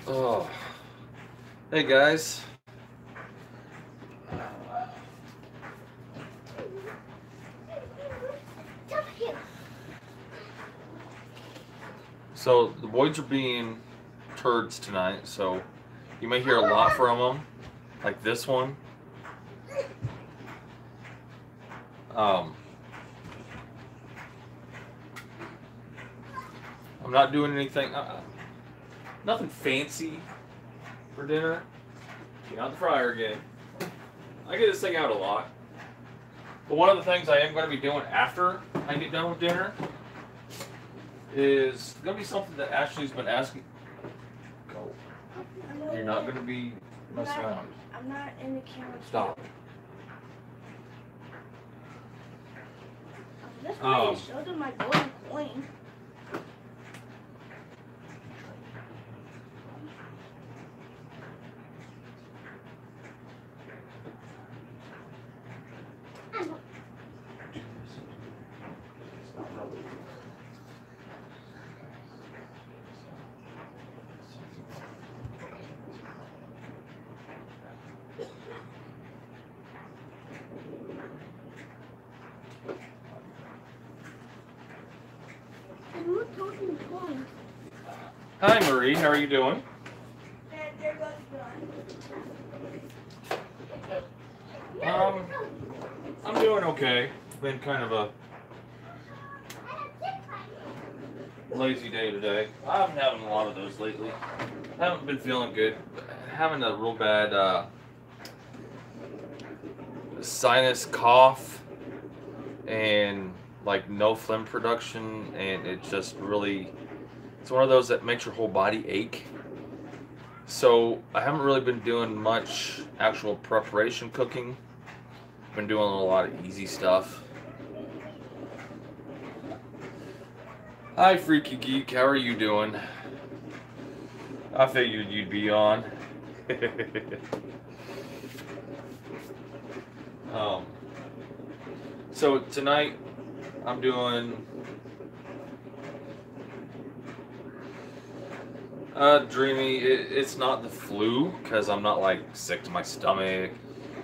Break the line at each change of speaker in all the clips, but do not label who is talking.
Oh, hey guys. So the boys are being turds tonight, so you may hear a lot from them, like this one. Um, I'm not doing anything, nothing fancy for dinner. Get out the fryer again. I get this thing out a lot. But one of the things I am going to be doing after I get done with dinner is going to be something that Ashley's been asking. Go. You're not going to be messing around.
I'm not in the camera.
Stop.
That's why I showed them my golden coin.
Hi Marie, how are you doing? I'm doing okay. Been kind of a lazy day today. I've been having a lot of those lately. Haven't been feeling good. Having a real bad sinus cough and like no phlegm production, and it just really, it's one of those that makes your whole body ache. So I haven't really been doing much actual preparation cooking. Been doing a lot of easy stuff. Hi Freaky Geek, how are you doing? I figured you'd be on. So tonight I'm doing dreamy. It's not the flu, because I'm not like sick to my stomach.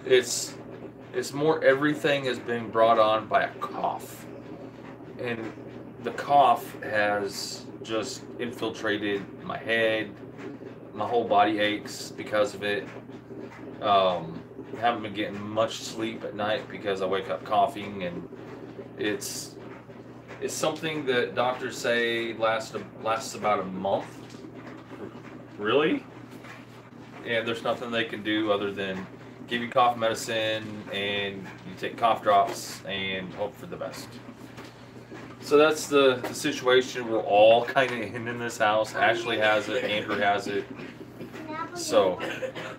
It's more everything is being brought on by a cough, and the cough has just infiltrated my head. My whole body aches because of it. Haven't been getting much sleep at night because I wake up coughing, and it's something that doctors say lasts about a month. Really? And there's nothing they can do other than give you cough medicine, and you take cough drops and hope for the best. So that's the situation we're all kind of in this house. Ashley has it, Andrew has it. So,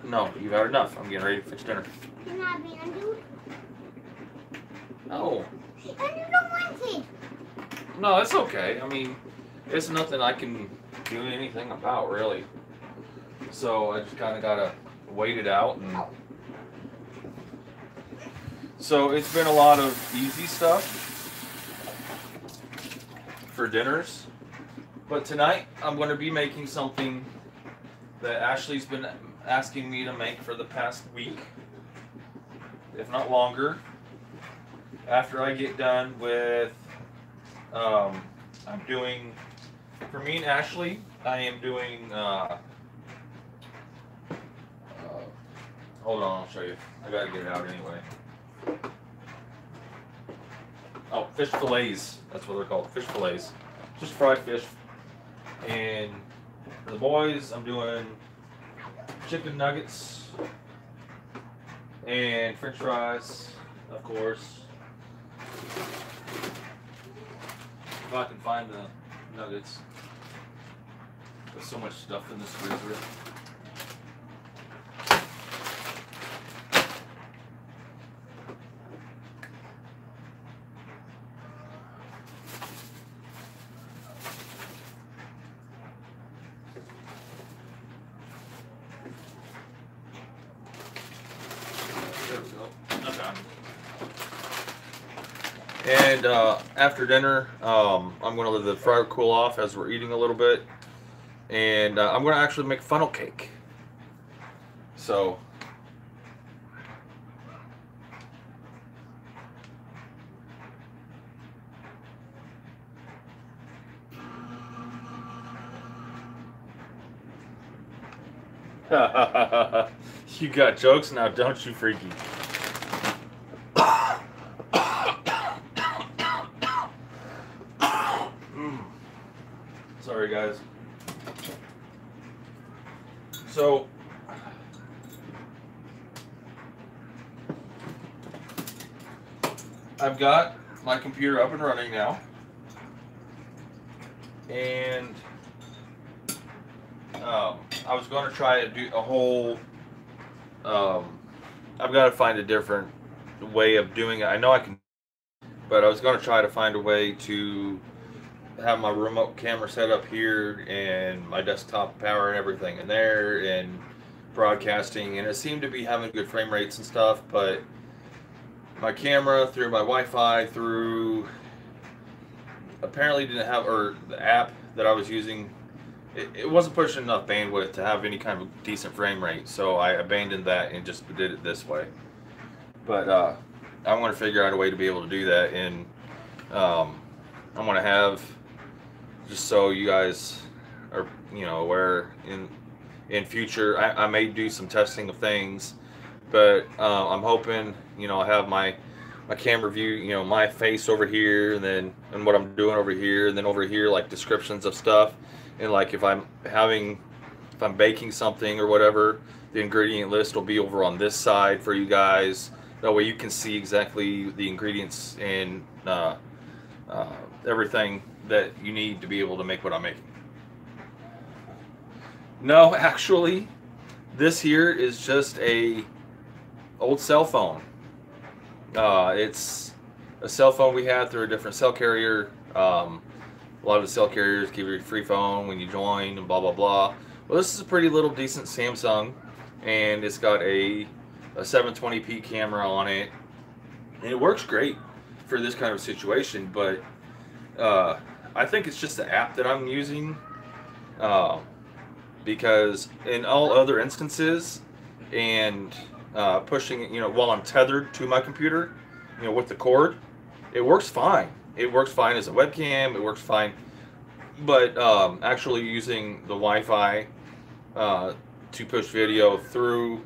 no, you've had enough. I'm getting ready to fix dinner.
You're not being undo?
No.
And you don't want it.
No, it's okay. I mean, it's nothing I can do anything about, really. So I just kind of got to wait it out. And so it's been a lot of easy stuff for dinners. But tonight I'm going to be making something that Ashley's been asking me to make for the past week, if not longer. After I get done with, I'm doing, for me and Ashley, I am doing, hold on, I'll show you. I gotta get it out anyway. Oh, fish fillets. That's what they're called, fish fillets. Just fried fish. And for the boys, I'm doing chicken nuggets and french fries, of course. If I can find the nuggets. There's so much stuff in this freezer. And after dinner, I'm going to let the fryer cool off as we're eating a little bit. and I'm going to actually make funnel cake. So you got jokes now, don't you, Freaky? Sorry, guys. So, I've got my computer up and running now, and I was going to try to do a whole. I've got to find a different way of doing it. I know I can, but I was going to try to find a way to have my remote camera set up here and my desktop power and everything in there and broadcasting, and it seemed to be having good frame rates and stuff, but my camera through my Wi-Fi through apparently didn't have, or the app that I was using, it wasn't pushing enough bandwidth to have any kind of decent frame rate, so I abandoned that and just did it this way. But I want to figure out a way to be able to do that, and I'm going to have, just so you guys are, you know, aware, in future I may do some testing of things, but I'm hoping, you know, I have my camera view, you know, my face over here, and what I'm doing over here, and then over here like descriptions of stuff, and like if I'm baking something or whatever, the ingredient list will be over on this side for you guys. That way you can see exactly the ingredients and everything that you need to be able to make what I'm making. No, actually, this here is just a old cell phone. It's a cell phone we had through a different cell carrier. A lot of the cell carriers give you a free phone when you join and blah blah blah. Well, this is a pretty little decent Samsung, and it's got a 720p camera on it, and it works great for this kind of situation. But I think it's just the app that I'm using, because in all other instances, and pushing it, you know, while I'm tethered to my computer, you know, with the cord, it works fine. It works fine as a webcam. It works fine, but actually using the Wi-Fi to push video through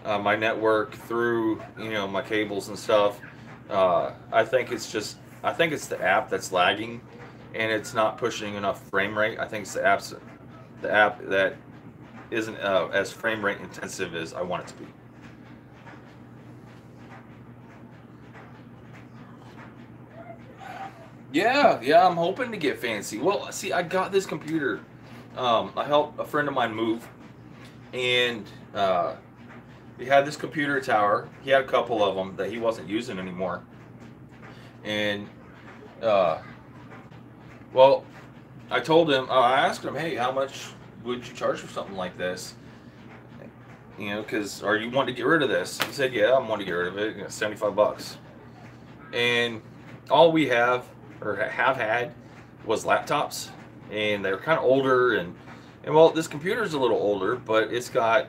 my network, through, you know, my cables and stuff, I think it's the app that's lagging, and it's not pushing enough frame rate. I think it's the app that isn't as frame rate intensive as I want it to be. Yeah, I'm hoping to get fancy. Well, see, I got this computer. I helped a friend of mine move, and he had this computer tower. He had a couple of them that he wasn't using anymore. And well, I told him, I asked him, hey, how much would you charge for something like this? You know, because, are you wanting to get rid of this? He said, yeah, I'm wanting to get rid of it. You know, 75 bucks. And all we have had was laptops, and they were kind of older, and well, this computer's a little older, but it's got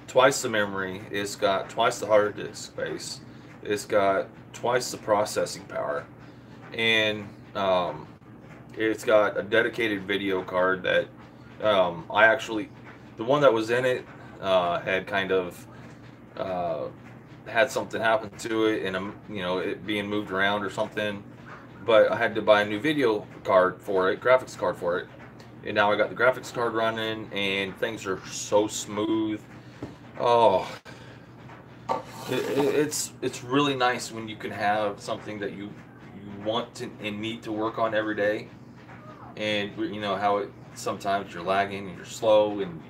twice the memory, it's got twice the hard disk space, it's got twice the processing power, and it's got a dedicated video card that I actually, the one that was in it had kind of had something happen to it, and you know, it being moved around or something. But I had to buy a new video card for it, graphics card for it, and now I got the graphics card running, and things are so smooth. Oh, it's really nice when you can have something that you want to and need to work on every day, and you know how it sometimes you're lagging and you're slow and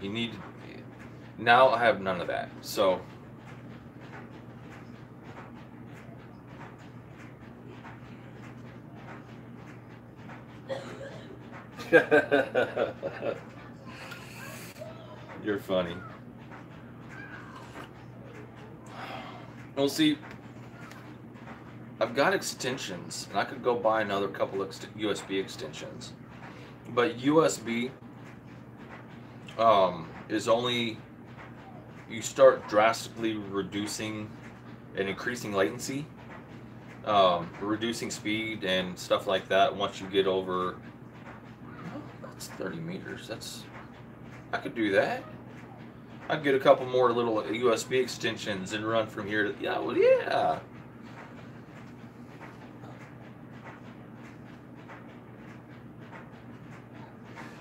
you need to, now I have none of that. So you're funny. Well, see, I've got extensions, and I could go buy another couple of USB extensions. But USB is only you start drastically reducing and increasing latency, reducing speed and stuff like that. Once you get over, that's 30 meters. I could do that. I'd get a couple more little USB extensions and run from here to, yeah, well, yeah.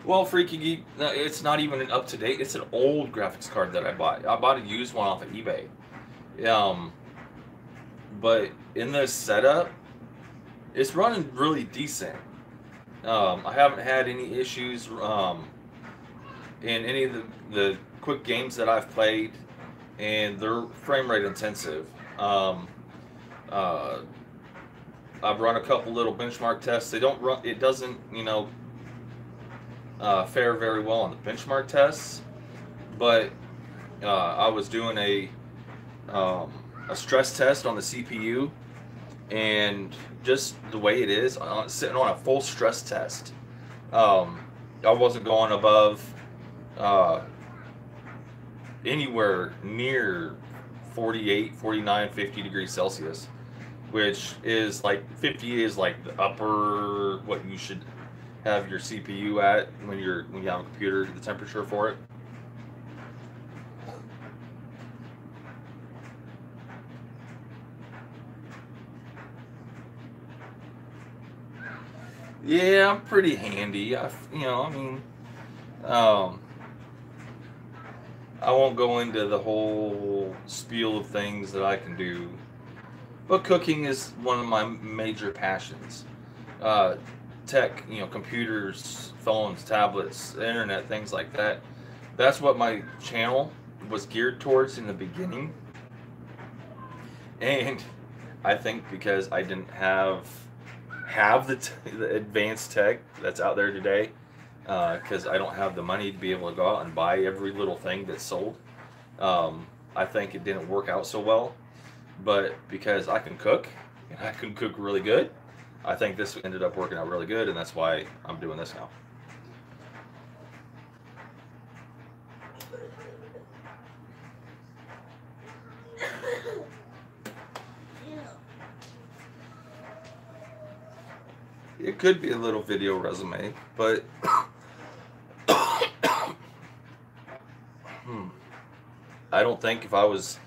Well, Freaky Geek, no, it's not even an up-to-date. It's an old graphics card that I bought. I bought a used one off of eBay. But in this setup, it's running really decent. I haven't had any issues in any of the quick games that I've played, and they're frame rate intensive. I've run a couple little benchmark tests. They don't run. It doesn't, fare very well on the benchmark tests, but I was doing a stress test on the CPU, and just the way it is, sitting on a full stress test, I wasn't going above anywhere near 48, 49, 50 degrees Celsius, which is like 50 is like the upper what you should have your CPU at when you have a computer, the temperature for it. Yeah, I'm pretty handy. I won't go into the whole spiel of things that I can do, but cooking is one of my major passions. Tech, computers, phones, tablets, internet, things like that. That's what my channel was geared towards in the beginning. And I think because I didn't have the advanced tech that's out there today, because I don't have the money to be able to go out and buy every little thing that's sold, I think it didn't work out so well. But because I can cook, and I can cook really good, I think this ended up working out really good, and that's why I'm doing this now. It could be a little video resume, but I don't think if I was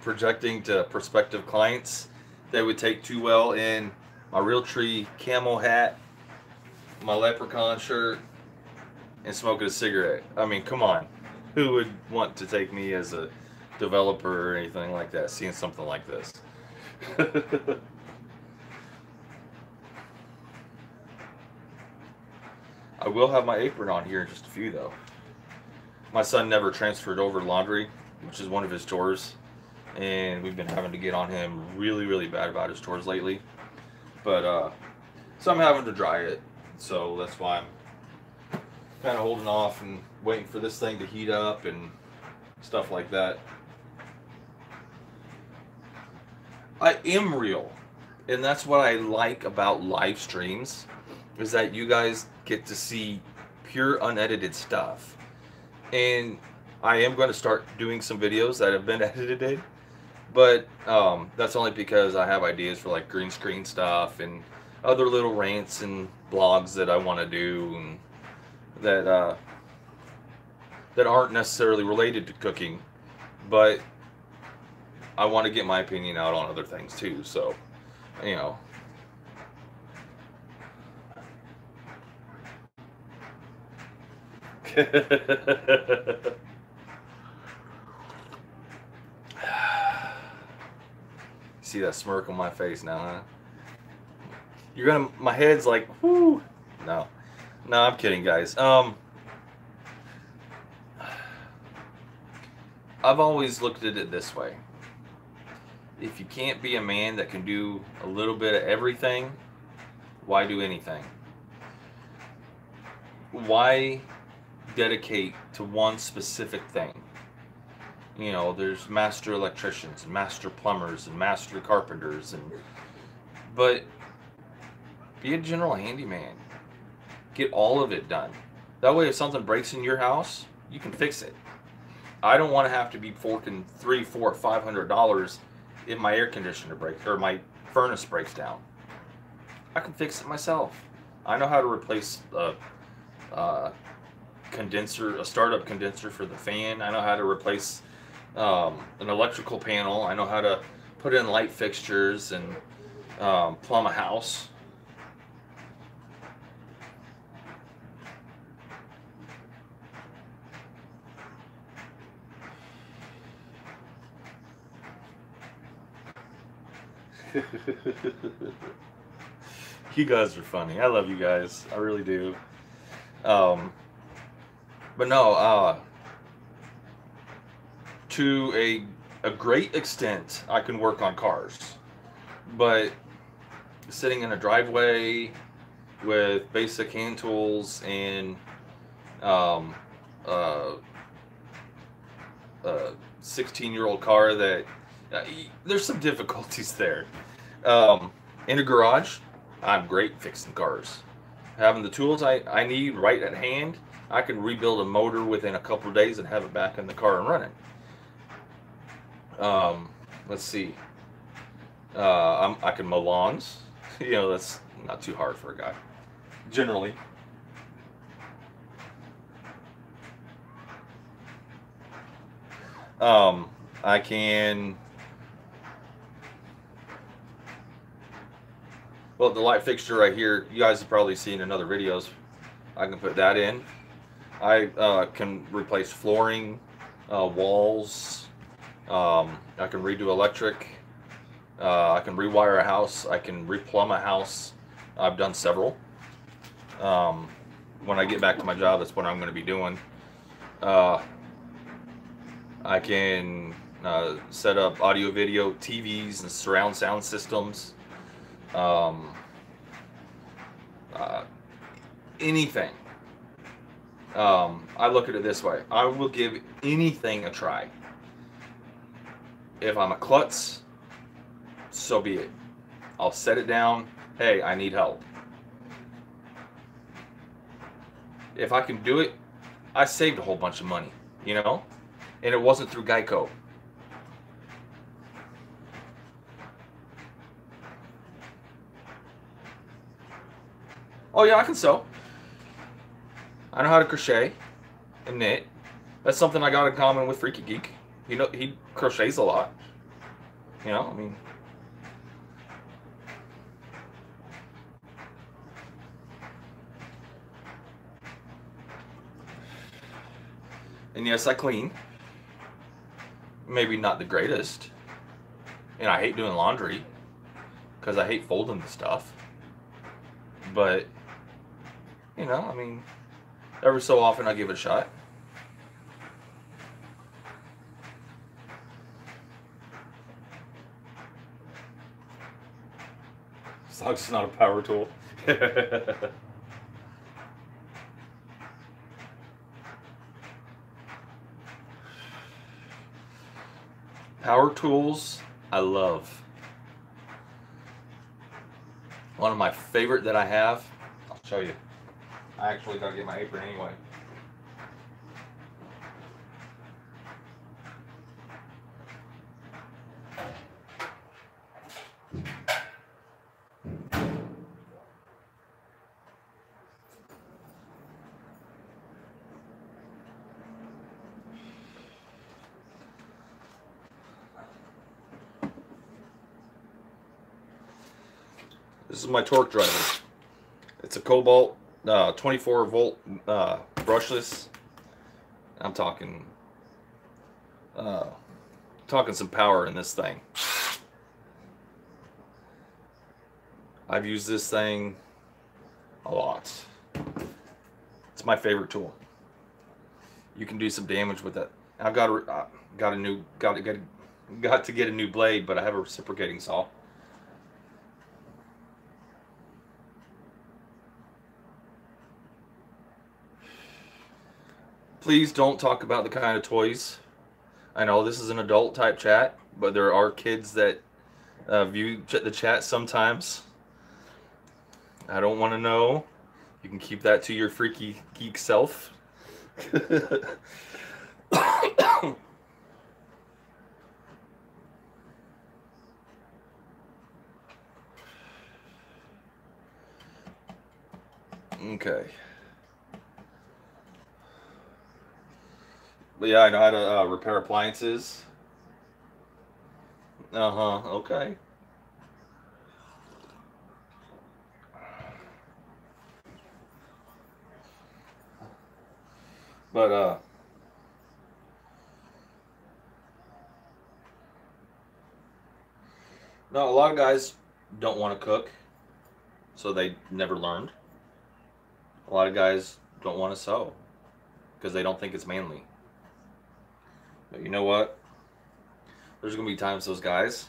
projecting to prospective clients, they would take too well in my Realtree camo hat, my leprechaun shirt, and smoking a cigarette. I mean, come on. Who would want to take me as a developer or anything like that, seeing something like this? I will have my apron on here in just a few, though. My son never transferred over laundry, which is one of his chores, and we've been having to get on him really, really bad about his chores lately. But so I'm having to dry it, so that's why I'm kind of holding off and waiting for this thing to heat up and stuff like that. I am real, and that's what I like about live streams, is that you guys get to see pure unedited stuff. And I am going to start doing some videos that have been edited, but that's only because I have ideas for like green screen stuff and other little rants and blogs that I want to do, and that that aren't necessarily related to cooking, but I want to get my opinion out on other things too. So, See that smirk on my face now, huh? My head's like, whoo. No, I'm kidding, guys. I've always looked at it this way. If you can't be a man that can do a little bit of everything, why do anything? Why dedicate to one specific thing? There's master electricians and master plumbers and master carpenters, but be a general handyman. Get all of it done. That way, if something breaks in your house, you can fix it. I don't want to have to be forking $300, $400, $500 if my air conditioner breaks or my furnace breaks down. I can fix it myself. I know how to replace a condenser, a startup condenser for the fan. I know how to replace an electrical panel. I know how to put in light fixtures and plumb a house. You guys are funny. I love you guys. I really do. But no, to a great extent, I can work on cars. But sitting in a driveway with basic hand tools and a 16-year-old car that there's some difficulties there. In a garage, I'm great fixing cars. Having the tools I need right at hand, I can rebuild a motor within a couple of days and have it back in the car and running. Let's see. I can mow lawns. You know, that's not too hard for a guy, generally. I can. Well, the light fixture right here, you guys have probably seen in other videos. I can put that in. I can replace flooring, walls. I can redo electric. I can rewire a house. I can replumb a house. I've done several. When I get back to my job, that's what I'm going to be doing. I can set up audio, video, TVs, and surround sound systems. Anything. I look at it this way. I will give anything a try. If I'm a klutz, so be it. I'll set it down. Hey, I need help. If I can do it, I saved a whole bunch of money, you know? And it wasn't through Geico. Oh yeah, I can sew. I know how to crochet and knit. That's something I got in common with Freaky Geek. You know, he crochets a lot. You know, I mean. And yes, I clean. Maybe not the greatest. And I hate doing laundry because I hate folding the stuff. But, you know, I mean, every so often I give it a shot. As long as it's not a power tool. Power tools, I love. One of my favorite that I have, I'll show you. I actually gotta get my apron anyway. This is my torque driver. It's a Cobalt 24 volt brushless. I'm talking some power in this thing. I've used this thing a lot. It's my favorite tool. You can do some damage with it. I've got to get a new blade, but I have a reciprocating saw. Please don't talk about the kind of toys. I know this is an adult type chat, but there are kids that view the chat sometimes. I don't want to know. You can keep that to your freaky geek self. Okay. But yeah, I know how to repair appliances. Uh-huh, okay. But no, a lot of guys don't want to cook, so they never learned. A lot of guys don't want to sew because they don't think it's manly. But you know what? There's gonna be times those guys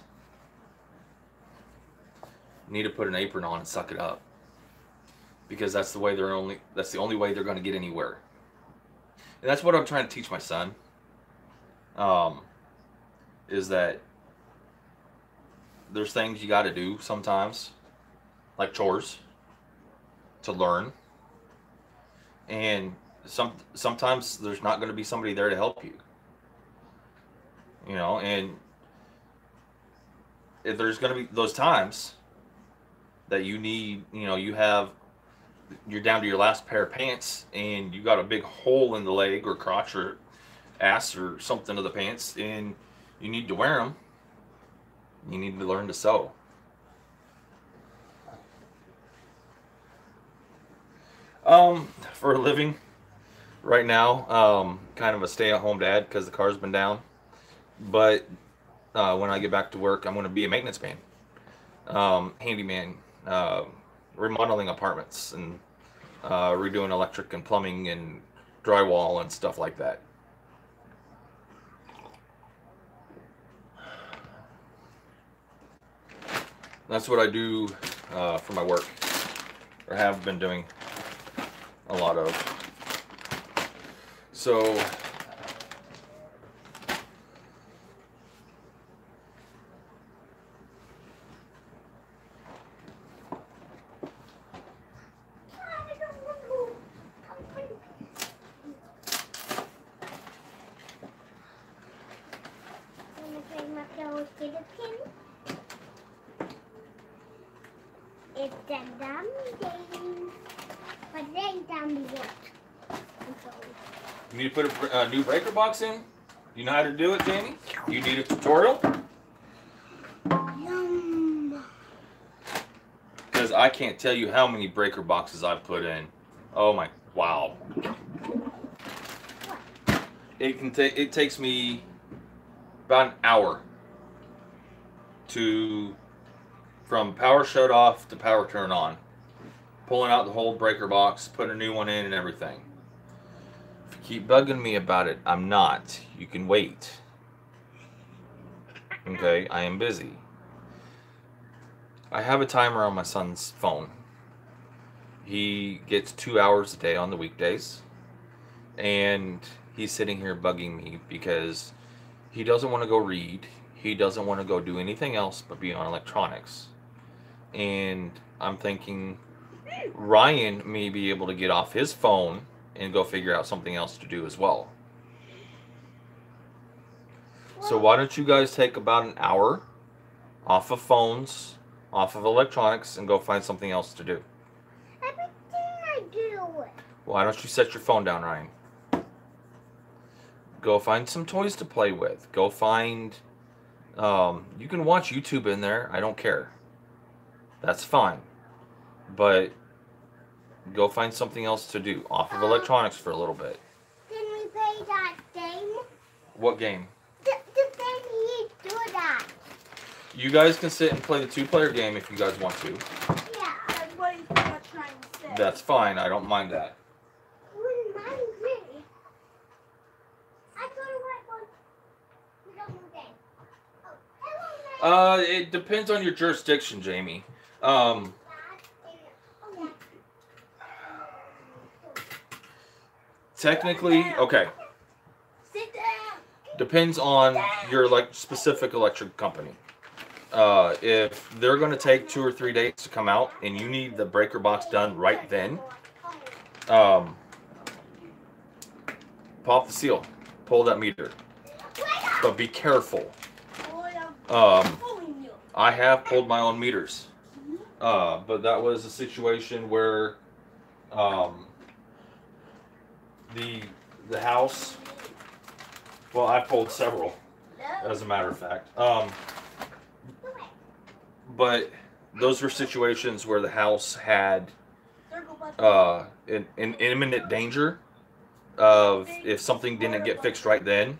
need to put an apron on and suck it up, because that's the only way they're gonna get anywhere. And that's what I'm trying to teach my son. Is that there's things you got to do sometimes, like chores, to learn, and sometimes there's not going to be somebody there to help you. You know, and if there's going to be those times that you need, you know, you're down to your last pair of pants and you got a big hole in the leg or crotch or ass or something of the pants, and you need to wear them. You need to learn to sew. For a living, right now, kind of a stay-at-home dad because the car's been down. But when I get back to work, I'm going to be a maintenance man, handyman, remodeling apartments and redoing electric and plumbing and drywall and stuff like that. That's what I do for my work, or have been doing a lot of. So
It's a dummy game, but it ain't dummy what?
you need to put a new breaker box in? You know how to do it, Jamie? You need a tutorial?
Yum.
Because I can't tell you how many breaker boxes I've put in. Oh my, wow. It takes me about an hour from power shut off to power turn on, pulling out the whole breaker box, putting a new one in and everything. If you keep bugging me about it, I'm not. You can wait. Okay, I am busy. I have a timer on my son's phone. He gets 2 hours a day on the weekdays, and he's sitting here bugging me because he doesn't want to go read. He doesn't want to go do anything else but be on electronics. And I'm thinking Ryan may be able to get off his phone and go figure out something else to do as well. So why don't you guys take about an hour off of phones, off of electronics, and go find something else to do?
Everything I do.
Why don't you set your phone down, Ryan? Go find some toys to play with. Go find... you can watch YouTube in there. I don't care. That's fine. But go find something else to do. Off of electronics for a little bit.
Can we play that game?
What game?
The thing you do that.
You guys can sit and play the 2-player game if you guys want to.
Yeah. That's what he's trying to say.
That's fine. I don't mind that.
Wouldn't mind really. I go to work on the other day. Oh, hello, Dad.
It depends on your jurisdiction, Jamie. Technically, okay.
Sit down.
Depends on your specific electric company. If they're going to take 2 or 3 days to come out and you need the breaker box done right then, pop the seal, pull that meter, but be careful. I have pulled my own meters, but that was a situation where the house. Well, I pulled several, as a matter of fact. But those were situations where the house had an imminent danger of, if something didn't get fixed right then,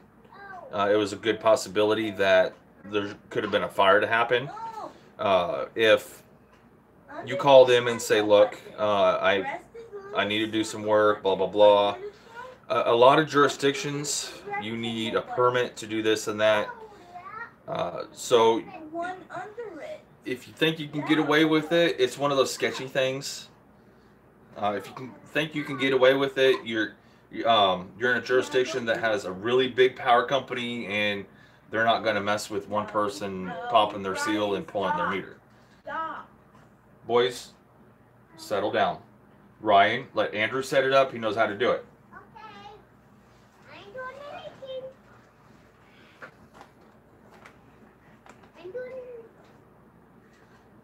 it was a good possibility that there could have been a fire to happen. If you call them and say, look, I need to do some work, blah, blah, blah. A lot of jurisdictions, you need a permit to do this and that. So if you think you can get away with it, it's one of those sketchy things. If you think you can get away with it, you're in a jurisdiction that has a really big power company, and they're not going to mess with one person popping their seal and pulling their meter. Boys, settle down. Ryan, let Andrew set it up. He knows how to do it.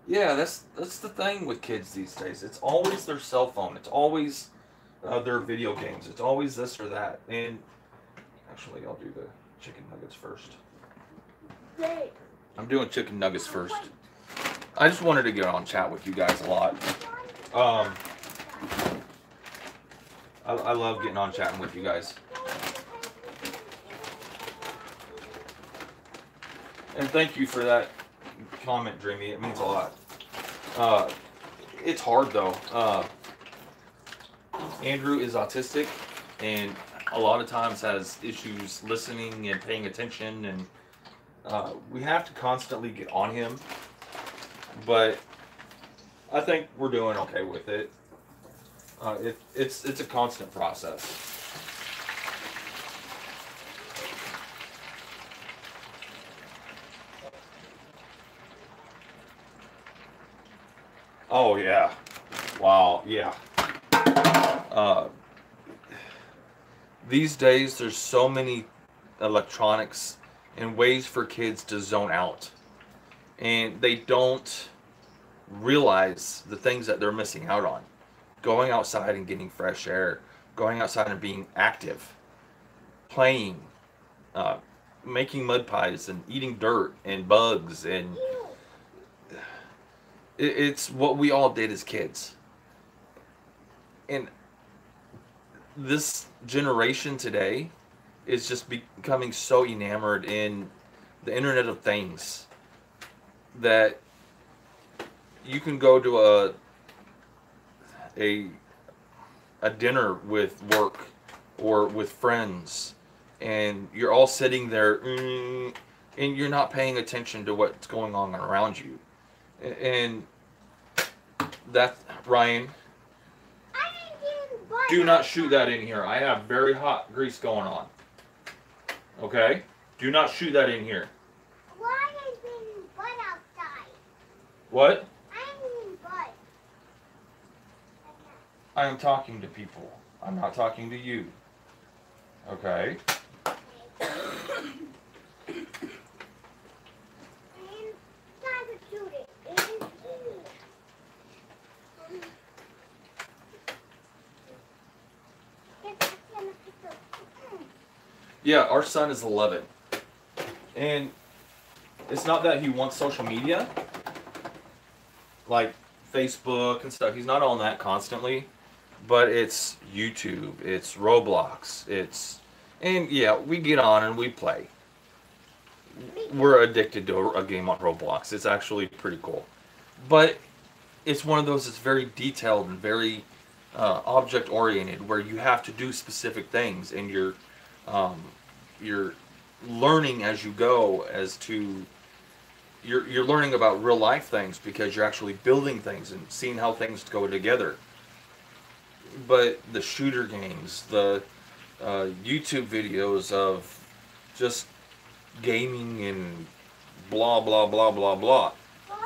Yeah, that's the thing with kids these days. It's always their cell phone. It's always their video games. It's always this or that. And actually, I'll do the chicken nuggets first. I'm doing chicken nuggets first. I just wanted to get on chat with you guys a lot. I love getting on chatting with you guys. And thank you for that comment, Dreamy. It means a lot. It's hard though. Andrew is autistic and a lot of times has issues listening and paying attention, and we have to constantly get on him, but I think we're doing okay with it. It's a constant process. Oh yeah, wow, yeah. These days there's so many electronics and ways for kids to zone out, and they don't realize the things that they're missing out on. Going outside and getting fresh air, going outside and being active, playing, making mud pies and eating dirt and bugs, and it's what we all did as kids. And this generation today is just becoming so enamored in the Internet of Things that you can go to a dinner with work or with friends, and you're all sitting there and you're not paying attention to what's going on around you. And that, Ryan, do not shoot that in here. I have very hot grease going on. Okay? Do not shoot that in here.
Why is it butt outside?
What?
I'm in butt.
I am talking to people. I'm not talking to you. Okay? Yeah, our son is 11. And it's not that he wants social media, like Facebook and stuff. He's not on that constantly. But it's YouTube, it's Roblox, and yeah, we get on and we play. We're addicted to a game on Roblox. It's actually pretty cool. But it's one of those that's very detailed and very object oriented, where you have to do specific things, and you're learning as you go, as to you're learning about real life things, because you're actually building things and seeing how things go together. But the shooter games, the YouTube videos of just gaming and blah blah blah blah blah,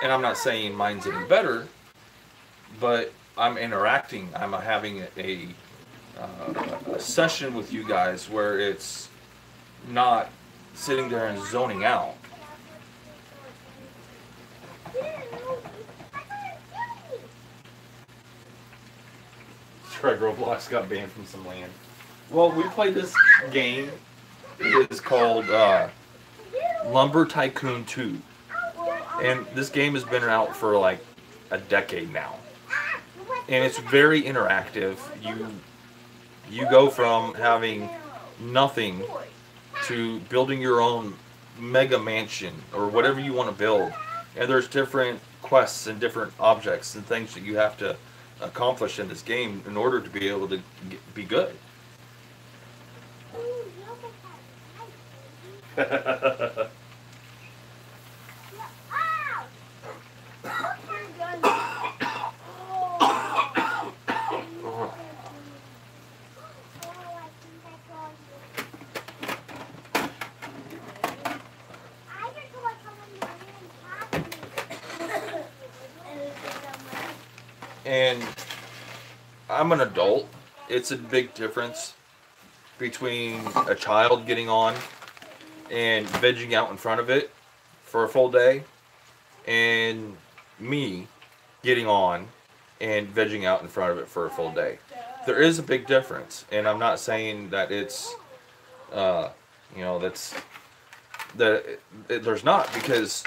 and I'm not saying mine's any better, but I'm interacting. I'm having a session with you guys where it's not sitting there and zoning out. Greg Roblox got banned from some land. Well, we played this game. It is called Lumber Tycoon 2. And this game has been out for like a decade now. And it's very interactive. You go from having nothing to building your own mega mansion or whatever you want to build. And there's different quests and different objects and things that you have to accomplish in this game in order to be able to be good. And I'm an adult. It's a big difference between a child getting on and vegging out in front of it for a full day and me getting on and vegging out in front of it for a full day. There is a big difference, and I'm not saying that it's there's not, because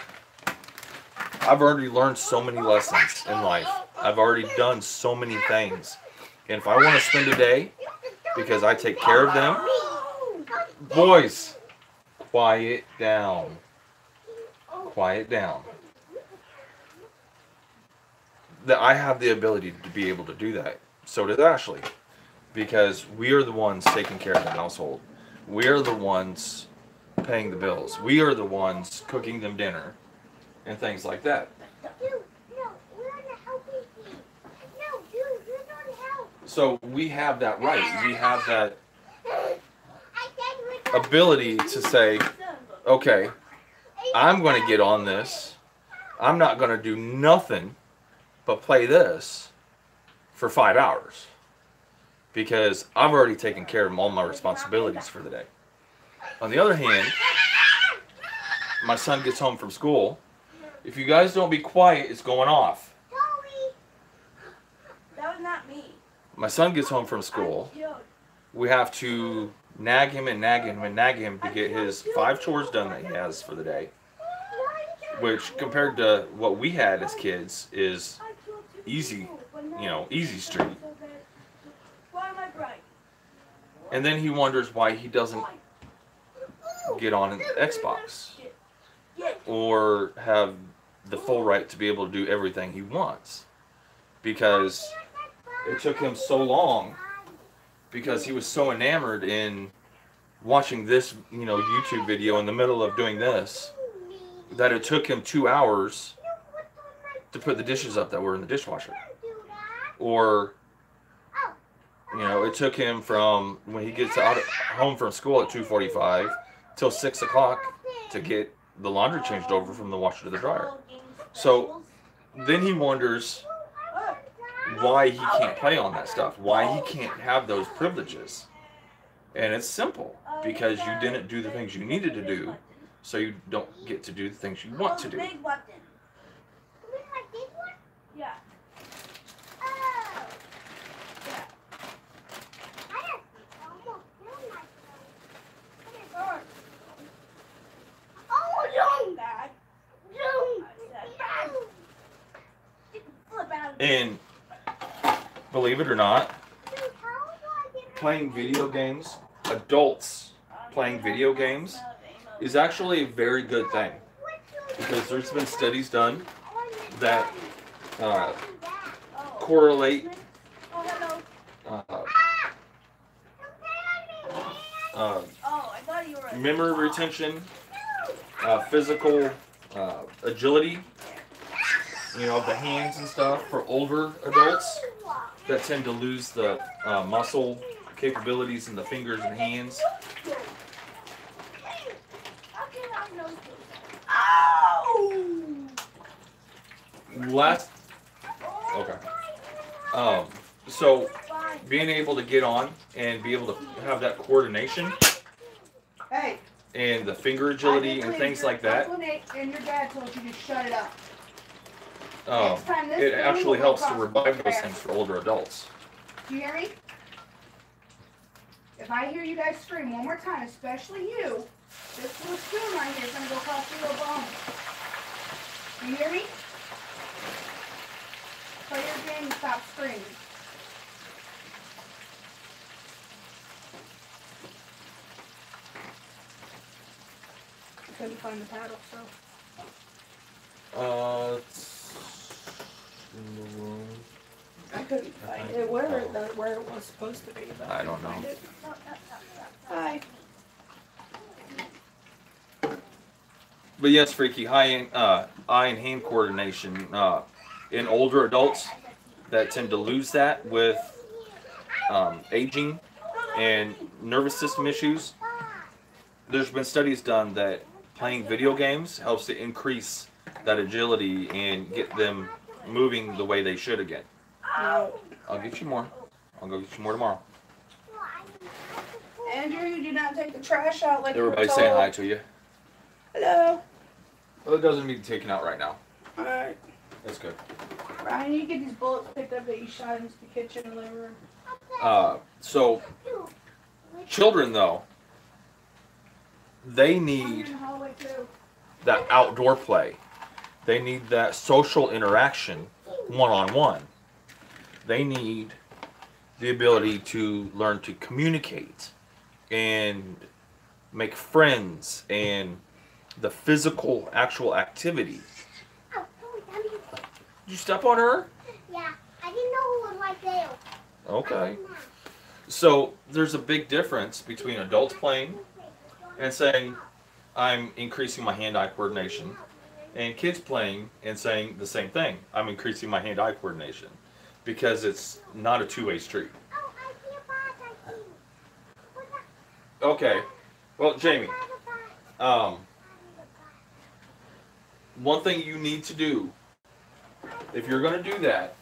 I've already learned so many lessons in life. I've already done so many things. And if I want to spend a day, because I take care of them, boys, quiet down. Quiet down. That I have the ability to be able to do that. So does Ashley. Because we are the ones taking care of the household. We are the ones paying the bills. We are the ones cooking them dinner and things like that. So we have that right. We have that ability to say, okay, I'm going to get on this. I'm not going to do nothing but play this for 5 hours, because I've already taken care of all my responsibilities for the day. On the other hand, my son gets home from school. If you guys don't be quiet, it's going off.
That was not me.
My son gets home from school. We have to nag him and nag him and nag him to get his 5 chores done that he has for the day. Which, compared to what we had as kids, is easy, easy street. And then he wonders why he doesn't get on an Xbox or have the full right to be able to do everything he wants, because it took him so long, because he was so enamored in watching this YouTube video in the middle of doing this, that it took him 2 hours to put the dishes up that were in the dishwasher. Or it took him from when he gets home from school at 2:45 till 6 o'clock to get the laundry changed over from the washer to the dryer. So then he wonders why he can't play on that stuff, why he can't have those privileges. And it's simple, because you didn't do the things you needed to do, so you don't get to do the things you want to do.
Yeah.
And believe it or not, playing video games, adults playing video games, is actually a very good thing, because there's been studies done that correlate memory retention, physical agility, of the hands and stuff for older adults that tend to lose the muscle capabilities in the fingers and hands. Okay. So being able to get on and be able to have that coordination
Hey.
and the finger agility and things like that.
Uncle Nate and your dad told you to shut it up.
Um,
Next time this
it
thing
actually
will
helps to
cross the
revive those
grass.
things for older adults.
Do you hear me? If I hear you guys scream one more time, especially you, this little spoon right here is going to go across your little bone. Do you hear me? Play your game and stop screaming. I couldn't find the paddle, so.
It's in the room.
I couldn't find it where it was supposed to be. But
I don't know.
find it. Hi.
But yes, Freaky, eye and hand coordination in older adults that tend to lose that with aging and nervous system issues. There's been studies done that playing video games helps to increase that agility and get them moving the way they should again.
No.
I'll get you more. I'll go get you more tomorrow.
Andrew, you did not take the trash out like
Everybody
you were
saying
told.
hi to you.
Hello.
Well, it doesn't need taken out right now.
Alright.
That's good.
Ryan, you get these bullets picked up that you shot into the kitchen and living room.
So children though, they
I'm
need
in the hallway too.
that outdoor play. They need that social interaction one-on-one. They need the ability to learn to communicate and make friends and the physical actual activity.
Oh, Daddy.
Did you step on her?
Yeah, I didn't know it was right there.
Okay. So there's a big difference between adults playing and saying, I'm increasing my hand-eye coordination, and kids playing and saying the same thing, I'm increasing my hand-eye coordination, because it's not a two-way street.
Oh, I see a box. I see. What's that?
Okay. Well, Jamie, one thing you need to do, if you're going to do that,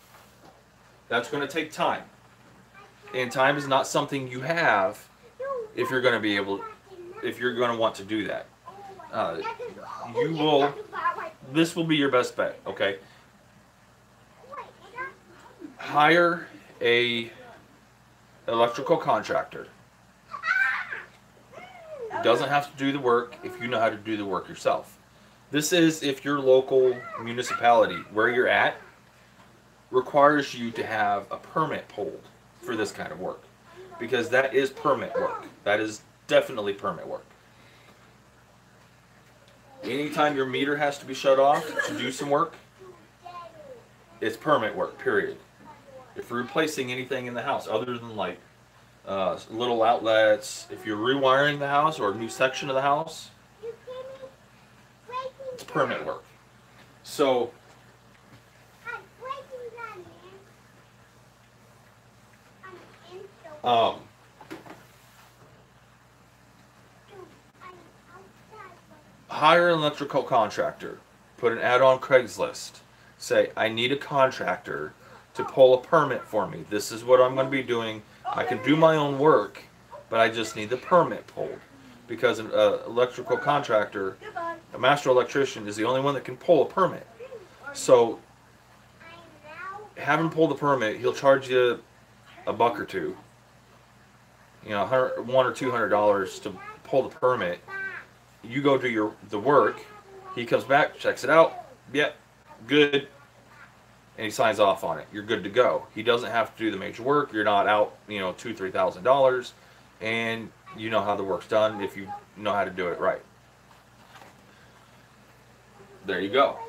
that's going to take time. And time is not something you have if you're going to be able, if you're going to want to do that. You will, this will be your best bet, okay? Hire a electrical contractor. Doesn't have to do the work if you know how to do the work yourself. This is if your local municipality, where you're at, requires you to have a permit pulled for this kind of work. Because that is permit work. That is definitely permit work. Anytime your meter has to be shut off to do some work, it's permit work, period. If you're replacing anything in the house other than like little outlets, if you're rewiring the house or a new section of the house, it's permit work. So hire an electrical contractor. Put an ad on Craigslist. Say, I need a contractor to pull a permit for me. This is what I'm going to be doing. I can do my own work, but I just need the permit pulled. Because an electrical contractor, a master electrician, is the only one that can pull a permit. So, have him pull the permit. He'll charge you $1 or $2. You know, $100 or $200 to pull the permit. You go do the work. He comes back, checks it out. Yep, good. And he signs off on it. You're good to go. He doesn't have to do the major work. You're not out, you know, $2,000, $3,000, and you know how the work's done if you know how to do it right. There you go.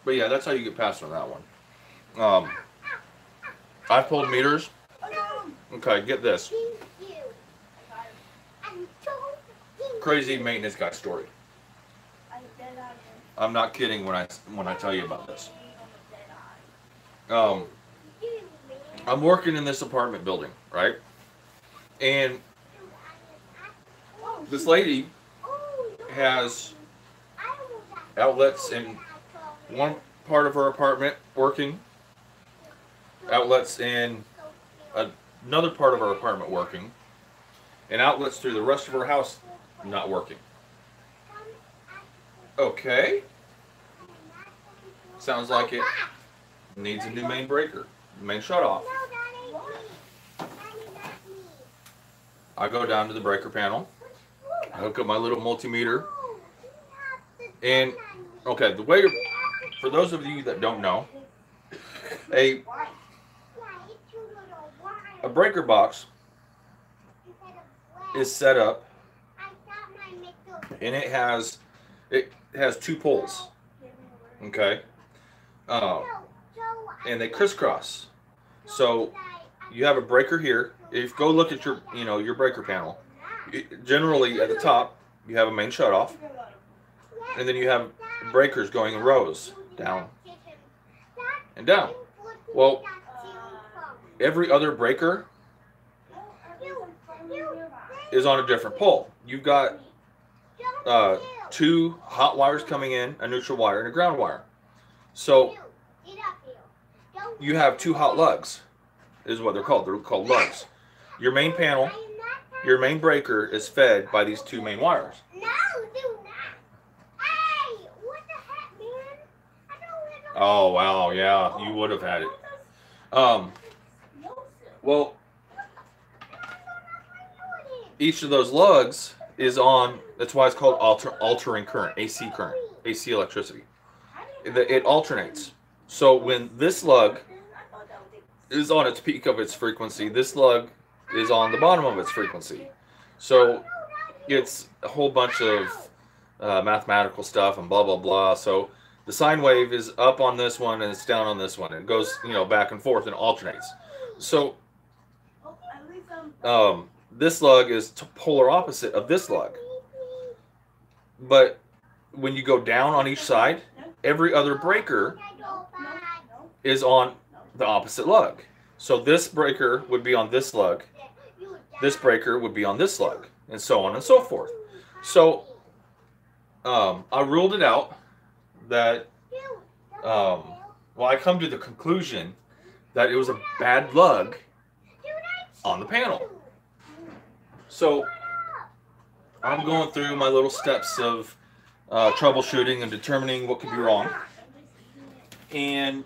But yeah, that's how you get past on that one. I've pulled meters. Okay, get this. crazy maintenance guy story.
I dead eye.
I'm not kidding when I tell you about this. I'm working in this apartment building, right? And this lady has outlets in one part of her apartment working, outlets in another part of her apartment working, and outlets through the rest of her house not working. Okay. Sounds like it needs a new main breaker, main shutoff. I go down to the breaker panel. I hook up my little multimeter. And, okay, the way, for those of you that don't know, a breaker box is set up, and it has 2 poles, okay, and they crisscross. So you have a breaker here. If you go look at your your breaker panel, generally at the top you have a main shutoff, and then you have breakers going in rows down and down. Well, every other breaker is on a different pole. You've got 2 hot wires coming in, a neutral wire, and a ground wire. So you have 2 hot lugs, is what they're called. They're called lugs. Your main panel, your main breaker is fed by these 2 main wires. Oh wow, yeah, you would have had it. Well, each of those lugs is on. That's why it's called altering current, AC current, AC electricity. It alternates. So when this lug is on its peak of its frequency, this lug is on the bottom of its frequency. So it's a whole bunch of mathematical stuff and blah blah blah. So the sine wave is up on this one and it's down on this one. It goes back and forth and alternates. So this lug is polar opposite of this lug. But when you go down on each side, every other breaker is on the opposite lug. So this breaker would be on this lug. This breaker would be on this lug, and so on and so forth. So I ruled it out that, I come to the conclusion that it was a bad lug on the panel. So I'm going through my little steps of troubleshooting and determining what could be wrong. And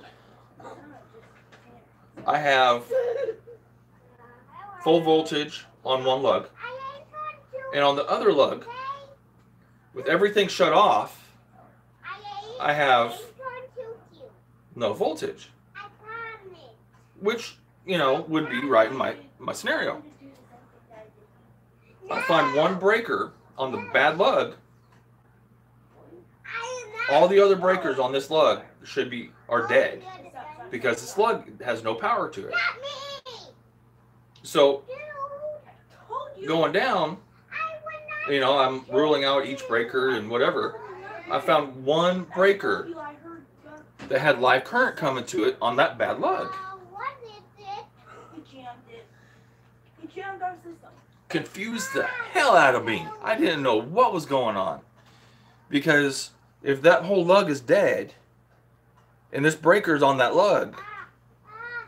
I have full voltage on one lug, and on the other lug, with everything shut off, I have no voltage, which would be right in my scenario. I find one breaker on the bad lug. All the other breakers on this lug are dead because this lug has no power to it. So going down, I'm ruling out each breaker and whatever. I found one breaker that had live current coming to it on that bad lug. Confused the hell out of me. I didn't know what was going on. Because if that whole lug is dead, and this breaker's on that lug,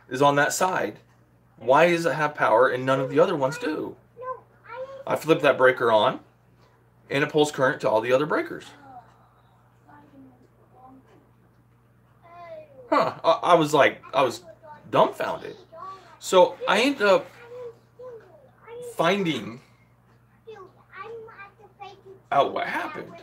is on that side, why does it have power and none of the other ones do? I flip that breaker on, and it pulls current to all the other breakers. Huh. I was dumbfounded. So I ended up finding out what happened.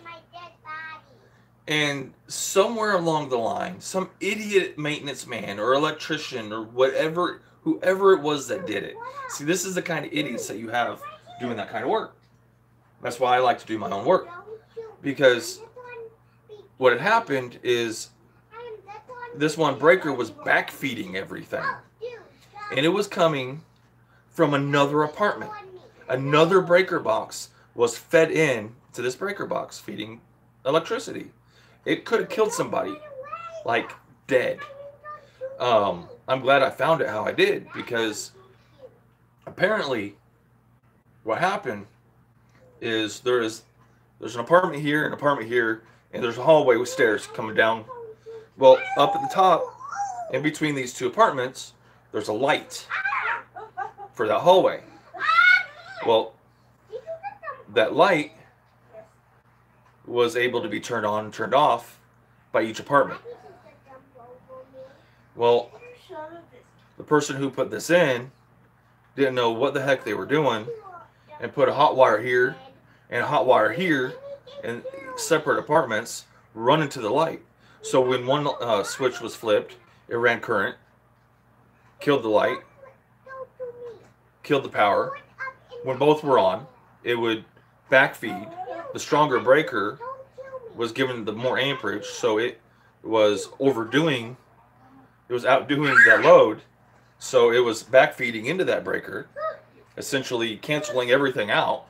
And somewhere along the line, some idiot maintenance man or electrician or whoever it was that did it. See, this is the kind of idiots that you have doing that kind of work. That's why I like to do my own work. Because what had happened is this one breaker was backfeeding everything. And it was coming from another apartment. Another breaker box was fed in to this breaker box feeding electricity. It could have killed somebody, like dead. I'm glad I found it how I did, because apparently what happened is there's an apartment here, an apartment here, and there's a hallway with stairs coming down. Well, up at the top, in between these two apartments, there's a light for that hallway. Well, that light was able to be turned on and turned off by each apartment. Well, the person who put this in didn't know what the heck they were doing and put a hot wire here and a hot wire here in separate apartments running to the light. So when one switch was flipped, it ran current, killed the light, killed the power. When both were on, it would backfeed. The stronger breaker was given the more amperage, so it was outdoing that load. So it was backfeeding into that breaker, essentially canceling everything out.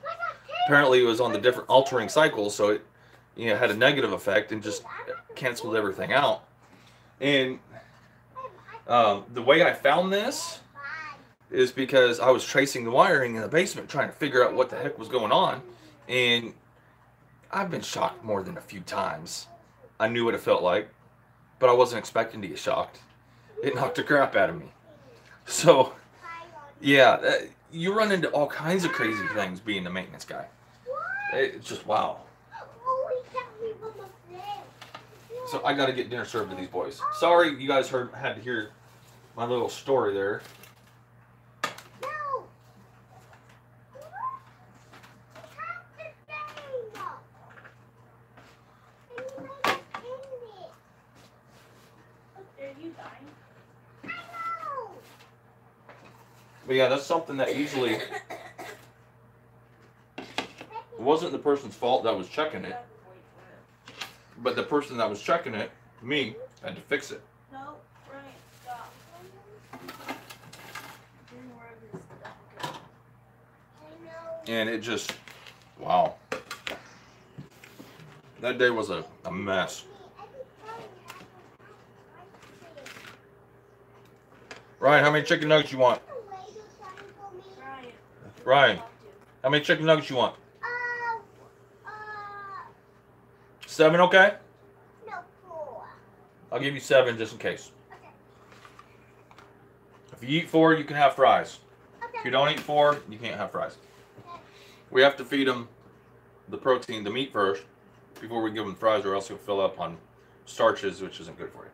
Apparently it was on the different altering cycles, so it had a negative effect and just canceled everything out. And the way I found this is because I was tracing the wiring in the basement trying to figure out what the heck was going on. And I've been shocked more than a few times. I knew what it felt like, but I wasn't expecting to get shocked. It knocked the crap out of me. So, yeah, you run into all kinds of crazy things being a maintenance guy. It's just wow. So I got to get dinner served to these boys. Sorry you guys had to hear my little story there. But yeah, that's something that usually it wasn't the person's fault that was checking it, but the person that was checking it, me, had to fix it.
No, Ryan, stop.
And it just, wow. That day was a mess. Ryan, how many chicken nuggets you want? Ryan, how many chicken nuggets you want? 7, okay?
No, 4.
I'll give you 7 just in case.
Okay.
If you eat 4, you can have fries.
Okay.
If you don't eat 4, you can't have fries. We have to feed them the protein, the meat first, before we give them fries, or else he'll fill up on starches, which isn't good for you.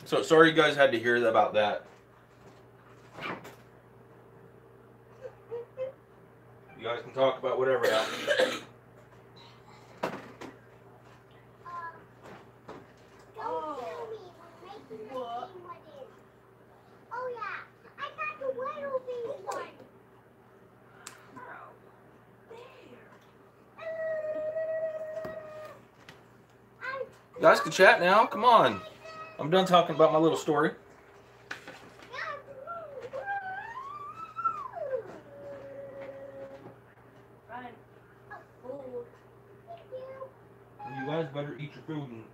So sorry you guys had to hear about that. You guys can talk about whatever happened.
Don't tell me we're making the same one is. Oh yeah, I got the little big one.
You guys can chat now. Come on. I'm done talking about my little story.
Ryan,
You guys better eat your food. And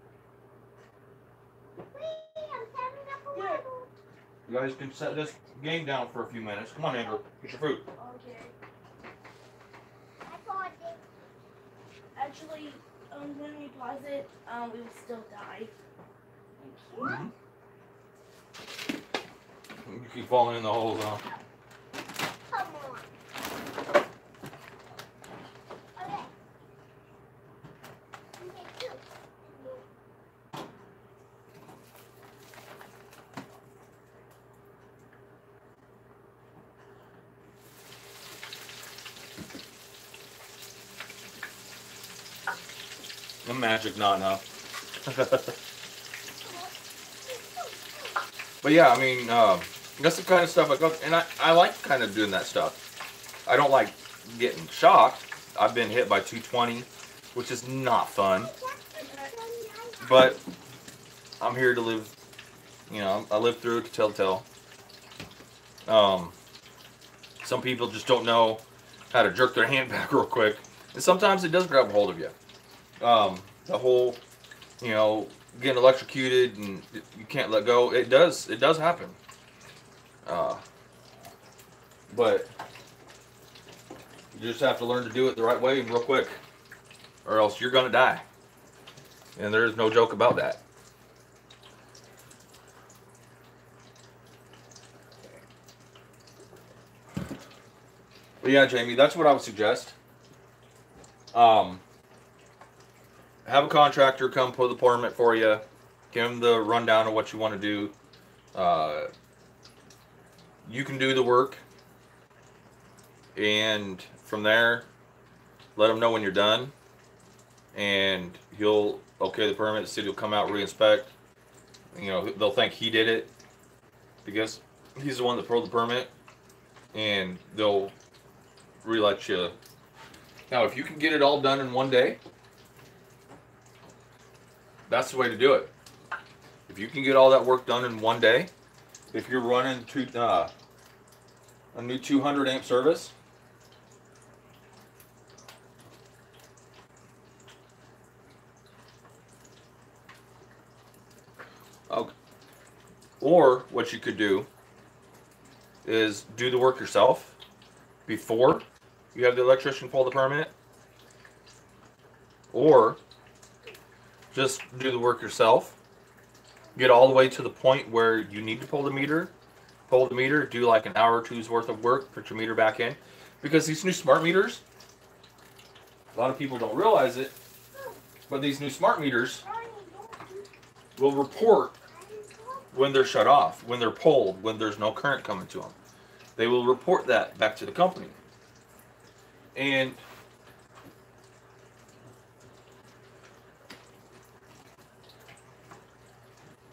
you guys can set this game down for a few minutes. Come on, Amber. Get your food.
okay.
I thought it.
Actually, when we pause it, we will still die.
Mm-hmm. You keep falling in the holes, huh?
Come on. Okay. Okay, 2.
A magic knot, huh? But yeah, I mean, that's the kind of stuff I go, and I like kind of doing that stuff. I don't like getting shocked. I've been hit by 220 which is not fun. But I'm here to live, you know, I lived through it to tell the tale. Some people just don't know how to jerk their hand back real quick. And sometimes it does grab a hold of you. The whole, you know, getting electrocuted and you can't let go. It does happen. But you just have to learn to do it the right way and real quick, or else you're gonna die. And there's no joke about that. But yeah, Jamie, that's what I would suggest. Have a contractor come pull the permit for you. Give them the rundown of what you want to do. You can do the work. And from there, let them know when you're done. And he'll okay the permit. The city will come out, re-inspect. You know, they'll think he did it because he's the one that pulled the permit. And they'll re-let you. Now, if you can get it all done in one day, that's the way to do it. If you can get all that work done in one day, if you're running a new 200 amp service, okay. Or what you could do is do the work yourself before you have the electrician pull the permit, or just do the work yourself, get all the way to the point where you need to pull the meter, do like an hour or two's worth of work, put your meter back in. Because these new smart meters, a lot of people don't realize it, but these new smart meters will report when they're shut off, when they're pulled, when there's no current coming to them. They will report that back to the company. And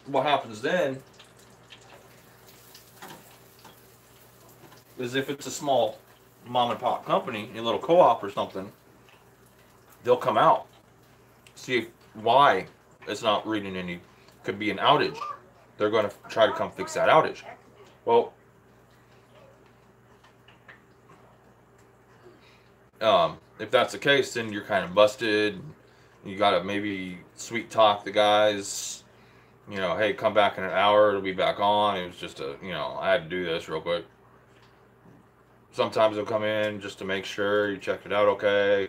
what happens then is if it's a small mom and pop company, a little co-op or something, they'll come out, see why it's not reading any, could be an outage. They're going to try to come fix that outage. Well, if that's the case, then you're kind of busted. You got to maybe sweet talk the guys, you know, hey, come back in an hour, it'll be back on. It was just I had to do this real quick. Sometimes they'll come in just to make sure you checked it out okay.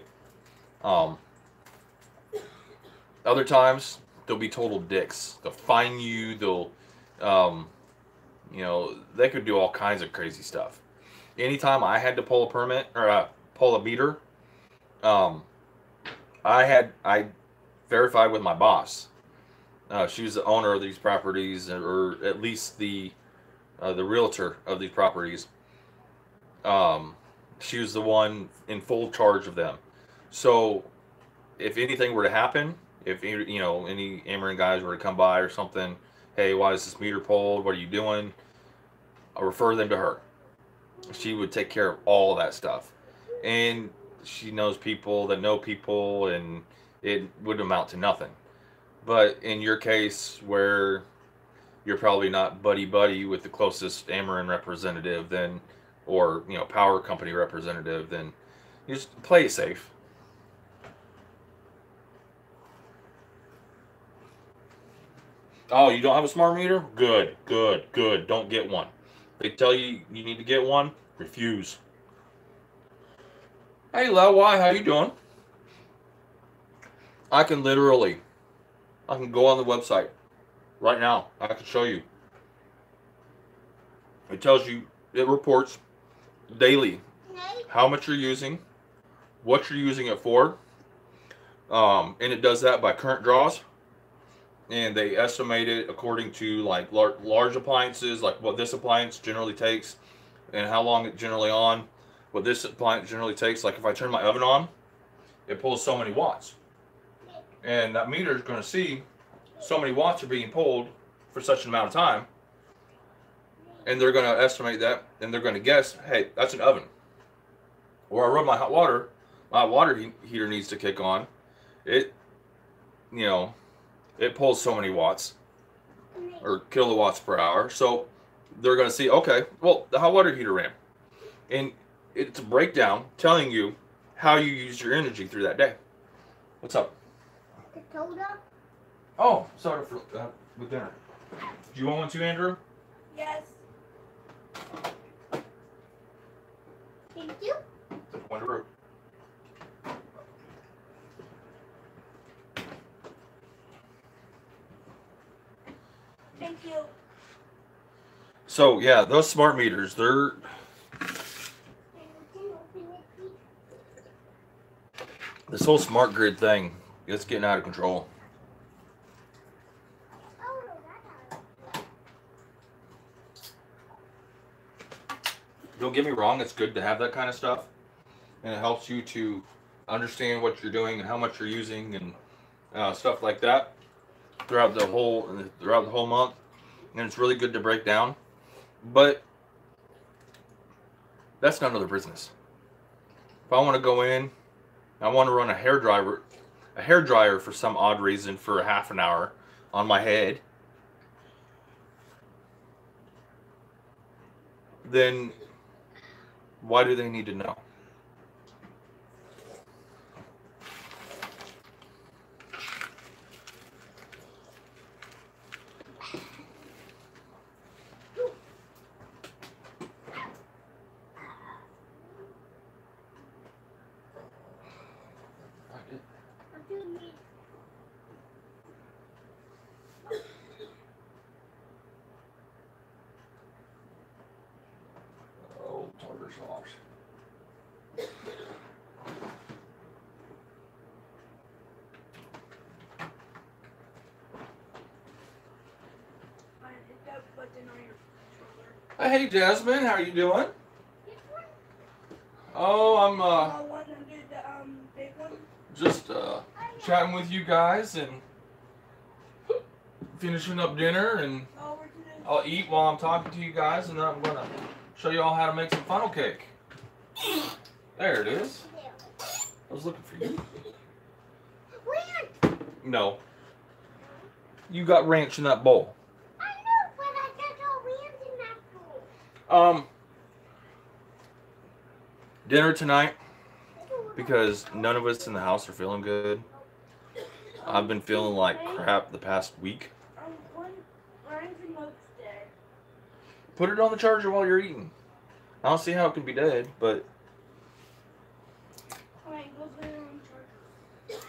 Other times, they'll be total dicks. They'll fine you, they'll, they could do all kinds of crazy stuff. Anytime I had to pull a permit, or pull a meter, I verified with my boss. She was the owner of these properties, or at least the realtor of these properties. She was the one in full charge of them. So if anything were to happen, if any Ameren guys were to come by or something, hey, why is this meter pulled? What are you doing? I'll refer them to her. She would take care of all that stuff. And she knows people that know people, and it would amount to nothing. But in your case, where you're probably not buddy-buddy with the closest Ameren representative, then, or, power company representative, then you just play it safe. Oh, you don't have a smart meter? Good. Don't get one. They tell you you need to get one, refuse. Hey, Lawai, how you doing? I can go on the website right now. I can show you. It tells you, it reports daily how much you're using, what you're using it for, and it does that by current draws. And they estimate it according to like large appliances, like what this appliance generally takes and how long it generally on. What this appliance generally takes, like if I turn my oven on, it pulls so many watts. And that meter is going to see so many watts are being pulled for such an amount of time. And they're going to estimate that, and they're going to guess, hey, that's an oven. Or I run my hot water heater needs to kick on. it, you know, it pulls so many watts or kilowatts per hour. So they're going to see, okay, well, the hot water heater ran. And it's a breakdown telling you how you use your energy through that day. What's up?
The soda?
Oh, sorry for with dinner. Do you want one too, Andrew?
Yes.
Thank you.
Wonder.
Thank you.
So yeah, those smart meters, they're this whole smart grid thing, it's getting out of control. Don't get me wrong, it's good to have that kind of stuff, and it helps you to understand what you're doing and how much you're using and stuff like that throughout the whole month, and it's really good to break down. But that's none of their business. If I want to go in, I want to run a hair dryer for some odd reason for a half an hour on my head, then why do they need to know? Oh, tartar sauce.
I hit that button on your controller.
Hey Jasmine, how are you doing? Oh, I'm
One under the big one.
just chatting with you guys and finishing up dinner, and
Oh, we're doing.
I'll eat while I'm talking to you guys, and then I'm gonna show you all how to make some funnel cake. There it is. I was looking for you.
Where?
No. You got ranch in that bowl.
I know, but I got no ranch in that bowl.
Dinner tonight, because none of us in the house are feeling good. I've been feeling like crap the past week.
Ryan's remote's dead.
Put it on the charger while you're eating. I don't see how it can be dead, but
Alright, go put it on charger.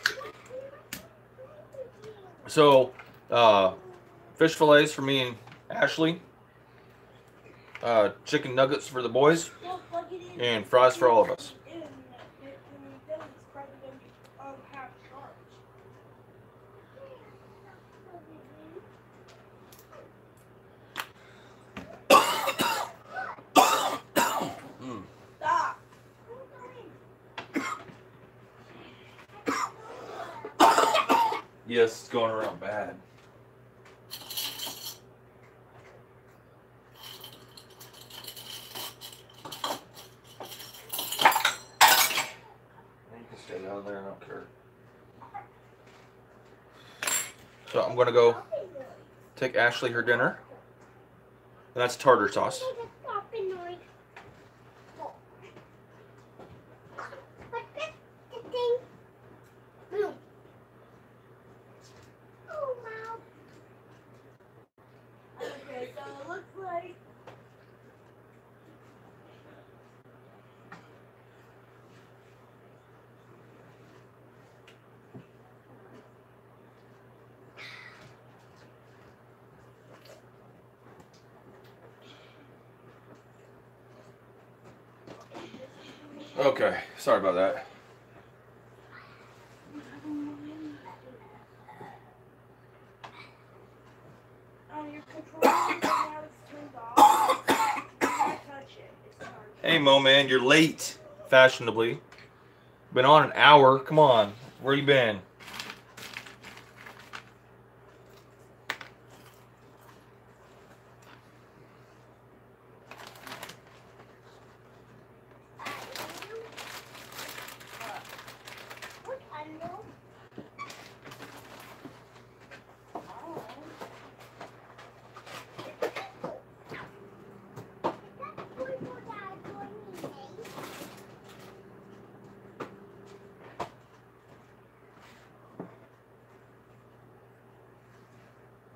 so fish fillets for me and Ashley, chicken nuggets for the boys,
Well, plug it in.
and fries for all of us.
And then it's probably going to be half charged. Stop.
Yes, it's going around bad. You can stay down there, I don't care. So I'm gonna go take Ashley her dinner. And that's tartar sauce.
Okay, so it looks like.
Okay, sorry about that.
Your controller right now is turned off. You can't touch it. It's charged.
Hey Mo man, you're late. Fashionably. Been on an hour. Come on. Where you been?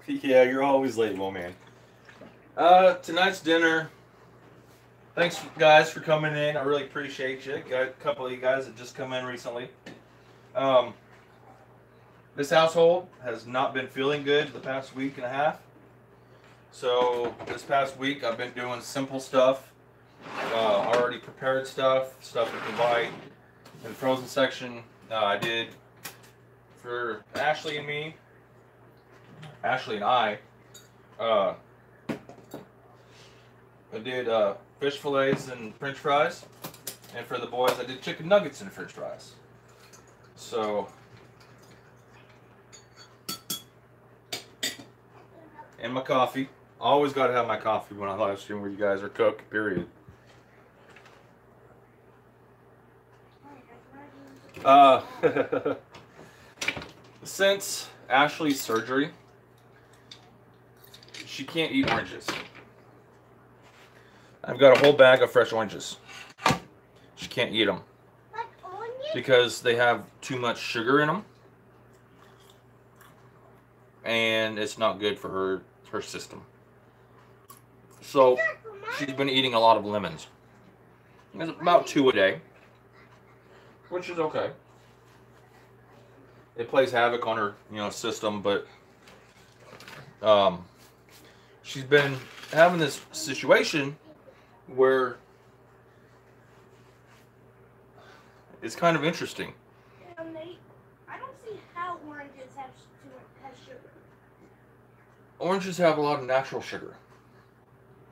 Yeah, you're always late, Mo man. Tonight's dinner. Thanks, guys, for coming in. I really appreciate you. Got a couple of you guys that just come in recently. This household has not been feeling good the past week and a half. So this past week, I've been doing simple stuff. Already prepared stuff you can buy in the frozen section. I did for Ashley and me. Ashley and I did fish fillets and French fries, and for the boys, I did chicken nuggets and French fries. So, and my coffee. Always got to have my coffee when I live stream with you guys or cook. Period. Since Ashley's surgery, she can't eat oranges. I've got a whole bag of fresh oranges. She can't eat them because they have too much sugar in them, and it's not good for her system. So she's been eating a lot of lemons. It's about 2 a day, which is okay. It plays havoc on her, system, but she's been having this situation where it's kind of interesting.
Nate, I don't see how oranges have sugar.
Oranges have a lot of natural sugar.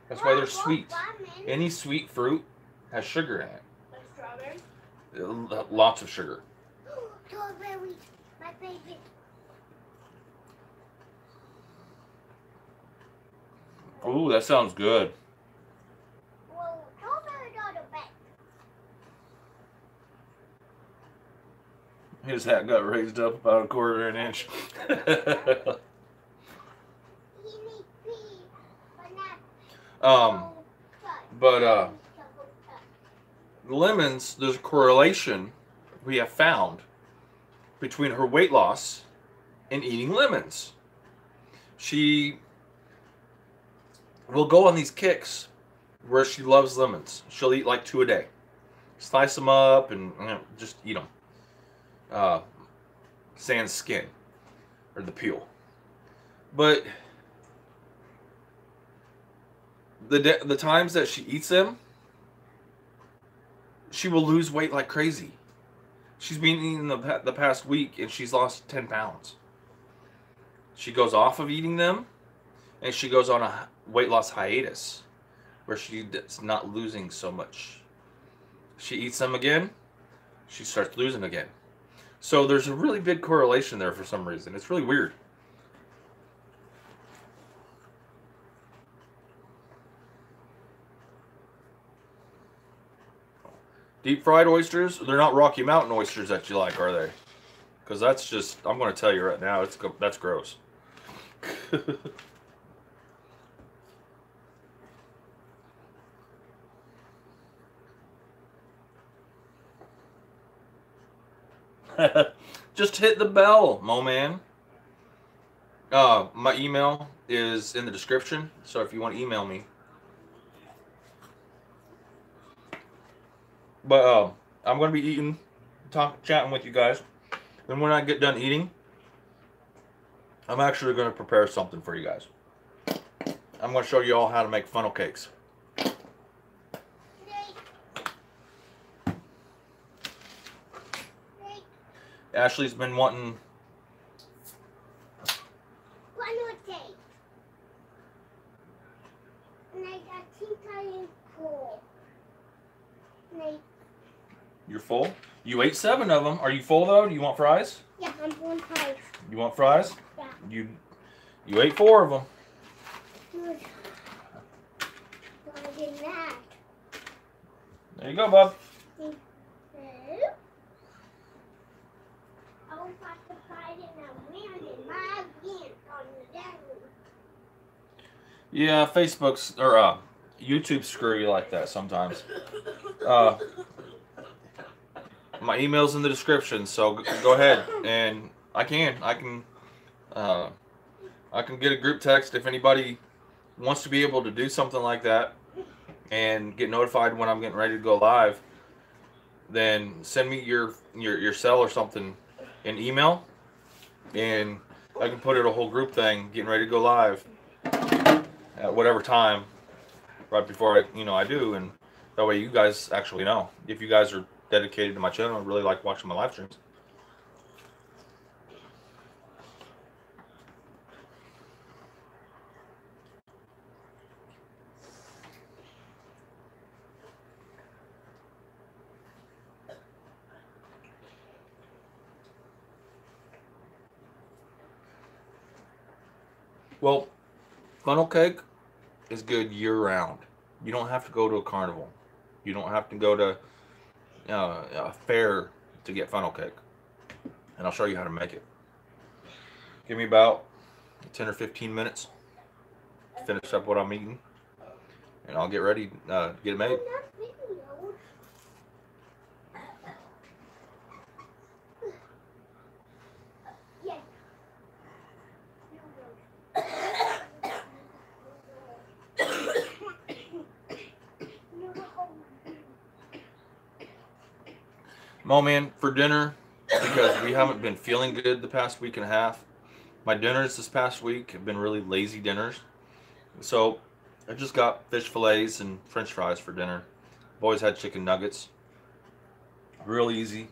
That's why they're sweet. Any sweet fruit has sugar in it.
Like strawberries?
Lots of sugar.
Strawberries, my favorite.
Ooh, that sounds good.
Well, strawberries are the best.
His hat got raised up about a quarter of an inch.
He needs pee, but not.
Lemons, there's a correlation we have found between her weight loss and eating lemons. She will go on these kicks where she loves lemons. She'll eat like 2 a day. Slice them up and just eat them. Sans skin or the peel. But the times that she eats them, she will lose weight like crazy. She's been eating the past week and she's lost 10 pounds. She goes off of eating them and she goes on a weight loss hiatus where she's not losing so much. She eats them again, she starts losing again. So there's a really big correlation there for some reason. It's really weird. Deep fried oysters, they're not Rocky Mountain oysters that you like, are they? Because that's just, I'm going to tell you right now, that's gross. Just hit the bell, Mo man. My email is in the description, so if you want to email me. But I'm going to be eating, chatting with you guys. Then when I get done eating, I'm actually going to prepare something for you guys. I'm going to show you all how to make funnel cakes. Ashley's been wanting...
One more day. And I think I am full.
You're full? You ate 7 of them. Are you full though? Do you want fries?
Yeah, I'm one fries.
You want fries?
Yeah.
You ate 4 of them.
Good. I did that.
There you go, bub. Yeah, Facebook's or YouTube screw you like that sometimes. My email's in the description, so go ahead and I I can get a group text if anybody wants to be able to do something like that and get notified when I'm getting ready to go live. Then send me your cell or something in email, and I can put it a whole group thing getting ready to go live at whatever time right before I do, and that way you guys actually know if you guys are dedicated to my channel and really like watching my live streams. Well, funnel cake is good year-round. You don't have to go to a carnival. You don't have to go to a fair to get funnel cake. And I'll show you how to make it. Give me about 10 or 15 minutes. Finish up what I'm eating. And I'll get ready to get it made. Mom, man, for dinner, because we haven't been feeling good the past week and a half, my dinners this past week have been really lazy dinners. So I just got fish fillets and french fries for dinner. Boys had chicken nuggets. Real easy.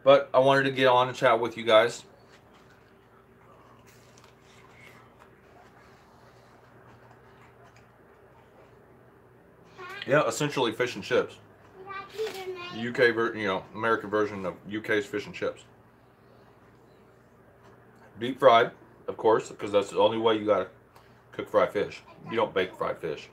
But I wanted to get on and chat with you guys. Yeah, essentially fish and chips. UK American version of UK's fish and chips. Deep fried, of course, because that's the only way you gotta cook fried fish. You don't bake fried fish.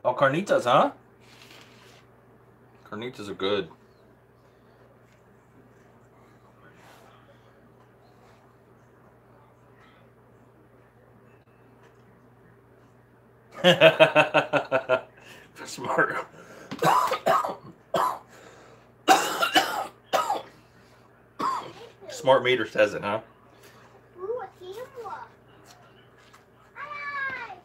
Oh, carnitas, huh? Carnitas are good. Smart. Smart meter says it, huh?
Ooh, a camera. Hi.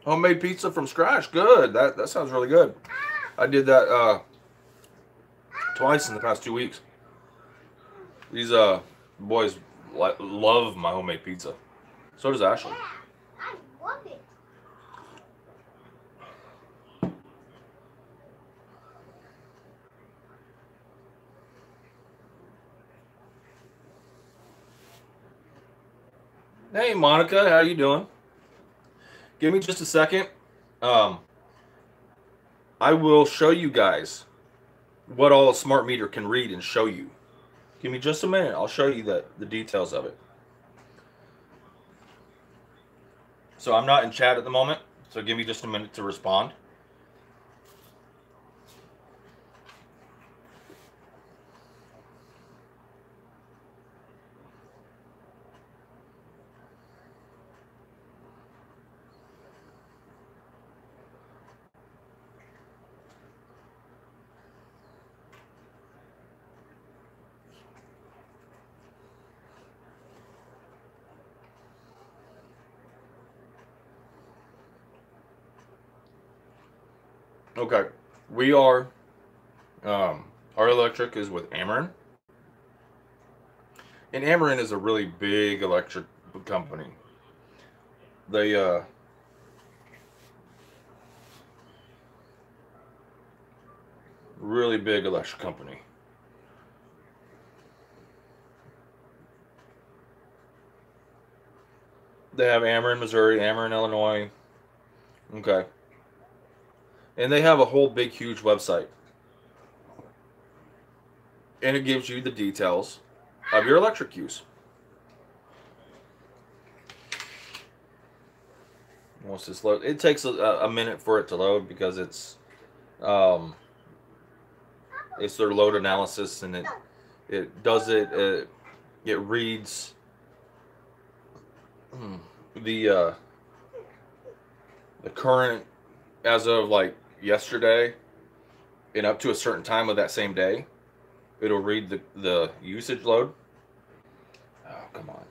Homemade pizza from scratch. Good. That sounds really good. I did that twice in the past 2 weeks. These boys love my homemade pizza. So does Ashley.
Yeah, I love it.
Hey Monica, how you doing? Give me just a second. I will show you guys what all a smart meter can read and show you. Give me just a minute. I'll show you the details of it. So I'm not in chat at the moment, so give me just a minute to respond. Okay, we are, our electric is with Ameren. And Ameren is a really big electric company. They, really big electric company. They have Ameren, Missouri, Ameren, Illinois. Okay. And they have a whole big, huge website. And it gives you the details of your electric use. Once this load, it takes a minute for it to load because um, it's their load analysis, and it does it reads the current as of like yesterday and up to a certain time of that same day. It'll read the usage load. Oh, come on.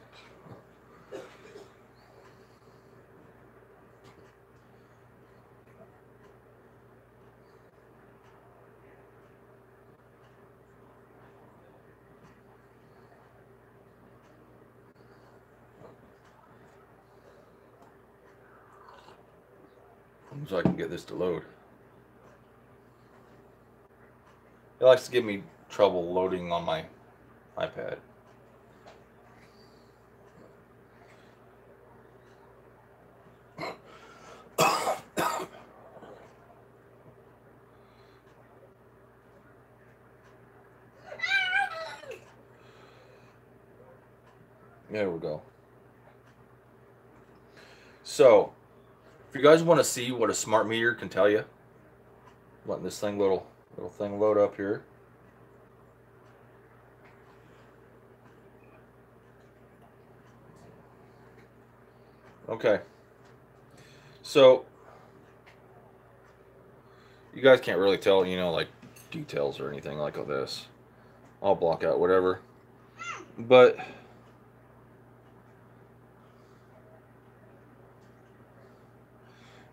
So I can get this to load. It likes to give me trouble loading on my iPad. There we go. So, if you guys want to see what a smart meter can tell you, letting this thing little thing load up here. Okay. So, you guys can't really tell, you know, like details or anything like this. I'll block out whatever. But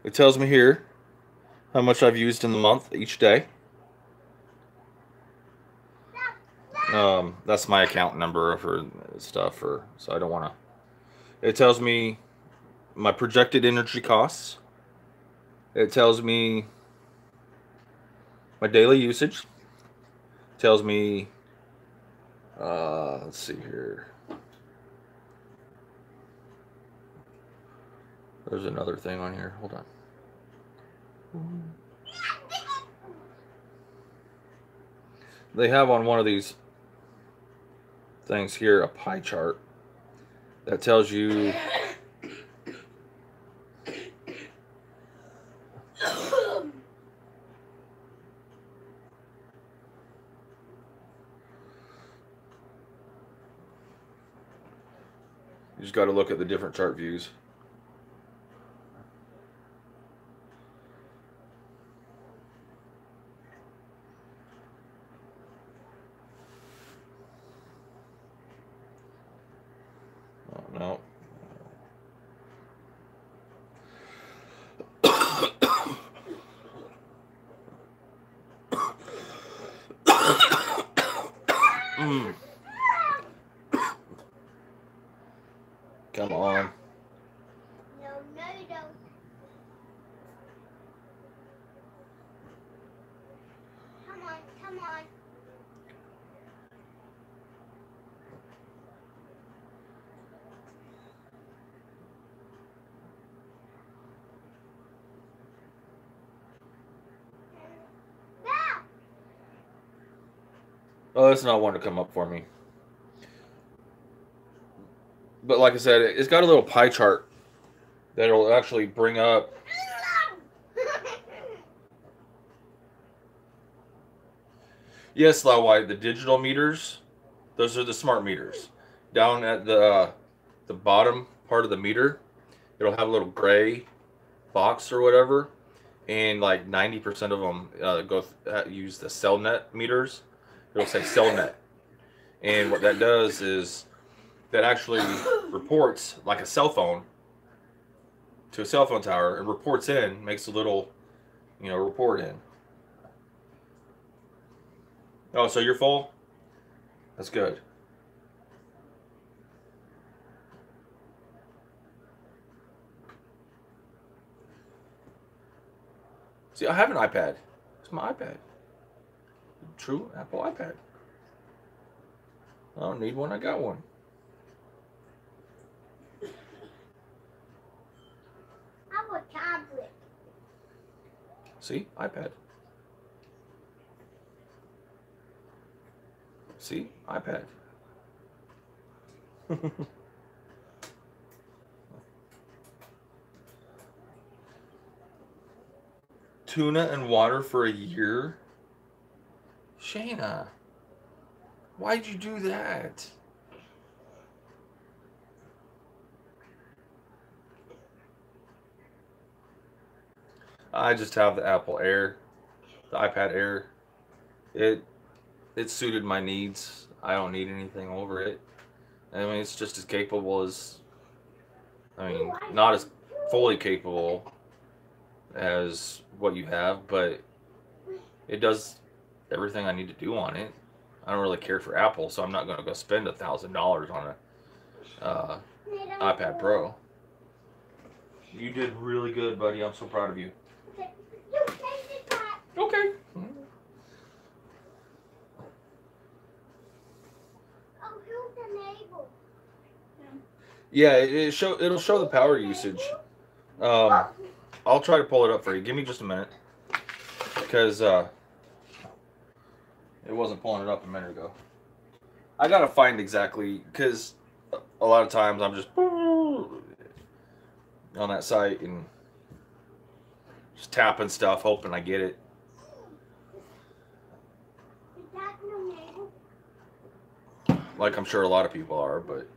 it tells me here how much I've used in the month each day. That's my account number for stuff, so I don't want to. It tells me my projected energy costs. It tells me my daily usage. It tells me, let's see here. There's another thing on here. Hold on. They have on one of these things here a pie chart that tells you you just got to look at the different chart views. No. Come on.
No, no, you don't. Come on, come on.
Oh, it's not wanting to come up for me. But like I said, it's got a little pie chart that'll actually bring up. Yes, Lawai, the digital meters, those are the smart meters. Down at the bottom part of the meter, it'll have a little gray box or whatever, and like 90% of them use the CellNet meters. It'll say CellNet, and what that does is that actually reports like a cell phone to a cell phone tower. It reports in, makes a little, report in. Oh, so you're full? That's good. See, I have an iPad. It's my iPad. True Apple iPad. I don't need one. I got one.
I have a tablet.
See, iPad. See, iPad. Tuna and water for a year? Shayna, why'd you do that? I just have the Apple Air, the iPad Air. It suited my needs. I don't need anything over it. I mean, it's just as capable as, I mean, not as fully capable as what you have, but it does everything I need to do on it. I don't really care for Apple, so I'm not going to go spend $1,000 on a iPad Pro. You did really good, buddy. I'm so proud of you. Okay. Yeah, it'll show the power usage. I'll try to pull it up for you. Give me just a minute, because it wasn't pulling it up a minute ago. I gotta find exactly, because a lot of times I'm just on that site and just tapping stuff, hoping I get it. Like I'm sure a lot of people are, but.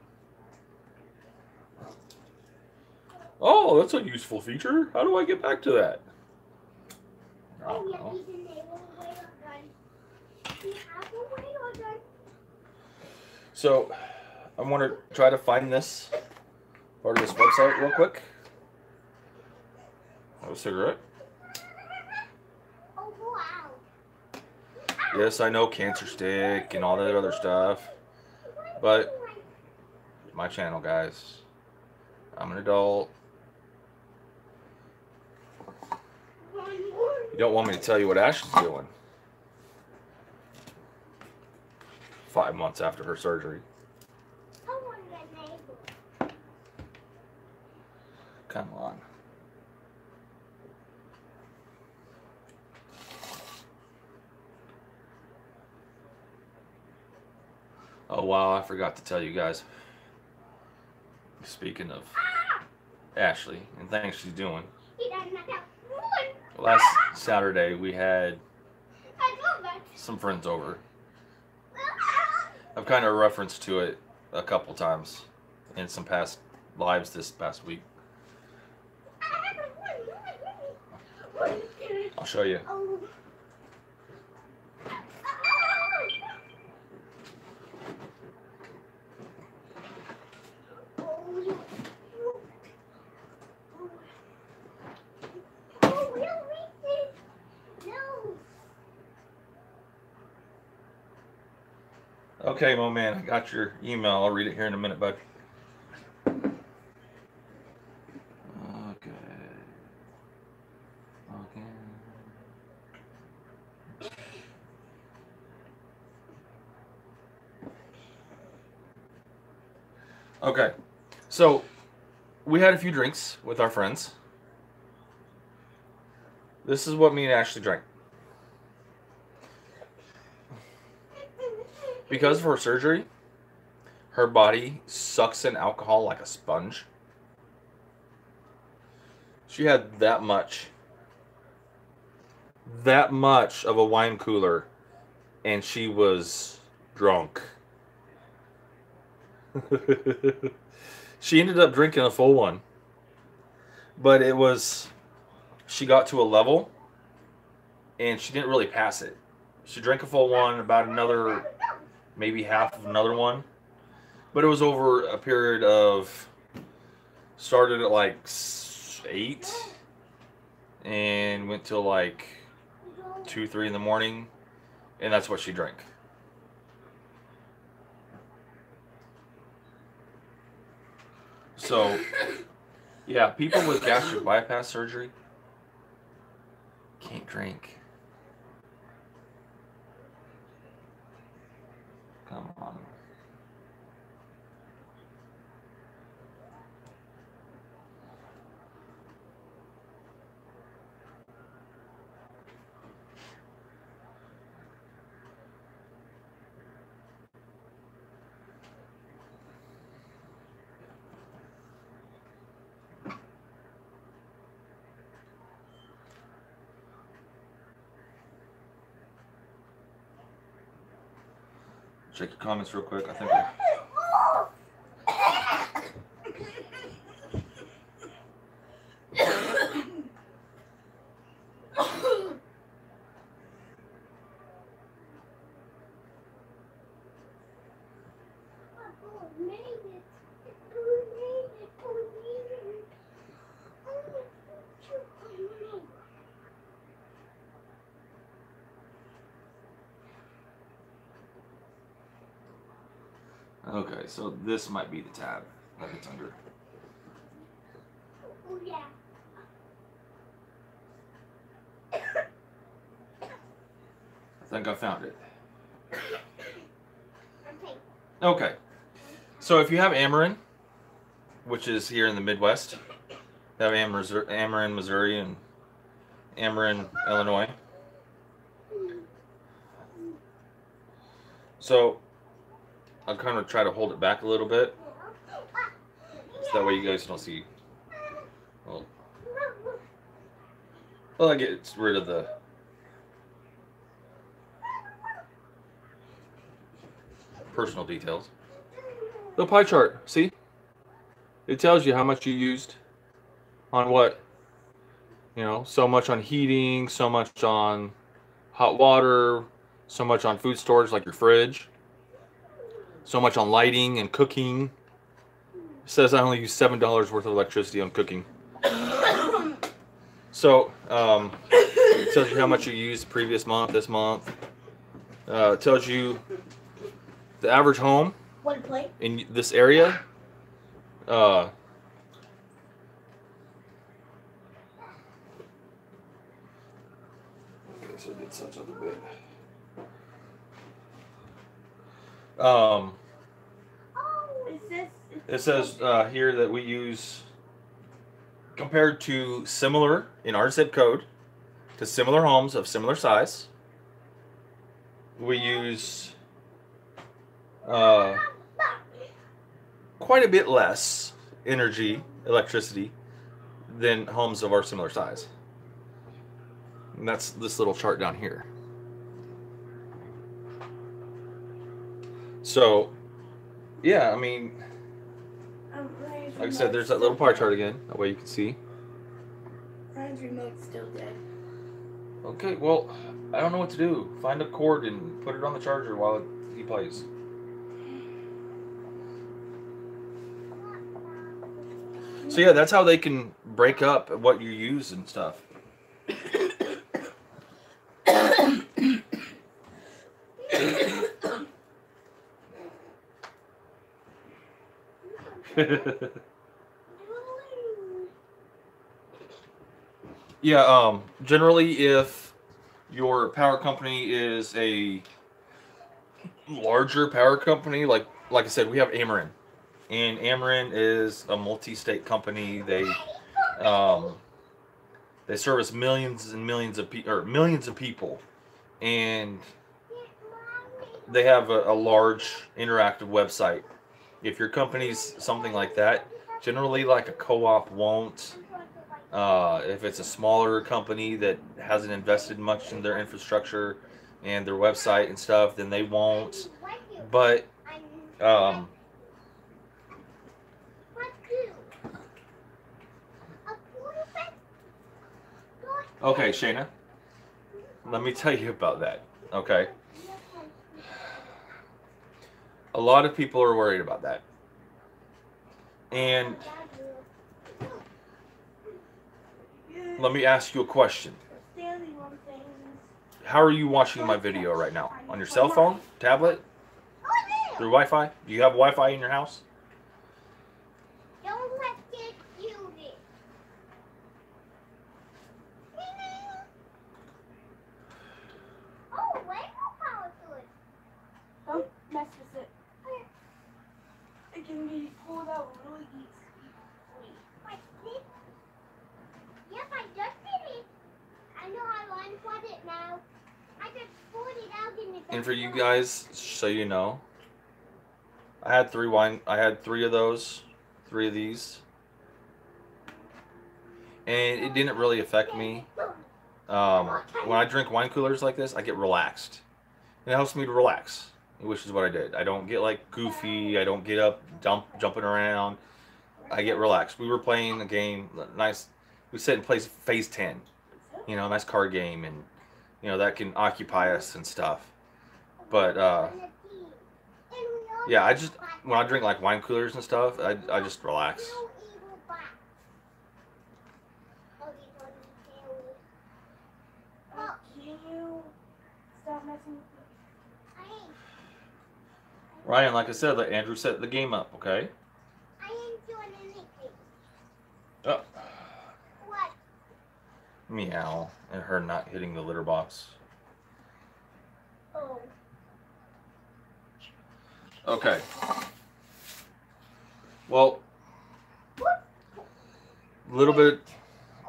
Oh, that's a useful feature. How do I get back to that? Oh, so, I want to try to find this part of this website real quick. Have a cigarette. Yes, I know cancer stick and all that other stuff, but my channel, guys. I'm an adult. You don't want me to tell you what Ashley's doing 5 months after her surgery. Come on. Oh wow, I forgot to tell you guys. Speaking of Ashley and things she's doing. Last Saturday we had some friends over. I've kind of referenced to it a couple times in some past lives this past week. I'll show you. Okay, my man, I got your email. I'll read it here in a minute, bud. Okay. Okay, so we had a few drinks with our friends. This is what me and Ashley drank. Because of her surgery, her body sucks in alcohol like a sponge. She had that much of a wine cooler, and she was drunk. She ended up drinking a full one, but she got to a level, and she didn't really pass it. She drank a full one, about another, maybe half of another one, but it was over a period of, started at like 8 and went till like 2, 3 in the morning, and that's what she drank. So, yeah, people with gastric bypass surgery can't drink. Come on. Check your comments real quick. I think. Okay, so this might be the tab that it's under.
Oh, yeah.
I think I found it.
Okay.
Okay, so if you have Ameren, which is here in the Midwest, you have Ameren, Missouri, and Ameren, Illinois. So I'll kind of try to hold it back a little bit, so that way you guys don't see. Well, I get rid of the personal details. The pie chart, see? It tells you how much you used on what. You know, so much on heating, so much on hot water, so much on food storage like your fridge, so much on lighting and cooking. It says I only use $7 worth of electricity on cooking. So, it tells you how much you used previous month, this month. It tells you the average home
One plate.
in this area. Okay, so I did such other bit. It says here that we use, compared to similar, in our zip code, to similar homes of similar size, we use quite a bit less electricity, than homes of our similar size. And that's this little chart down here. So, yeah, I mean, like I said, there's that little pie chart again. That way you can see.
Ryan's remote's still dead.
Okay, well, I don't know what to do. Find a cord and put it on the charger while he plays. So yeah, that's how they can break up what you use and stuff. Yeah, generally if your power company is a larger power company, like I said, we have Ameren. And Ameren is a multi-state company. They service millions and millions of people, and they have a large interactive website. If your company's something like that, generally like a co-op won't. If it's a smaller company that hasn't invested much in their infrastructure and their website and stuff, then they won't. But okay, Shayna, let me tell you about that. Okay. A lot of people are worried about that. And let me ask you a question. How are you watching my video right now? On your cell phone? Tablet? Through Wi-Fi? Do you have Wi-Fi in your house?
Don't let it use it. Oh, where's the power to it?
Don't mess with it. It can be pulled out really easily.
Like this? Yep, I just did it. I know how to unplug it now. I just pulled it out in the
And for you guys, so you know, I had three of those, 3 of these, and it didn't really affect me. When I drink wine coolers like this, I get relaxed. It helps me to relax. which is what I did. I don't get like goofy. I don't get up jumping around. I get relaxed. We were playing a game, nice. We said plays Phase 10, you know, nice card game, and you know that can occupy us and stuff. But yeah, I just when I drink like wine coolers and stuff, I just relax.
Can you stop messing with
Ryan, like I said, let Andrew set the game up, okay?
I ain't doing anything.
Oh,
What?
meow, and her not hitting the litter box.
Oh.
Okay. Well, a little bit.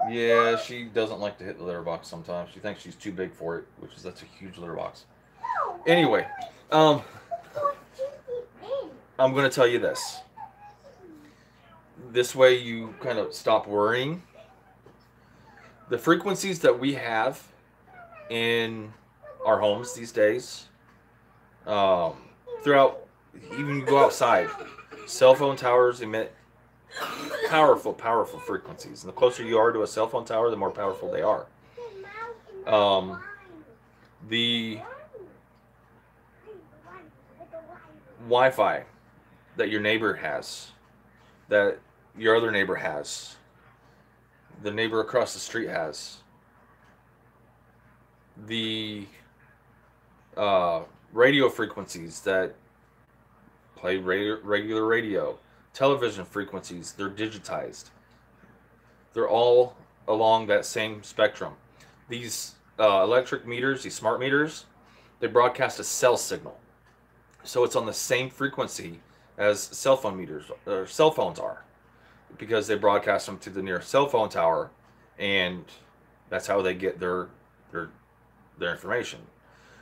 Yeah, she doesn't like to hit the litter box sometimes. She thinks she's too big for it, which is that's a huge litter box. Anyway, I'm gonna tell you this. This way you kind of stop worrying. The frequencies that we have in our homes these days, throughout, even you go outside, cell phone towers emit powerful frequencies. And the closer you are to a cell phone tower, the more powerful they are. The Wi-Fi that your neighbor has, that your other neighbor has, the neighbor across the street has, the radio frequencies that play regular radio, television frequencies, they're digitized. They're all along that same spectrum. These electric meters, these smart meters, they broadcast a cell signal. So it's on the same frequency as cell phone meters, or cell phones are, because they broadcast them to the nearest cell phone tower, and that's how they get their information.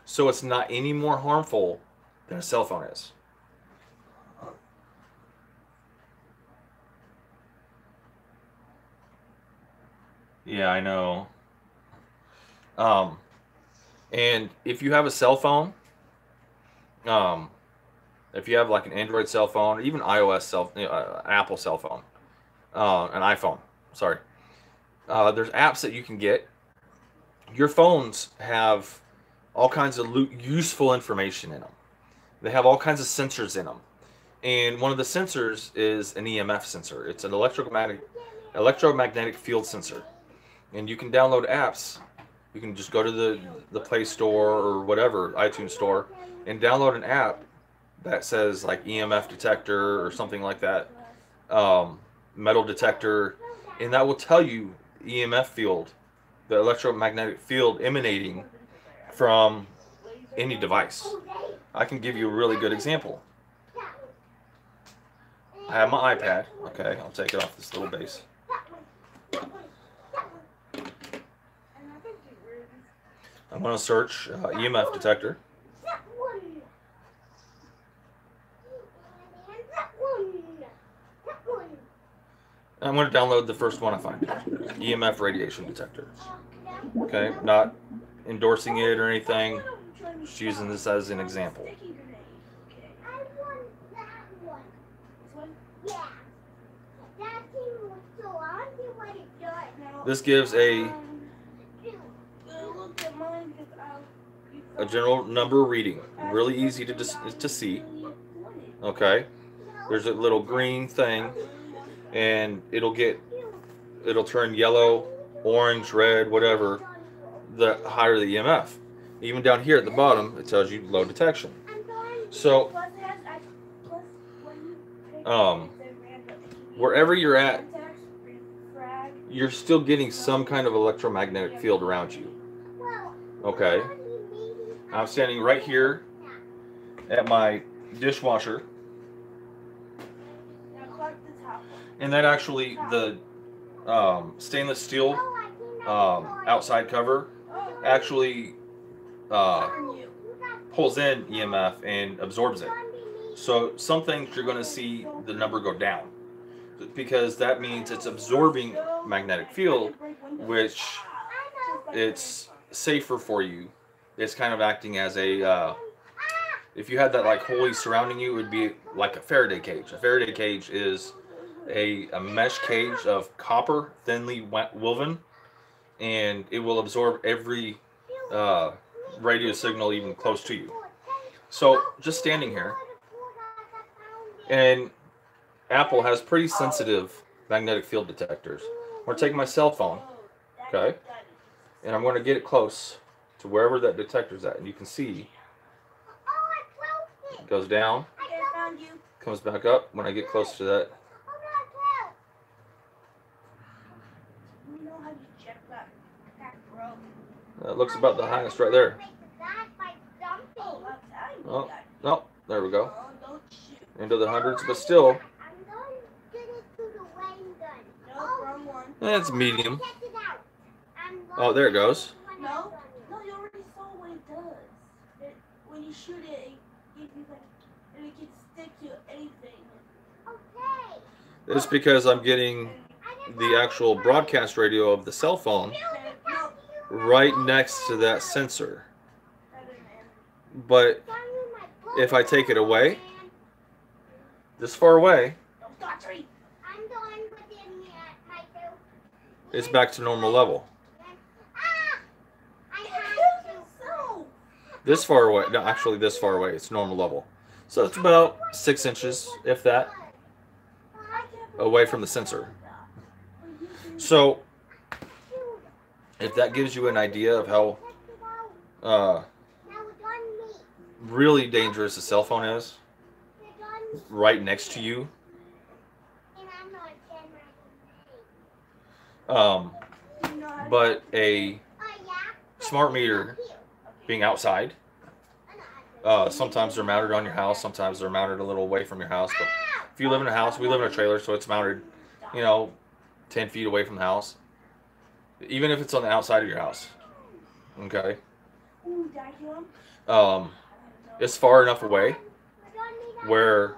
So it's not any more harmful than a cell phone is. Yeah, I know. And if you have a cell phone, if you have like an Android cell phone, or even iOS Apple cell phone, an iPhone, sorry, there's apps that you can get. Your phones have all kinds of useful information in them. They have all kinds of sensors in them. And one of the sensors is an EMF sensor. It's an electromagnetic field sensor. And you can download apps. You can just go to the Play Store or whatever, iTunes Store, and download an app that says like EMF detector or something like that, metal detector, and that will tell you EMF field, the electromagnetic field emanating from any device. I can give you a really good example. I have my iPad. Okay, I'll take it off this little base. I'm going to search EMF detector. I'm going to download the first one I find. EMF radiation detector. Okay, not endorsing it or anything. Just using this as an example.
I want that one. Yeah. That thing was so I don't see what it does.
This gives a
Look at mine because
general number reading. Really easy to see. Okay. There's a little green thing, and it'll turn yellow, orange, red, whatever, the higher the EMF. Even down here at the bottom, it tells you low detection. So, wherever you're at, you're still getting some kind of electromagnetic field around you. Okay. I'm standing right here at my dishwasher, and that actually, the stainless steel outside cover actually pulls in EMF and absorbs it. So some things you're going to see the number go down, because that means it's absorbing magnetic field, which it's safer for you. It's kind of acting as a if you had that like wholly surrounding you, it would be like a Faraday cage. A Faraday cage is a mesh cage of copper, thinly woven, and it will absorb every radio signal even close to you. So just standing here, and Apple has pretty sensitive magnetic field detectors. I'm going to take my cell phone, okay, and I'm going to get it close to wherever that detector's at, and you can see it goes down, comes back up when I get close to that. That looks about the highest right there. Oh, no, there we go. Into the hundreds, but still, it's medium. Oh, there it goes.
No, you already saw what it does. When you shoot it, it can stick to anything.
It's because I'm getting the actual broadcast radio of the cell phone right next to that sensor. But if I take it away, this far away, it's back to normal level. This far away, no, actually this far away, it's normal level. So it's about 6 inches, if that, away from the sensor. So if that gives you an idea of how really dangerous a cell phone is, right next to you, but a smart meter being outside, sometimes they're mounted on your house, sometimes they're mounted a little away from your house, but if you live in a house, we live in a trailer, so it's mounted, 10 feet away from the house, even if it's on the outside of your house, okay, it's far enough away where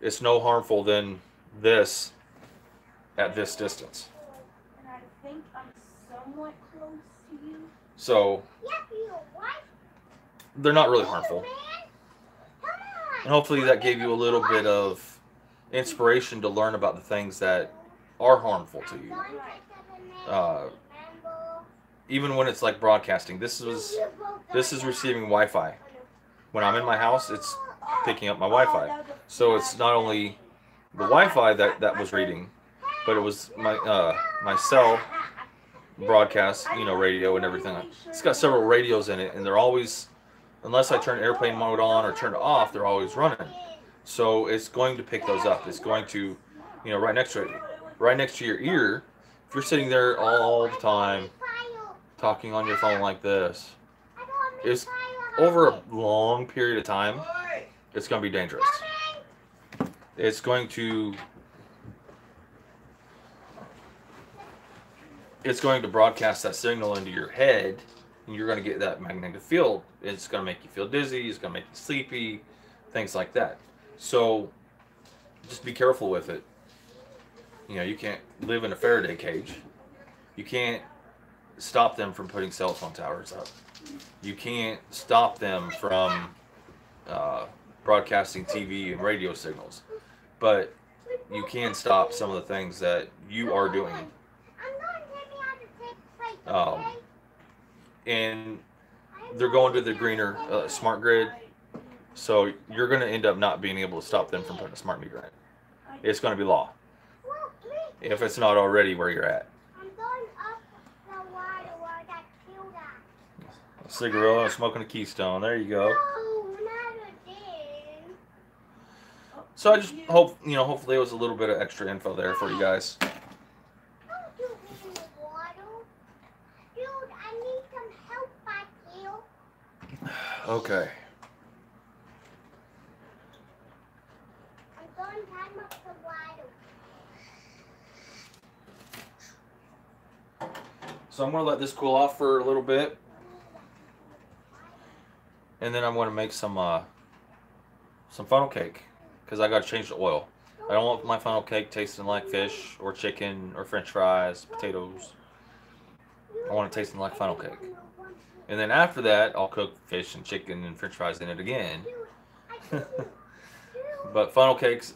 it's no harmful than this at this distance.
And I think I'm somewhat close to you.
So they're not really harmful. And hopefully that gave you a little bit of inspiration to learn about the things that are harmful to you. Even when it's like broadcasting, this is receiving Wi-Fi. When I'm in my house, it's picking up my Wi-Fi. So it's not only the Wi-Fi that was reading, but it was my cell broadcast, radio and everything. It's got several radios in it, and they're always, unless I turn airplane mode on or turn it off, they're always running. So it's going to pick those up. It's going to, right next to it, right next to your ear. If you're sitting there all the time talking on your phone like this, it's over a long period of time, it's going to be dangerous. It's going to broadcast that signal into your head, and you're going to get that magnetic field. It's going to make you feel dizzy, it's going to make you sleepy, things like that. So just be careful with it. You can't live in a Faraday cage. You can't stop them from putting cell phone towers up. You can't stop them from broadcasting TV and radio signals. But you can stop some of the things that you are doing. And they're going to the greener smart grid. So you're going to end up not being able to stop them from putting a smart meter in. It's going to be law. If it's not already where you're at. A cigarette and smoking a Keystone. There you go. So I just hope, hopefully it was a little bit of extra info there for you guys. Okay. So I'm going to let this cool off for a little bit. And then I'm going to make some funnel cake, because I got to change the oil. I don't want my funnel cake tasting like fish or chicken or french fries, potatoes. I want it tasting like funnel cake. And then after that, I'll cook fish and chicken and French fries in it again.
Dude, I told you. Dude,
But funnel cakes,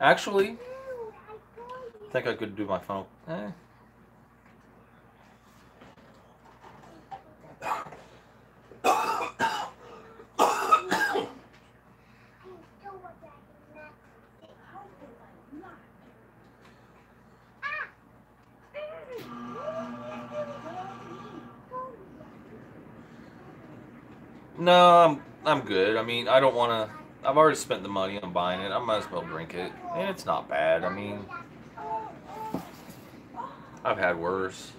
actually,
dude, I told you.
I think I could do my funnel. No, I'm good. I mean, I don't want to. I've already spent the money on buying it. I might as well drink it, and it's not bad. I mean, I've had worse.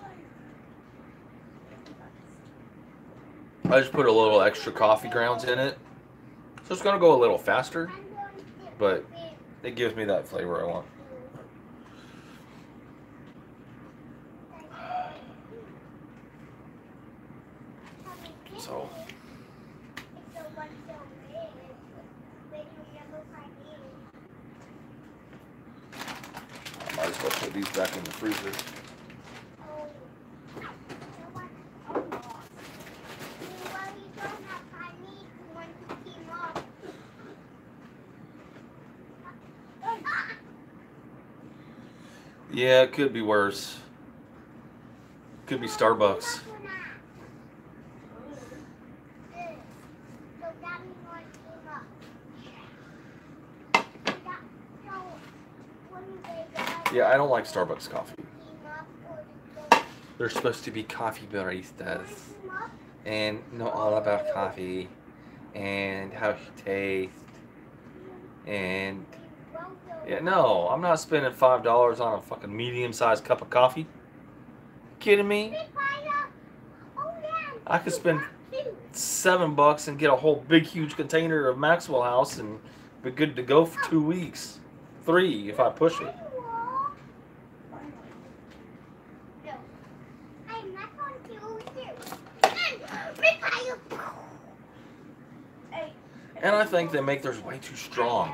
I just put a little extra coffee grounds in it, so it's gonna go a little faster, but it gives me that flavor I want. So. I might as well put these back in the freezer. Yeah, it could be worse. Could be Starbucks. Yeah, I don't like Starbucks coffee. They're supposed to be coffee baristas and know all about coffee and how it tastes. And yeah, no, I'm not spending $5 on a fucking medium-sized cup of coffee. Kidding me? I could spend $7 and get a whole big, huge container of Maxwell House and be good to go for 2 weeks, 3 if I push it. And I think they make theirs way too strong.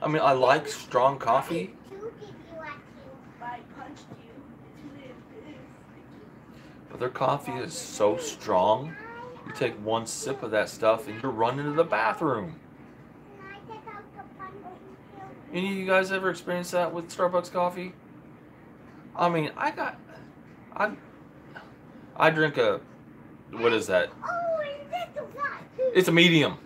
I mean, I like strong coffee. But their coffee is so strong. You take one sip of that stuff and you're running to the bathroom. Any of you guys ever experienced that with Starbucks coffee? I mean, I drink a, what is that? It's a medium.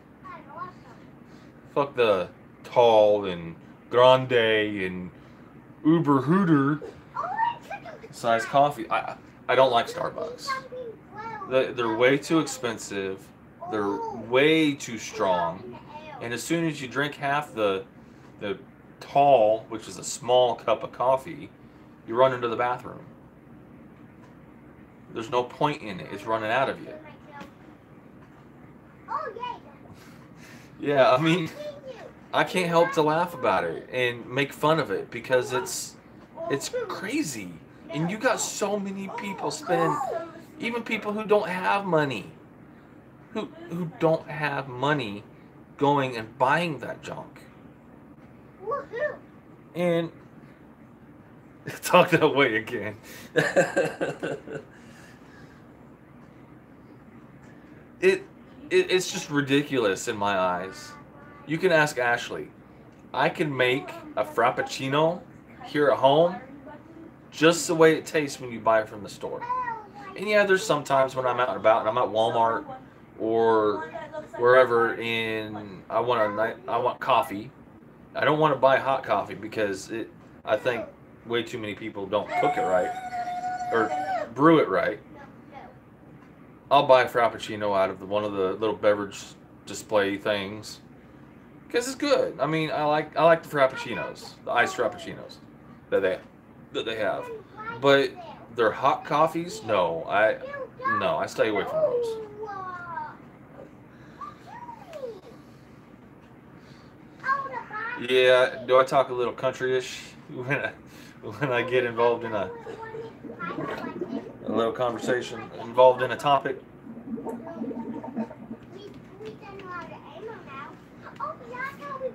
Fuck the tall and grande and uber hooter size coffee. I don't like Starbucks. They're way too expensive. They're way too strong. And as soon as you drink half the tall, which is a small cup of coffee, you run into the bathroom. There's no point in it. It's running out of you. Yeah, I mean, I can't help to laugh about it and make fun of it because it's crazy. And you got so many people spending, even people who don't have money, who don't have money going and buying that junk. And talk that way again. It's just ridiculous in my eyes. You can ask Ashley. I can make a Frappuccino here at home just the way it tastes when you buy it from the store. And yeah, there's sometimes when I'm out and about and I'm at Walmart or wherever and I want coffee. I don't want to buy hot coffee because I think way too many people don't cook it right or brew it right. I'll buy a Frappuccino out of one of the little beverage display things because it's good. I mean, I like the Frappuccinos, the iced Frappuccinos that they have, but their hot coffees, no, I stay away from those. Yeah, do I talk a little country-ish when I get involved in a little conversation, involved in a topic?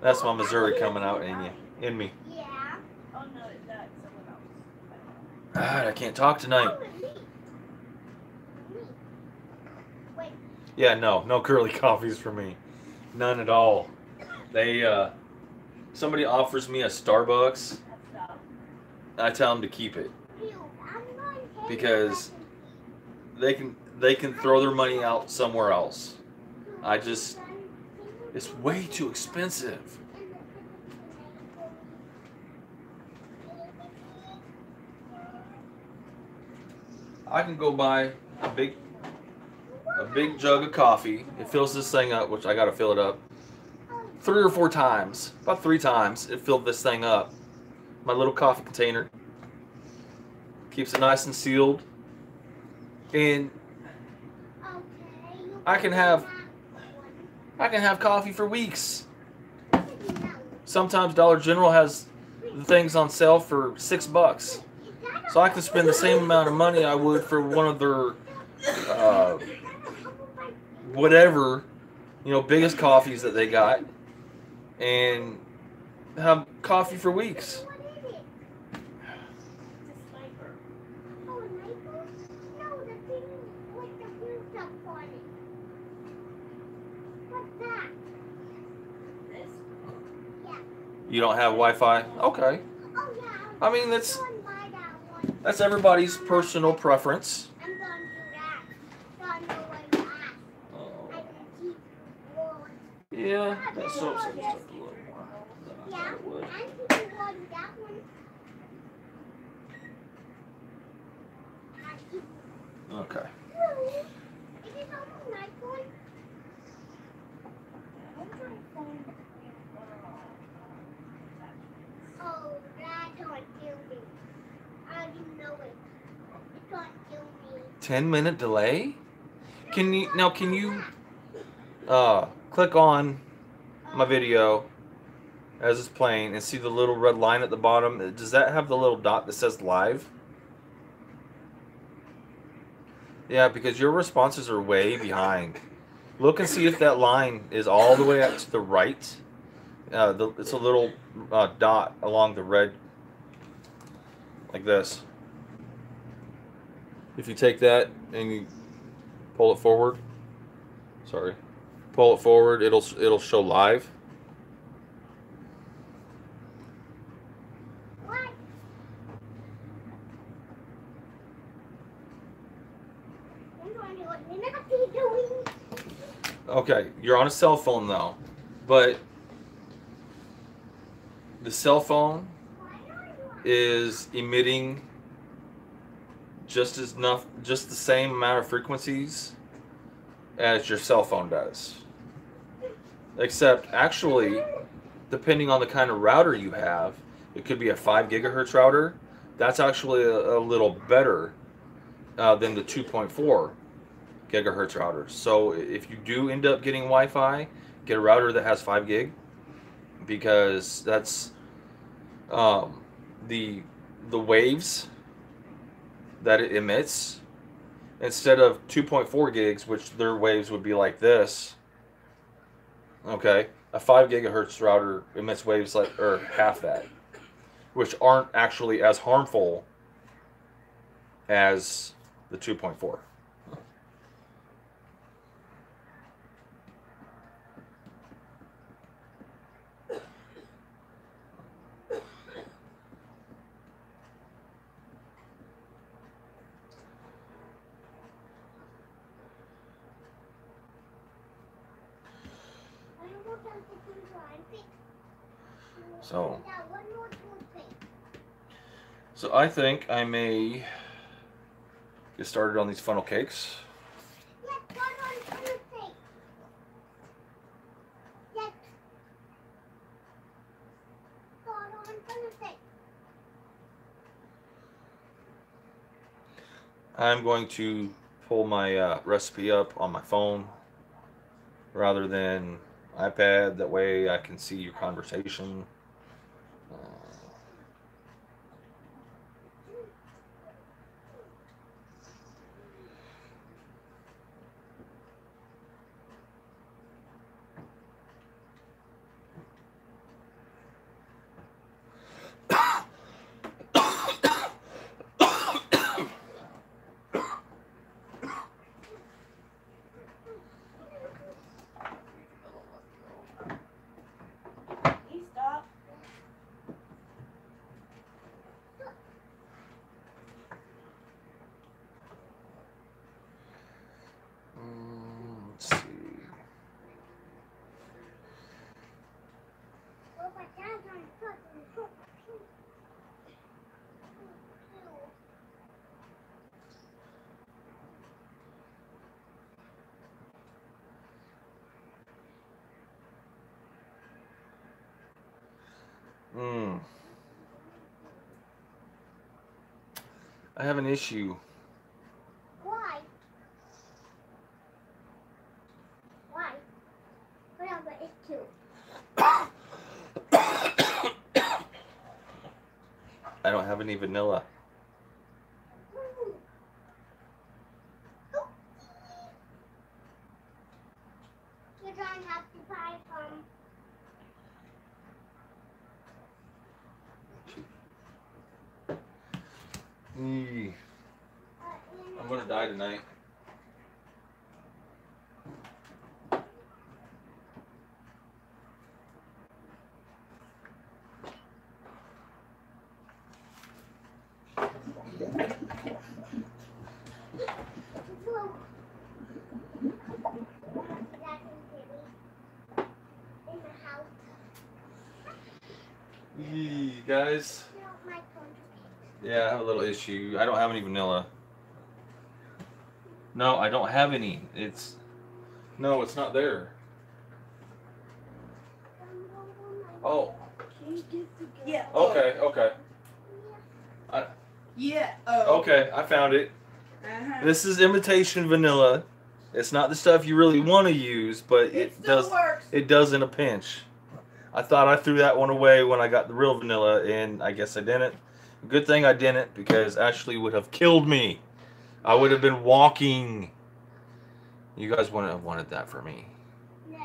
That's my Missouri coming out in me. Alright, I can't talk tonight. Yeah, no girly coffees for me. None at all. They somebody offers me a Starbucks, I tell them to keep it because they can throw their money out somewhere else. It's way too expensive. I can go buy a big jug of coffee. It fills this thing up, which I gotta fill it up 3 or 4 times. About 3 times it filled this thing up. My little coffee container. Keeps it nice and sealed. And I can have coffee for weeks. Sometimes Dollar General has the things on sale for $6. So I can spend the same amount of money I would for one of their whatever, biggest coffees that they got, and have coffee for weeks. You don't have Wi-Fi? Okay. I mean, that's everybody's personal preference. Yeah, that soap's a little more than I thought it would. Okay.
Oh, that can't kill me. I didn't know it. It can't kill me.
10-minute delay? Can you click on my video as it's playing and see the little red line at the bottom? Does that have the little dot that says live? Yeah, because your responses are way behind. Look and see if that line is all the way up to the right. It's a little dot along the red, like this. If you take that and you pull it forward, pull it forward, it'll show live.
What?
Okay, you're on a cell phone though, but the cell phone is emitting just the same amount of frequencies as your cell phone does. Except actually, depending on the kind of router you have, it could be a 5 gigahertz router. That's actually a little better than the 2.4 gigahertz router. So if you do end up getting Wi-Fi, get a router that has 5 gig, because that's the waves that it emits, instead of 2.4 gigs, which their waves would be like this. Okay, a 5 gigahertz router emits waves like, or half that, which aren't actually as harmful as the 2.4. So I think I may get started on these funnel cakes.
Yes, start on funnel cake. Yes. Start on funnel cake.
I'm going to pull my recipe up on my phone rather than iPad. That way I can see your conversation. I have an issue.
Why? Why? Whatever, it's two.
I don't have any vanilla.
You're going to have to buy
I'm gonna die tonight. Guys, yeah, I have a little issue. I don't have any vanilla. No, I don't have any. No, it's not there. Oh,
Yeah.
okay.
Yeah. Oh.
Okay, I found it.
Uh-huh.
This is imitation vanilla. It's not the stuff you really want to use, but
It still works.
It does in a pinch. I thought I threw that one away when I got the real vanilla, and I guess I didn't. Good thing I didn't, because Ashley would have killed me. I would have been walking. You guys wouldn't have wanted that for me.
No.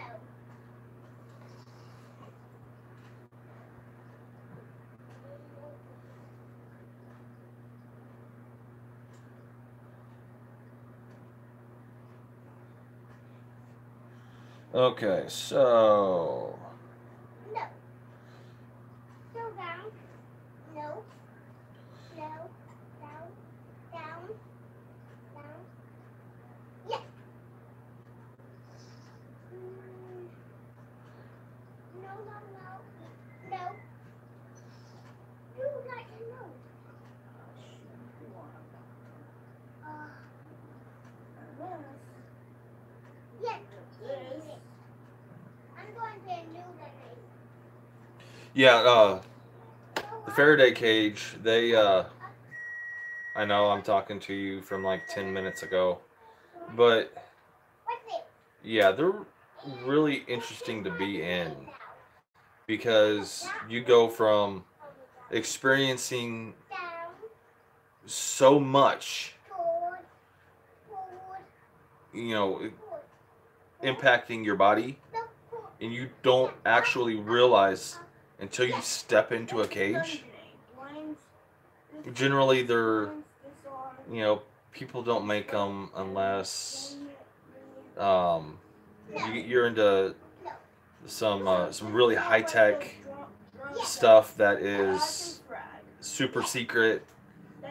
Okay, so...
No. Go down. No. No. Down. Down. Down. Yes. No, no, no. No. You got your nose. Yes. I'm going to noodle.
Yeah, the Faraday cage, they, I know I'm talking to you from like 10 minutes ago, but
What's it?
yeah, they're really interesting to be in, because you go from experiencing
Down.
so much,
Forward. Forward.
you know,
Forward.
impacting your body,
No, forward.
and you don't actually realize until you step into a cage. Generally, they're, you know, people don't make them unless you're into some really high-tech stuff that is super secret,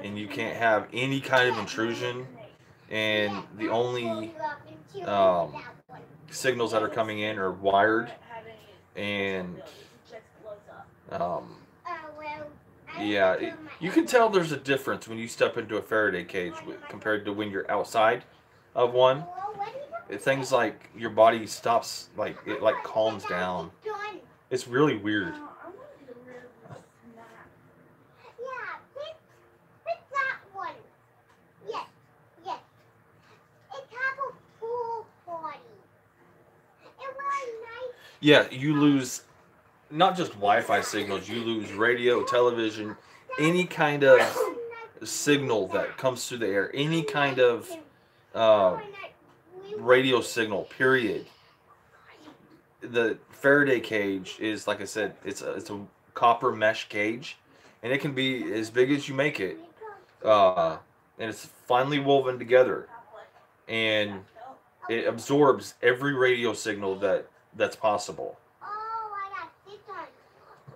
and you can't have any kind of intrusion, and the only signals that are coming in are wired, and yeah, you can tell there's a difference when you step into a Faraday cage compared to when you're outside of one. Things like your body stops, like it like calms down. It's really weird.
Yeah, pick that one. Yes, yes. It has a full body. It was nice.
Yeah, you lose not just Wi-Fi signals, you lose radio, television, any kind of signal that comes through the air, any kind of radio signal, period. The Faraday cage is, like I said, it's a copper mesh cage, and it can be as big as you make it, and it's finely woven together, and it absorbs every radio signal that's possible.
Oh, I got this one.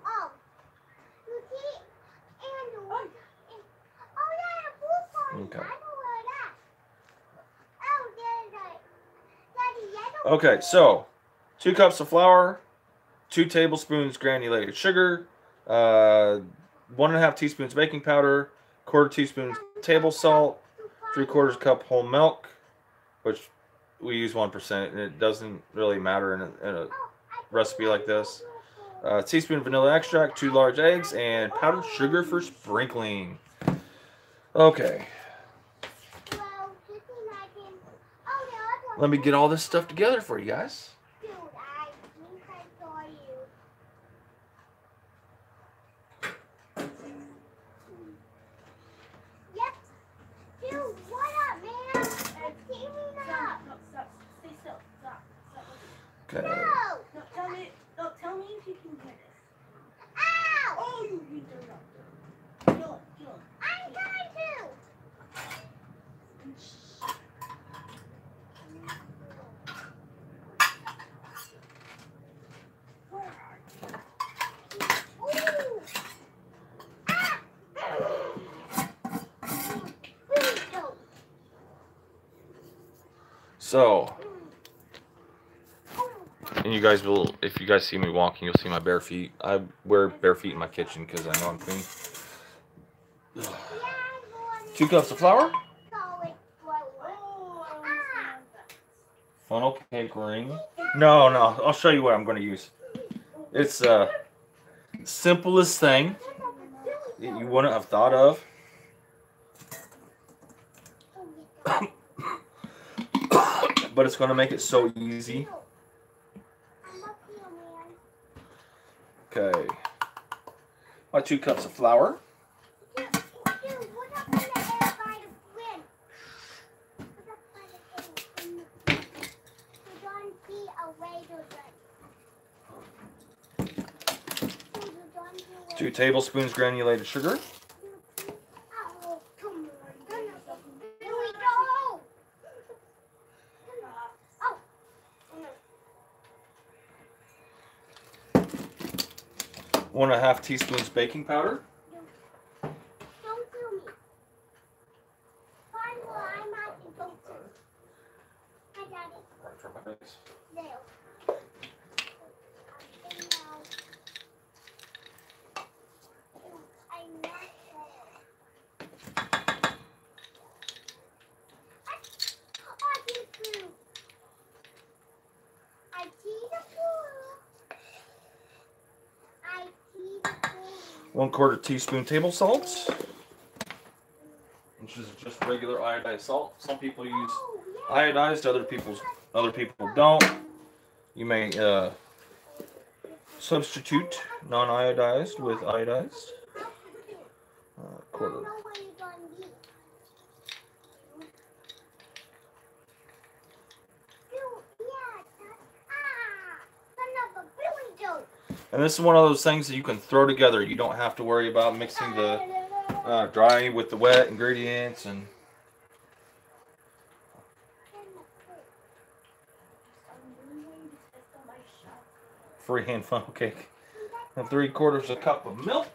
Oh, you see? And the one. Oh, yeah, a full body.
Okay.
I know where that. Oh, there's a yellow.
Okay, so 2 cups of flour, 2 tablespoons granulated sugar, 1.5 teaspoons baking powder, 1/4 teaspoon table salt, 3/4 cup whole milk, which we use 1%, and it doesn't really matter in a recipe like this. Teaspoon vanilla extract, 2 large eggs, and powdered sugar for sprinkling. Okay.
Well, just imagine. Oh, the other one.
Let me get all this stuff together for you guys.
Dude, I think I saw you. Yep. Dude, what up, man? It's teaming up.
No, stop. Stay still. Stop. Stop.
Okay.
No.
No, tell me. No, tell me if you can hear this.
Ow.
Oh, you interrupted. Kill him. Kill him.
I'm going to.
Where are you?
Ooh. Ah. Really dope.
So, and you guys will, if you guys see me walking, you'll see my bare feet. I wear bare feet in my kitchen because I know I'm clean. 2 cups of flour.
Oh, I almost had that.
Funnel cake ring. No, I'll show you what I'm going to use. It's the simplest thing that you wouldn't have thought of. But it's going to make it so easy. Okay. My 2 cups of flour. Two tablespoons granulated sugar.
Oh, come on. Here we go. Oh.
1.5 teaspoons baking powder.
Don't do me. Fine, well, I'm not in focus. I got it.
Right from my face.
There. I'm not there. I did blue. I see the blue. I see the blue.
1/4 teaspoon table salt, which is just regular iodized salt. Some people use
Oh, yeah.
iodized, other people don't. You may substitute non-iodized with iodized. Quarter. And this is one of those things that you can throw together. You don't have to worry about mixing the dry with the wet ingredients and freehand funnel cake. And 3/4 cup of milk.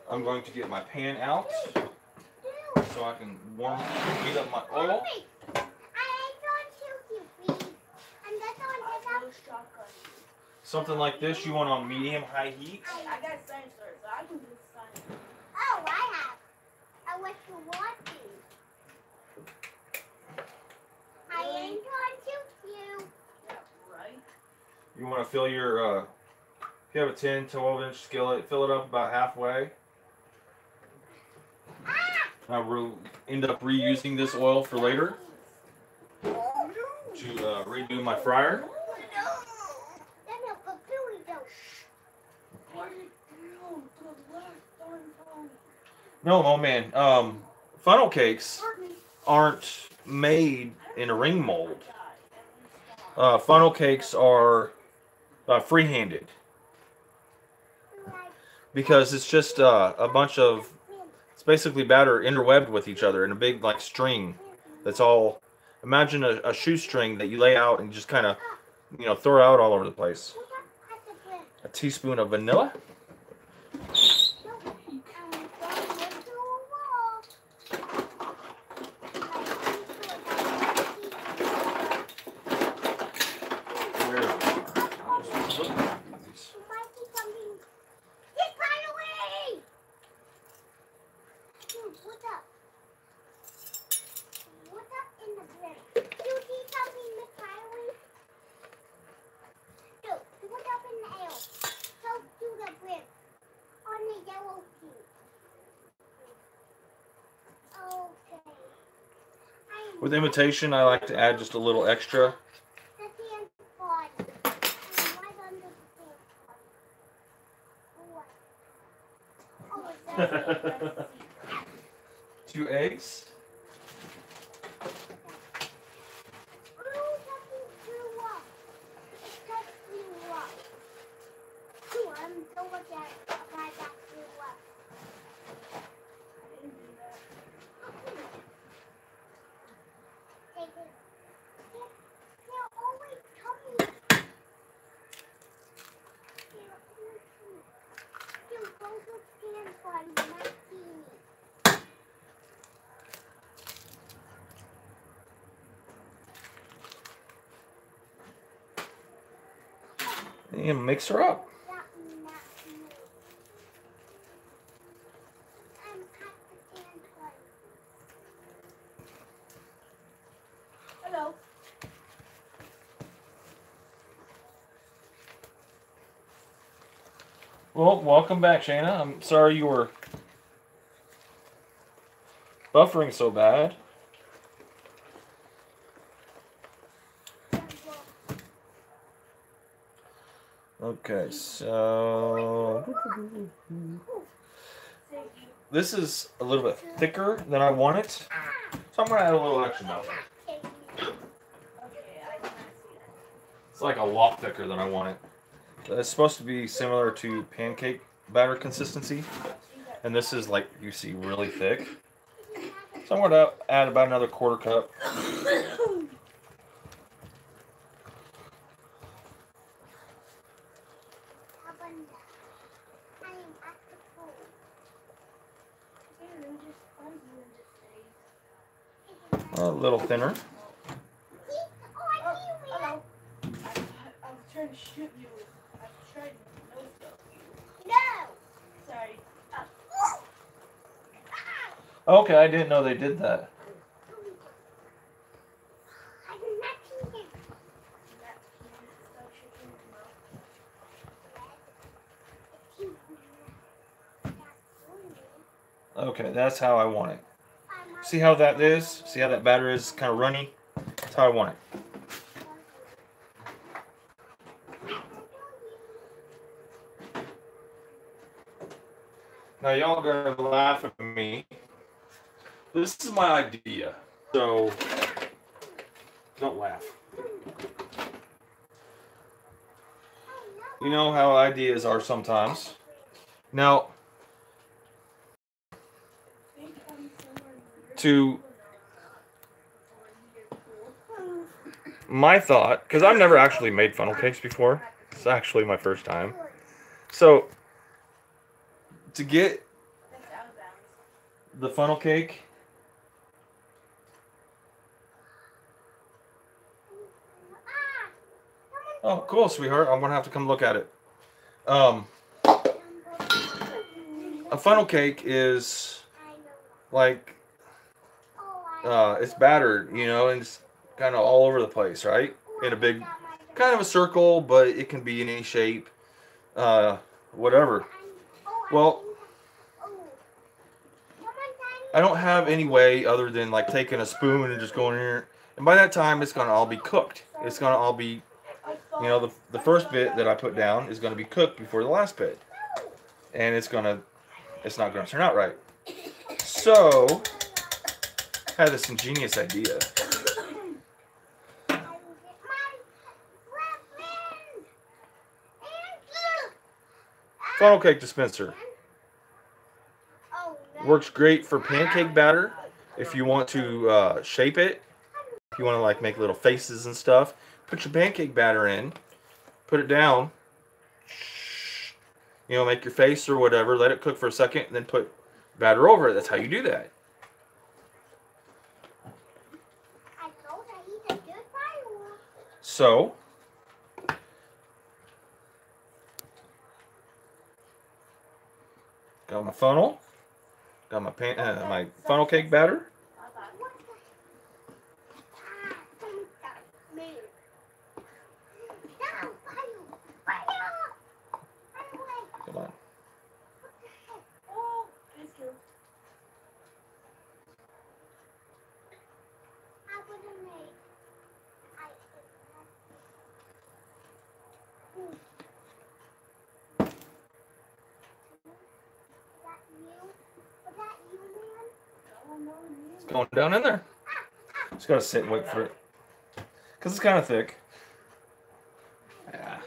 I'm going to get my pan out so I can heat up my oil. Something like this you want on medium-high heat.
I got sensors, so I can do something.
Oh, I have. I was watching. I ain't going to you.
Yeah, right.
You want to fill your, if you have a 10 to 12-inch skillet, fill it up about halfway. I will end up reusing this oil for later to redo my fryer. No, man. Funnel cakes aren't made in a ring mold. Funnel cakes are free-handed because it's just a bunch of, it's basically batter interwebbed with each other in a big like string. That's all. Imagine a shoestring that you lay out and just kind of, throw out all over the place. a teaspoon of vanilla. With imitation, I like to add just a little extra. Two eggs. And mix her up.
Hello.
Well, welcome back, Shayna. I'm sorry you were buffering so bad. Okay, so this is a little bit thicker than I want it, so I'm going to add a little extra milk. It's like a lot thicker than I want it. It's supposed to be similar to pancake batter consistency, and this is, like you see, really thick. So I'm going to add about another quarter cup. A little thinner.
Hello. I was trying to shoot you. I was trying to no-scope you.
No!
Sorry.
Okay, I didn't know they did that.
I did not see it.
Okay, that's how I want it. See how that is? See how that batter is kind of runny? That's how I want it. Now y'all are gonna laugh at me. This is my idea, so don't laugh. You know how ideas are sometimes. Now, to my thought, because I've never actually made funnel cakes before. It's actually my first time. So, to get the funnel cake, oh, cool, sweetheart. I'm going to have to come look at it. A funnel cake is like, it's battered, you know, and it's kind of all over the place, right? In a big, kind of a circle, but it can be in any shape, whatever. Well, I don't have any way other than like taking a spoon and just going in here. And by that time, it's going to all be cooked. It's going to all be, you know, the first bit that I put down is going to be cooked before the last bit. And it's not going to turn out right. So, I had this ingenious idea. Funnel cake dispenser. Works great for pancake batter if you want to shape it. If you want to like make little faces and stuff. Put your pancake batter in. Put it down. You know, make your face or whatever. Let it cook for a second, and then put batter over it. That's how you do that.
I told her he's a good firework.
So, got my funnel. Got my my funnel cake batter.
What the? Ah, someone got me. Down, fire! Fire! Run away!
Come on.
What the heck?
Oh, it's good.
I would have made. Was that you, man?
Oh, no,
It's going down in there. Just gotta sit and wait for it. Because it's kind of thick. Yeah.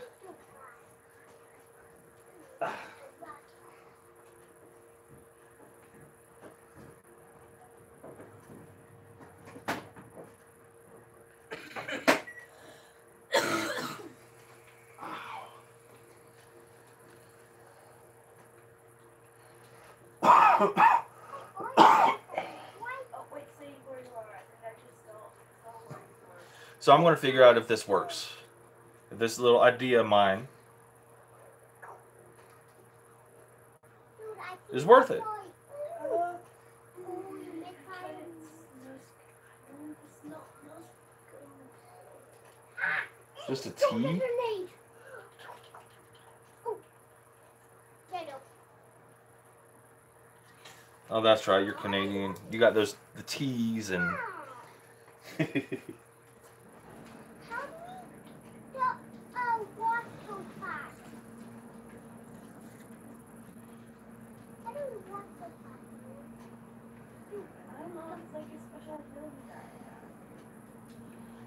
Oh, wait, see where you are. I think I just saw where you are.
So I'm gonna figure out if this works. If this little idea of mine
Dude, I
is worth it.
Oh,
you missed fire.
it's not.
Just a
Don't
tea.
grenade. Oh. Get up.
Oh, that's right. You're Canadian. You got the teas and.
How do we walk so fast? How do we walk so fast?
I don't know. It's like a special ability that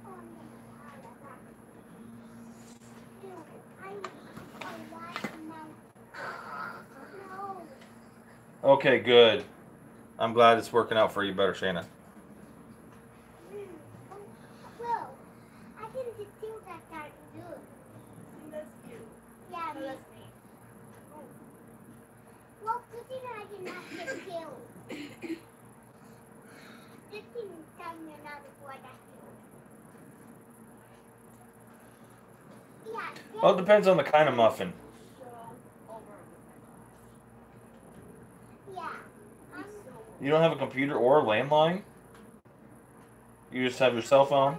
Oh, no. Dude, I need a lot now. No.
Okay, good. I'm glad it's working out for you better, Shayna.
Well, I can just feel that guy good.
that's you.
Yeah,
No,
me.
that's me.
Well, good thing I did not get killed. Good thing I'm not before I got killed. Yeah.
Well, it depends on the kind of muffin.
So, over.
Yeah.
You don't have a computer or a landline? You just have your cell phone?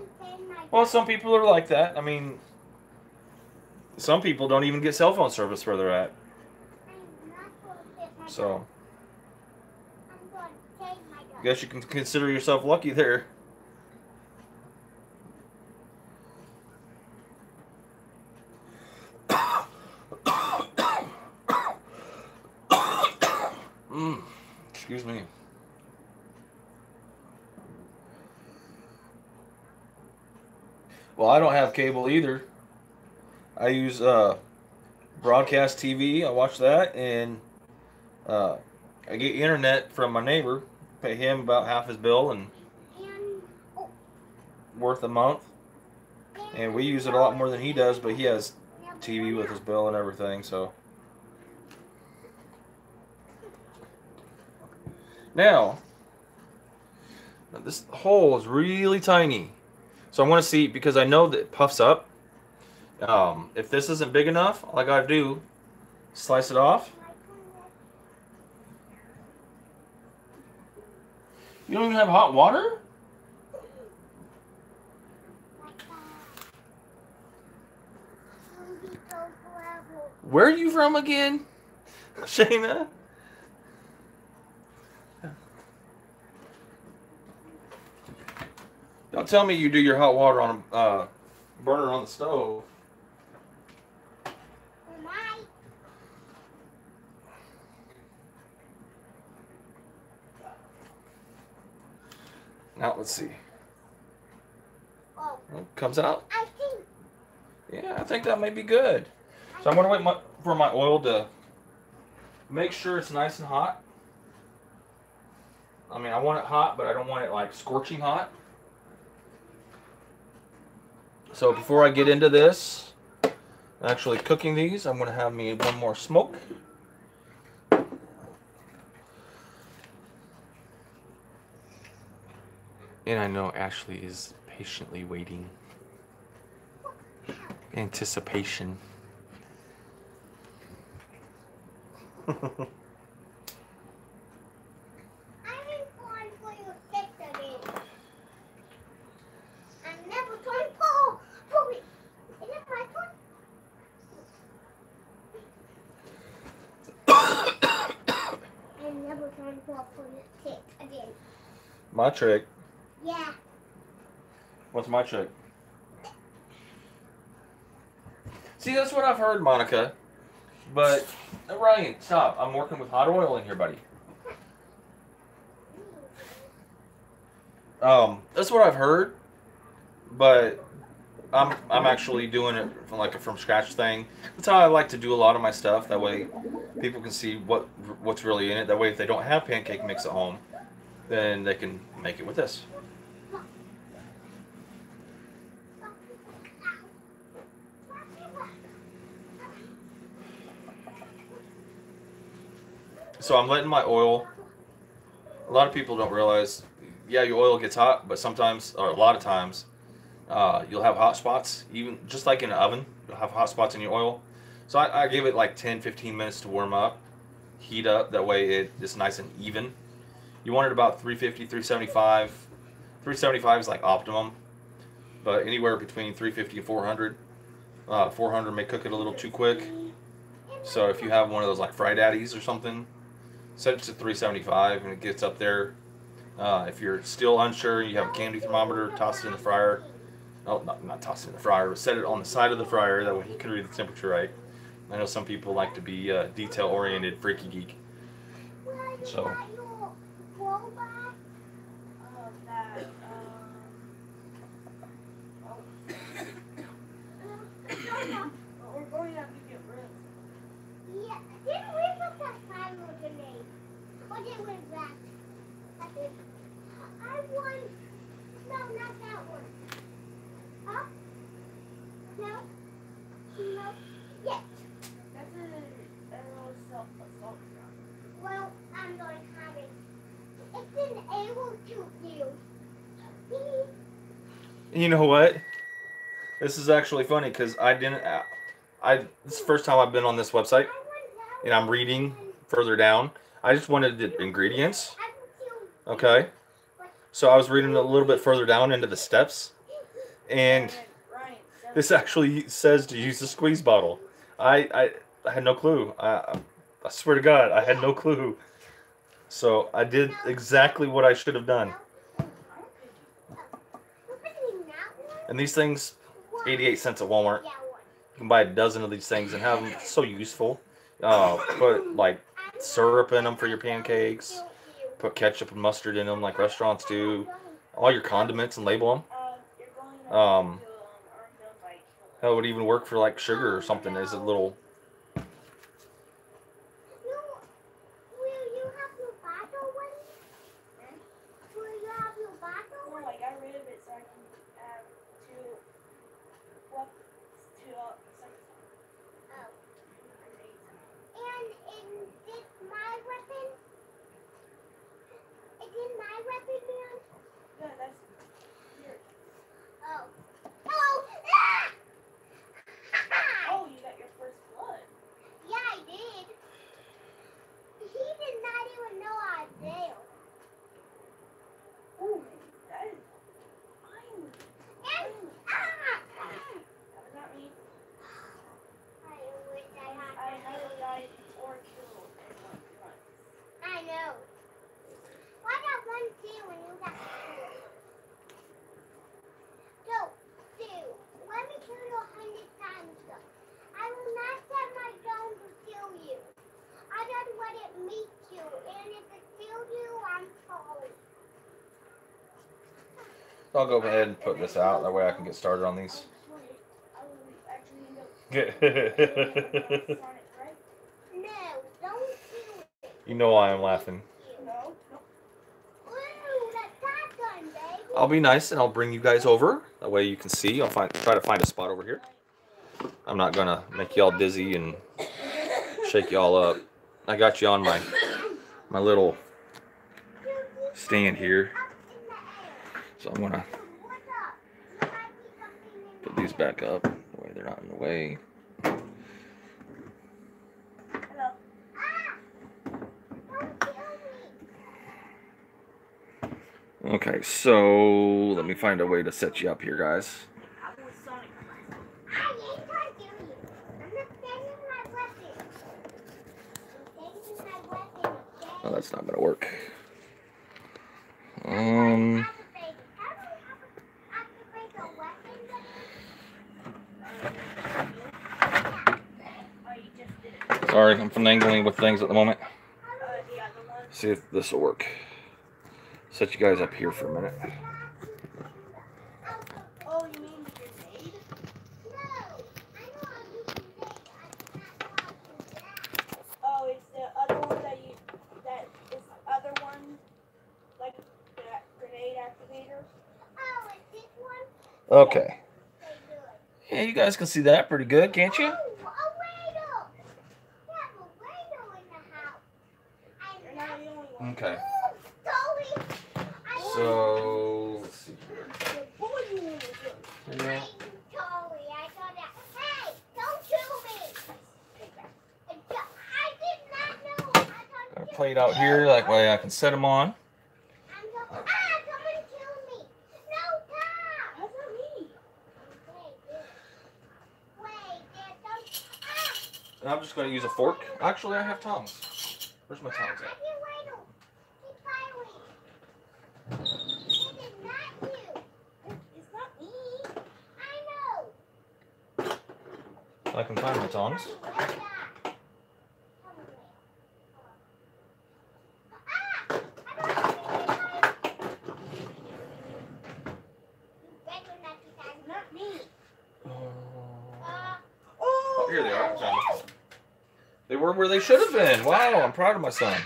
Well, some people are like that. I mean, some people don't even get cell phone service where they're at. So,
I'm going to take my gun.
guess you can consider yourself lucky there. Excuse me. Well, I don't have cable either. I use broadcast TV. I watch that, and I get internet from my neighbor. Pay him about half his bill and worth a month. And we use it a lot more than he does, but he has TV with his bill and everything. So now this hole is really tiny. So I'm going to see, because I know that it puffs up. If this isn't big enough, all I got to do, slice it off. You don't even have hot water? Where are you from again, Shayna? Don't tell me you do your hot water on a burner on the stove. Now let's see.
Oh,
Well, comes out.
I think.
Yeah, I think that may be good. So I'm gonna wait for my oil to make sure it's nice and hot. I mean, I want it hot, but I don't want it like scorching hot. So before I get into this, actually cooking these. I'm going to have me one more smoke. And I know Ashley is patiently waiting. Anticipation.
I'm going for your kiss again. I'm never going for it. Is it my turn? I'm never going for your kiss again.
My trick.
Yeah.
What's my trick? See, that's what I've heard, Monica. But, Ryan, stop. I'm working with hot oil in here, buddy. That's what I've heard. But I'm actually doing it from like a from scratch thing. That's how I like to do a lot of my stuff. That way, people can see what's really in it. That way, if they don't have pancake mix at home, then they can make it with this. So I'm letting my oil. A lot of people don't realize, yeah, your oil gets hot, but sometimes, or a lot of times, you'll have hot spots. Even just like in an oven, you'll have hot spots in your oil. So I give it like 10-15 minutes to warm up, heat up. That way it's nice and even. You want it about 350, 375. 375 is like optimum, but anywhere between 350 and 400. 400 may cook it a little too quick. So if you have one of those like Fry Daddies or something, set it to 375 and it gets up there. If you're still unsure, you have a candy thermometer, toss it in the fryer. Oh, not toss it in the fryer, but set it on the side of the fryer. That way you can read the temperature right. I know some people like to be detail-oriented, freaky geek. So.
We're going out to get rooms.
Yeah, didn't we put that final grenade? Or did we back? I won. No, not that one. Huh? No? No? Yes.
That's a assault gun.
Well, I'm going to have it. It's an able to do.
You know what? This is actually funny because this is the first time I've been on this website and I'm reading further down. I just wanted the ingredients. Okay. So I was reading a little bit further down into the steps, and this actually says to use the squeeze bottle. I had no clue. I swear to God, I had no clue. So I did exactly what I should have done. And these things, 88 cents at Walmart. You can buy a dozen of these things and have them. So useful. Put like syrup in them for your pancakes. Put ketchup and mustard in them like restaurants do. All your condiments and label them. That would even work for like sugar or something as a little.
Oh, you got your first blood.
Yeah, I did. He did not even know I failed.
Oh, that is fine. Not me.
I wish I had
I never died or killed anyone once.
I know. Why got one too when you got two? Go, two. Let me kill you 100 times though. I will not set my gun to kill you. I just let it meet you, and if it kills you, I'm sorry.
I'll go ahead and put this out. That way I can get started on these.
No, don't do it.
You know why I'm laughing.
No.
Ooh, that shotgun, baby.
I'll be nice and I'll bring you guys over. That way you can see. I'll try to find a spot over here. I'm not gonna make y'all dizzy and shake y'all up. I got you on my little stand here, so I'm gonna put these back up. That way they're not in the way.
Hello.
Okay, so let me find a way to set you up here, guys.
I was Sonic.
I ain't trying to kill you. I'm not sending my weapon. I'm sending my weapon, okay?
Oh, that's not gonna work.
Activate a weapon
Oh, you just did it.
Sorry, I'm finagling with things at the moment.
The other one.
See if this will work. Set you guys up here for a minute.
Oh, you mean the grenade? Oh, it's the other one that is the other one, like the grenade activator.
Oh, is this one?
Okay.
Okay, good.
Yeah, you guys can see that pretty good, can't you?
Oh, a ladle. We have a ladle in the house.
You're not the only one.
Okay.
Sorry.
So, let's see here.
What would you want to do?
Yeah.
Sorry, I thought that. Hey, don't kill me.
Take that.
I did not know. I thought
Got a plate out here, that way I can set them on.
someone kill me. No, Tom.
How's that me?
Wait, there's some.
And I'm just going to use a fork. Actually, I have tongs. Where's my tongs
I
at?
can wait. Keep firing. It is not you.
It's not me.
I know.
I can find my tongs.
Where's that? I don't have any time. You better not be time.
It's not me.
Oh, here they are. Found them. They were where they should have been. Wow, I'm proud of my son.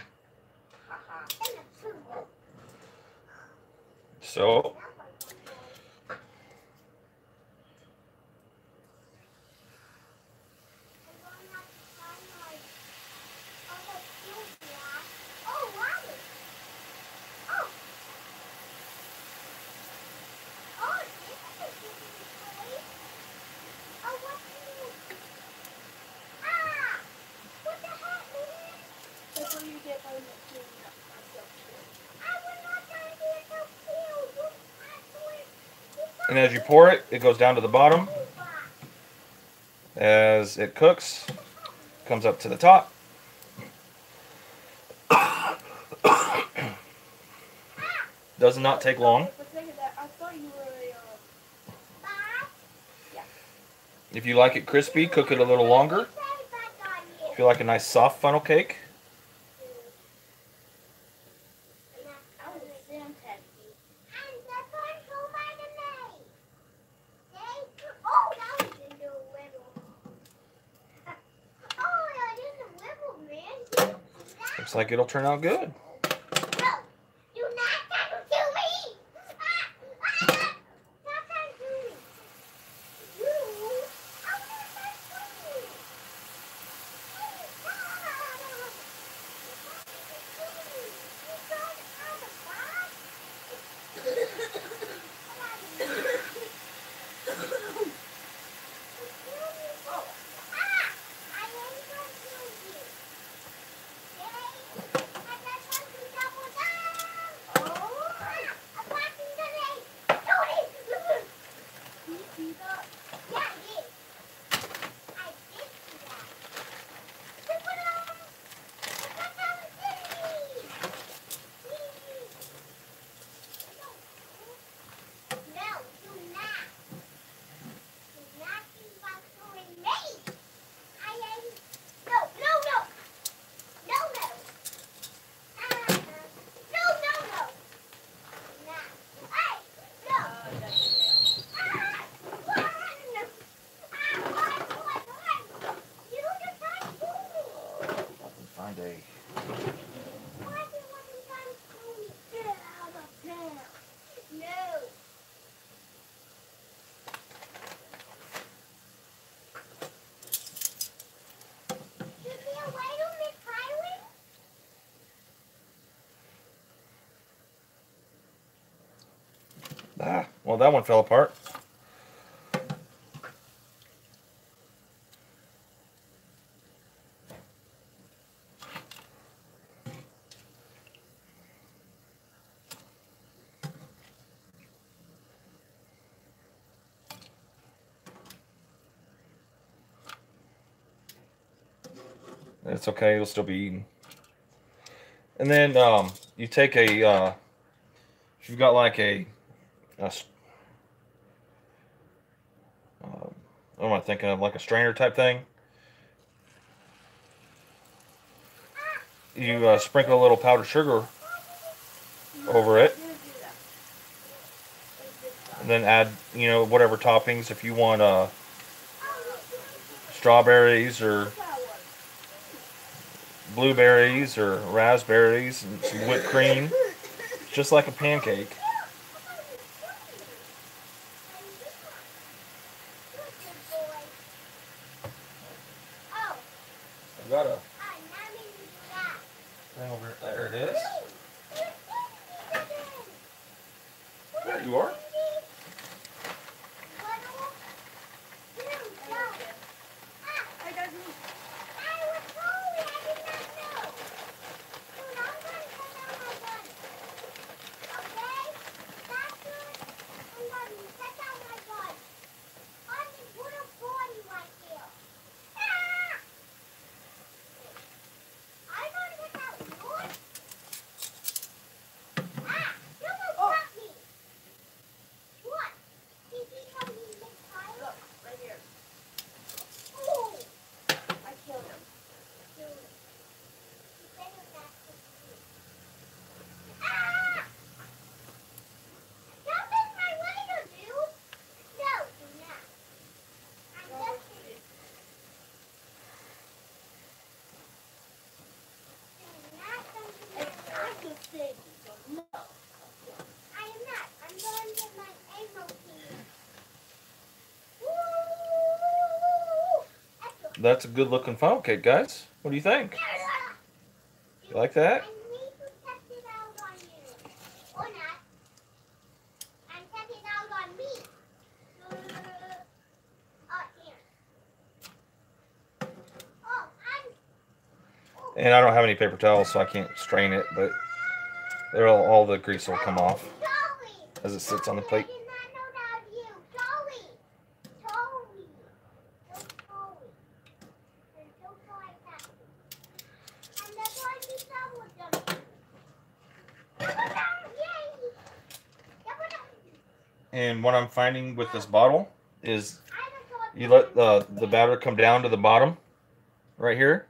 So,
That's what you get by not cleaning up myself.
and as you pour it, it goes down to the bottom. As it cooks, comes up to the top. Does not take long.
For a second, I thought you were
If you like it crispy, cook it a little longer. If you like a nice soft funnel cake,
I was a Sam tattoo.
looks like it'll turn out good. Oh, that one fell apart. It's okay, it'll still be eaten. And then you take a, if you've got like what am I thinking of, like a strainer type thing? You sprinkle a little powdered sugar over it, and then add, you know, whatever toppings. If you want strawberries or blueberries or raspberries and some whipped cream, just like a pancake. I've got a thing over there. It is. There you are. That's a good looking funnel cake, guys. What do you think? You like that? And I don't have any paper towels, so I can't strain it, but all the grease will come off as it sits on the plate. And what I'm finding with this bottle is you let the batter come down to the bottom right here,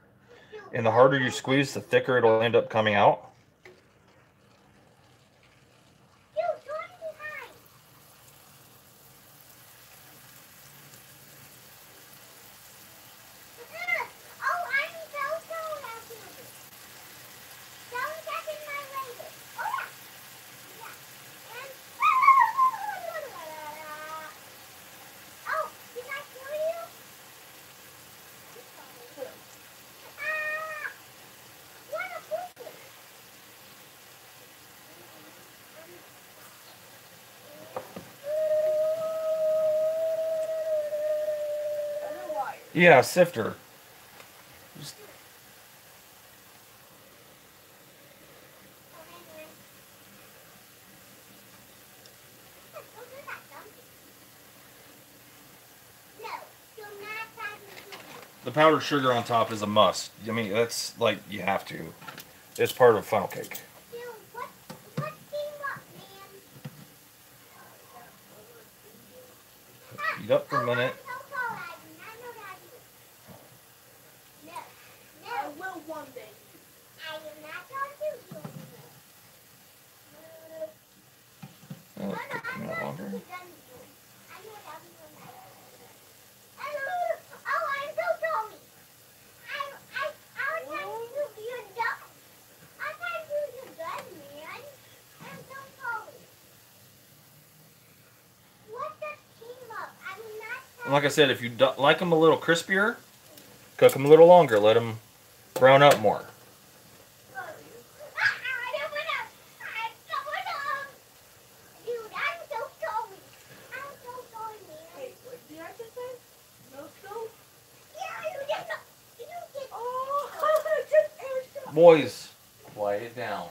and the harder you squeeze, the thicker it'll end up coming out. Yeah, sifter. The powdered sugar on top is a must. I mean, that's like, you have to. It's part of funnel cake. Heat up for a minute. Oh, it's taking that longer. Like I said, if you like them a little crispier, cook them a little longer. Let them brown up more. Boys, quiet down.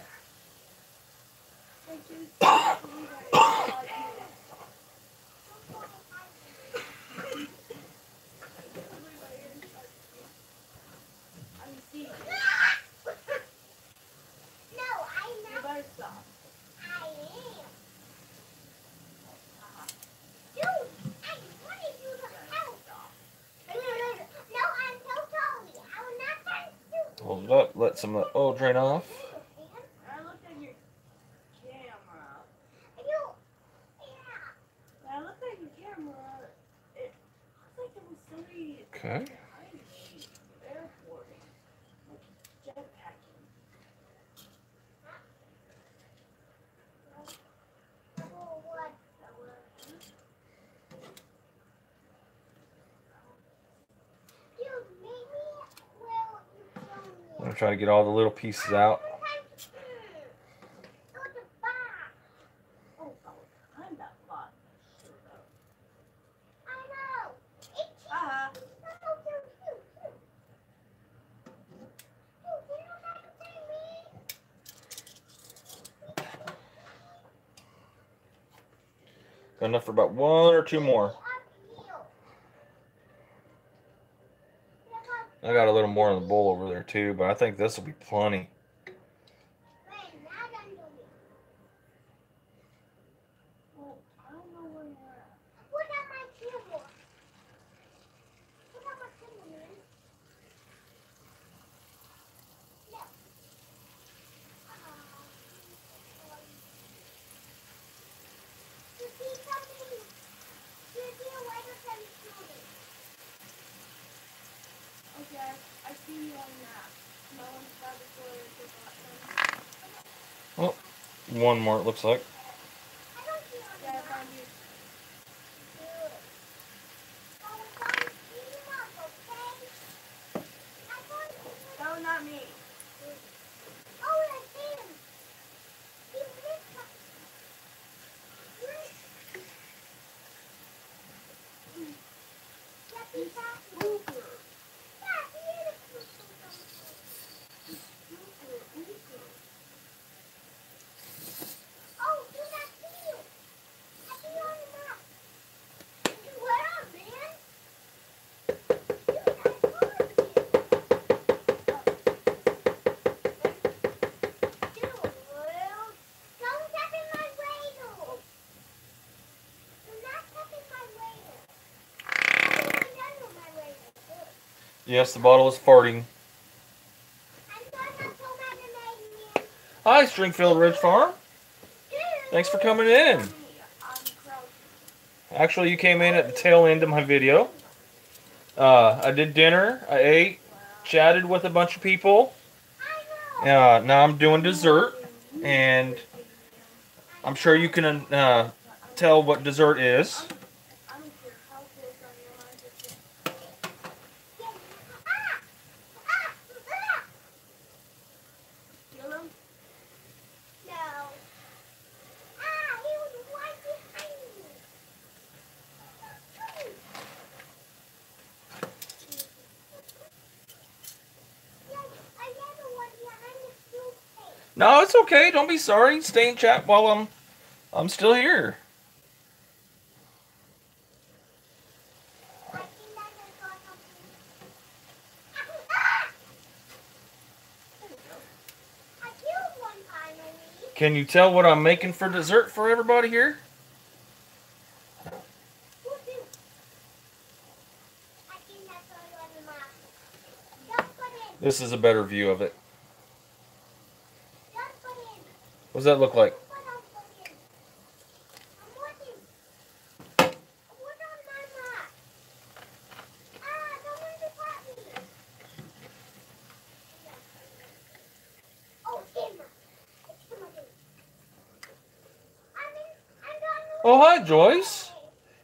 No, I'm
You
not.
better stop.
I am. Dude, I wanted you to help. No, I'm so sorry. I was not trying to do
Hold it up. Let some of the oil drain off.
I looked at your camera.
You, yeah.
When I looked at your camera, it looks like there was somebody
Okay.
behind me airporting, like jetpacking.
Oh, what? Dude, maybe will you show me?
I'm gonna try to get all the little pieces out.
Go to bar.
Oh, I'm that bot.
I know. It's
Ah,
so cute. Dude, you know that to me?
Got enough for about 1 or 2 more. I got a little more in the bowl over there too, but I think this will be plenty.
well, I don't know where you're at.
What am I camera? What am I camera, man? No. You see something? You see a lighter than shooting.
Okay, I see you on that. No one's got the toilet paper.
One more, it looks like.
I don't see on
Yeah, I
that.
found you.
Good. Oh, don't beat him up, okay? I thought you were...
No, not me.
Oh, that's him. He missed my... Yeah, he's happy.
Hooper.
Yeah, he is a super. Oh, dude, I see you. I see you on the map. Where are man? Dude, I followed you. Dude, don't step in my radar. Do not step in my radar. I think I know my radar. Good.
Yes, the bottle is farting.
I'm sorry I'm so mad at man.
Hi, Stringfield Ridge Farm. Thanks for coming in.
I'm crouching.
Actually, you came in at the tail end of my video. I did dinner. I ate, chatted with a bunch of people.
I know.
Now I'm doing dessert, and I'm sure you can tell what dessert is.
I don't care how close I am. I just kill him.
No. He was right behind me. Yeah, I got the one behind the suitcase.
No, it's okay. Don't be sorry. Stay in chat while I'm still here.
I think I just saw something. I killed one finally.
Can you tell what I'm making for dessert for everybody here?
Who's you? I think I saw you on the map. Just put in.
This is a better view of it.
Just put in.
What does that look like?
What else put in? I'm watching. What's on my map? Someone just caught me. Oh, Timber. It's Timber. I'm done.
Oh, hi, Joyce.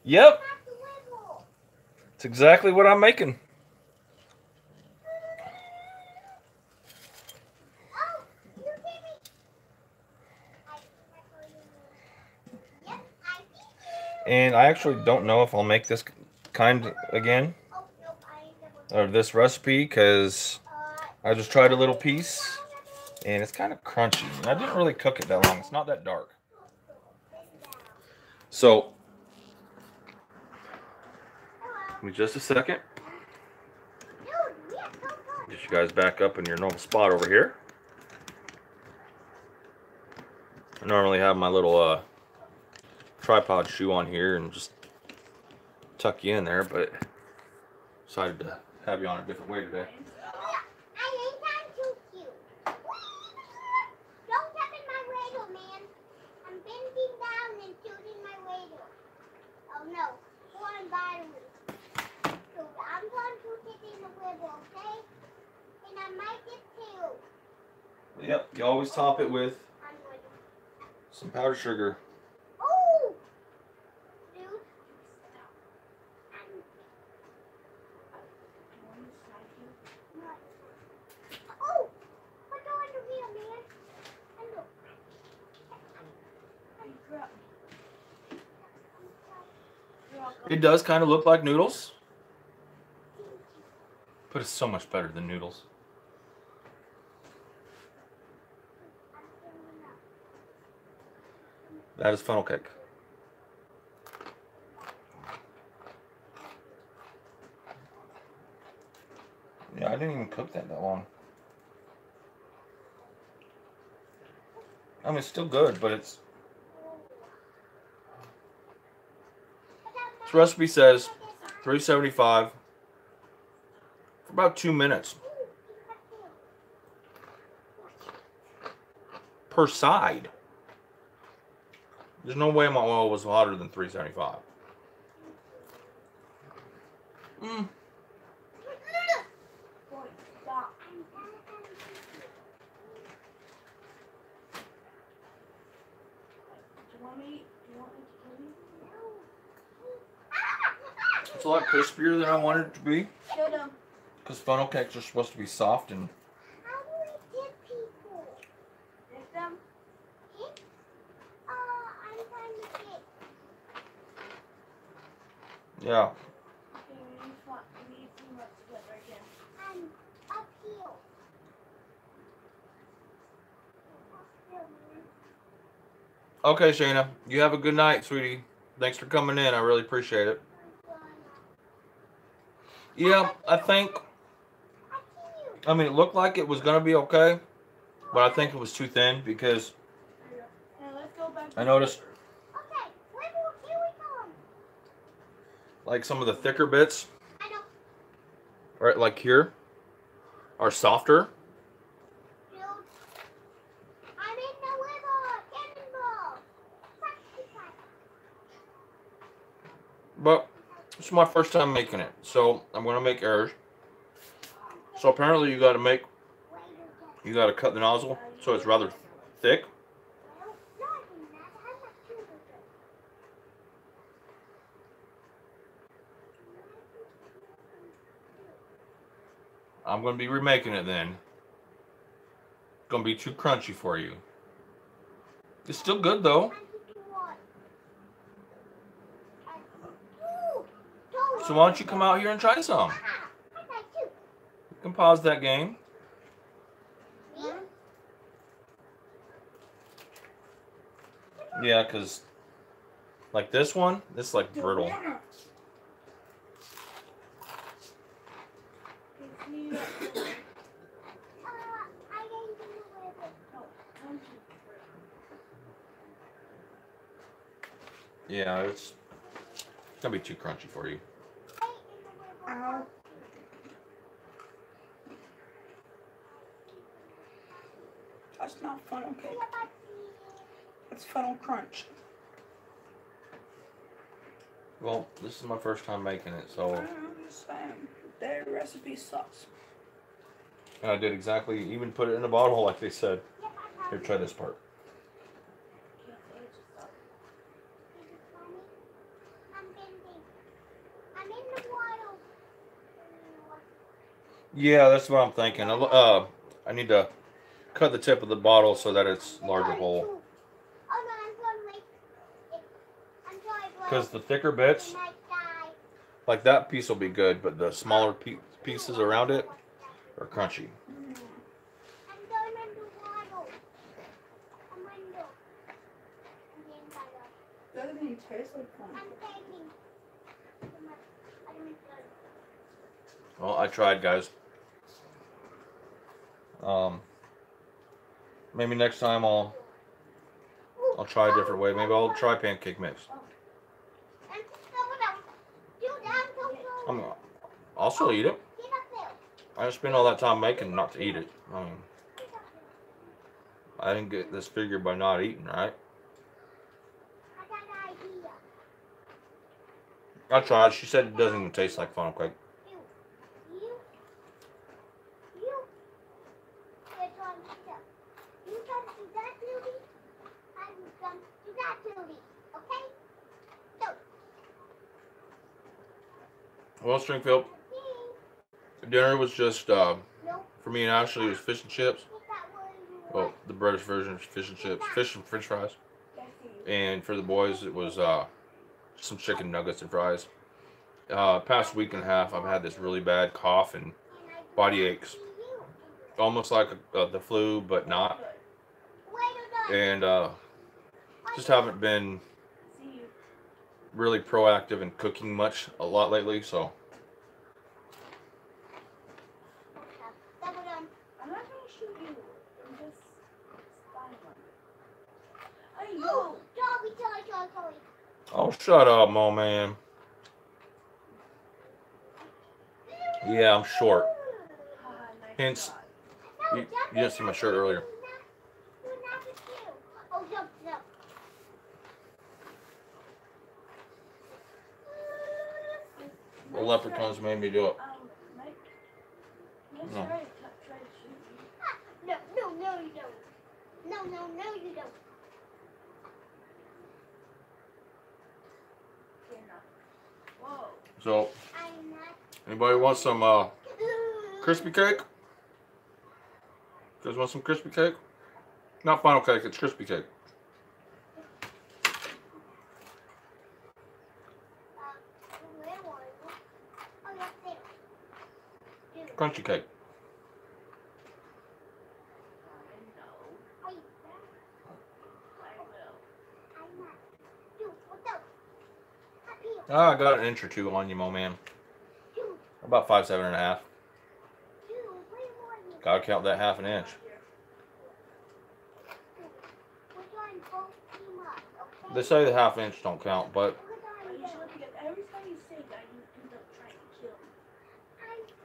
Yep,
Not the wiggle.
it's exactly what I'm making.
Oh, you see me? Yep, I see you.
And I actually don't know if I'll make this kind again,
Oh, nope, I ain't never.
or this recipe, because I just tried a little piece. And it's kind of crunchy. And I didn't really cook it that long. It's not that dark. So, give me just a second. Get you guys back up in your normal spot over here. I normally have my little tripod shoe on here and just tuck you in there, but decided to have you on a different way today.
I ain't I'm too cute. Don't step in my ladle, man. I'm bending down and shooting my ladle. Oh no, one battery. So I'm going to shoot it in the ladle, okay? And I might get killed.
Yep, you always top it with
I'm going to.
some powdered sugar.
Oh! Dude. Oh! What's on the wheel, man? And look.
It does kind of look like noodles, but it's so much better than noodles. That is funnel cake. Yeah, I didn't even cook that long. I mean, it's still good, but it's... This recipe says 375 for about 2 minutes per side. There's no way my oil was hotter than 375. Mm. It's a lot crispier than I wanted it to be. Because funnel cakes are supposed to be soft and...
How do we get people?
Get them?
Hit? I'm trying to get.
Yeah.
Okay, we need some up together again.
I'm up here.
Okay, Shayna. You have a good night, sweetie. Thanks for coming in. I really appreciate it. Yeah, I think... I mean, it looked like it was going to be okay, but I think it was too thin because
Now let's go back.
I noticed
Okay, here we come.
like some of the thicker bits,
I know.
right, like here, are softer.
Dude. I'm in the river. Get involved.
But it's my first time making it, so I'm going to make errors. So apparently you got to cut the nozzle so it's rather thick. I'm going to be remaking it then. It's going to be too crunchy for you. It's still good though. So why don't you come out here and try some? You can pause that game. Yeah, because like this one, this is like brittle. Yeah, it's gonna be too crunchy for you.
Ow. That's not funnel cake. It's funnel crunch.
Well, this is my first time making it, so
I'm just saying, their recipe sucks.
and I did exactly, even put it in a bottle like they said. Here, try this part.
I'm in the water.
Yeah, that's what I'm thinking. I need to cut the tip of the bottle so that it's larger hole.
Oh no, I'm going to make it. I'm sorry, bro.
Because the thicker bits,
I might die.
like that piece will be good, but the smaller pieces around it are crunchy.
I'm going underwater.
Well, I tried, guys. Maybe next time I'll try a different way. Maybe I'll try pancake mix. I'll still eat it. I just spend all that time making not to eat it. I mean, I didn't get this figure by not eating, right?
I got an idea.
I tried. She said it doesn't even taste like funnel cake.
You. It's on stuff. You come to that duty, I will come to that duty. Okay? So,
Well, Stringfield, dinner was just,
no.
for me and Ashley, it was fish and chips.
Is that what you
Well,
want?
the British version is fish and chips, fish and french fries. And for the boys, it was some chicken nuggets and fries. Past week and a half, I've had this really bad cough and body aches. Almost like the flu, but not. And just haven't been really proactive in cooking much a lot lately, so.
I'm not gonna shoot you. I'm just spying on you. Hey, yo!
Sorry.
Oh, shut up, Mo man. Yeah, I'm short. Hence, you didn't see my shirt earlier.
Oh, jump.
The leprechauns made me do it.
Mike, let's
No.
try to shoot you.
No, you don't. No, you don't.
You're not. Whoa.
So,
I'm not.
anybody want some crispy cake? You guys want some crispy cake? Not funnel cake, it's crispy cake.
Where was it? Oh, yes, there. Dude,
Crunchy cake.
I know.
wait,
I will.
I'm not. Dude, what's up? Up here.
I got an inch or two on you, Mo man.
Dude,
About 5'7" and a half.
where were you?
Gotta count that half an inch.
We're going both team up, okay?
They say the half inch don't count, but
We're
I
going
usually because every time you say that, you end up trying to kill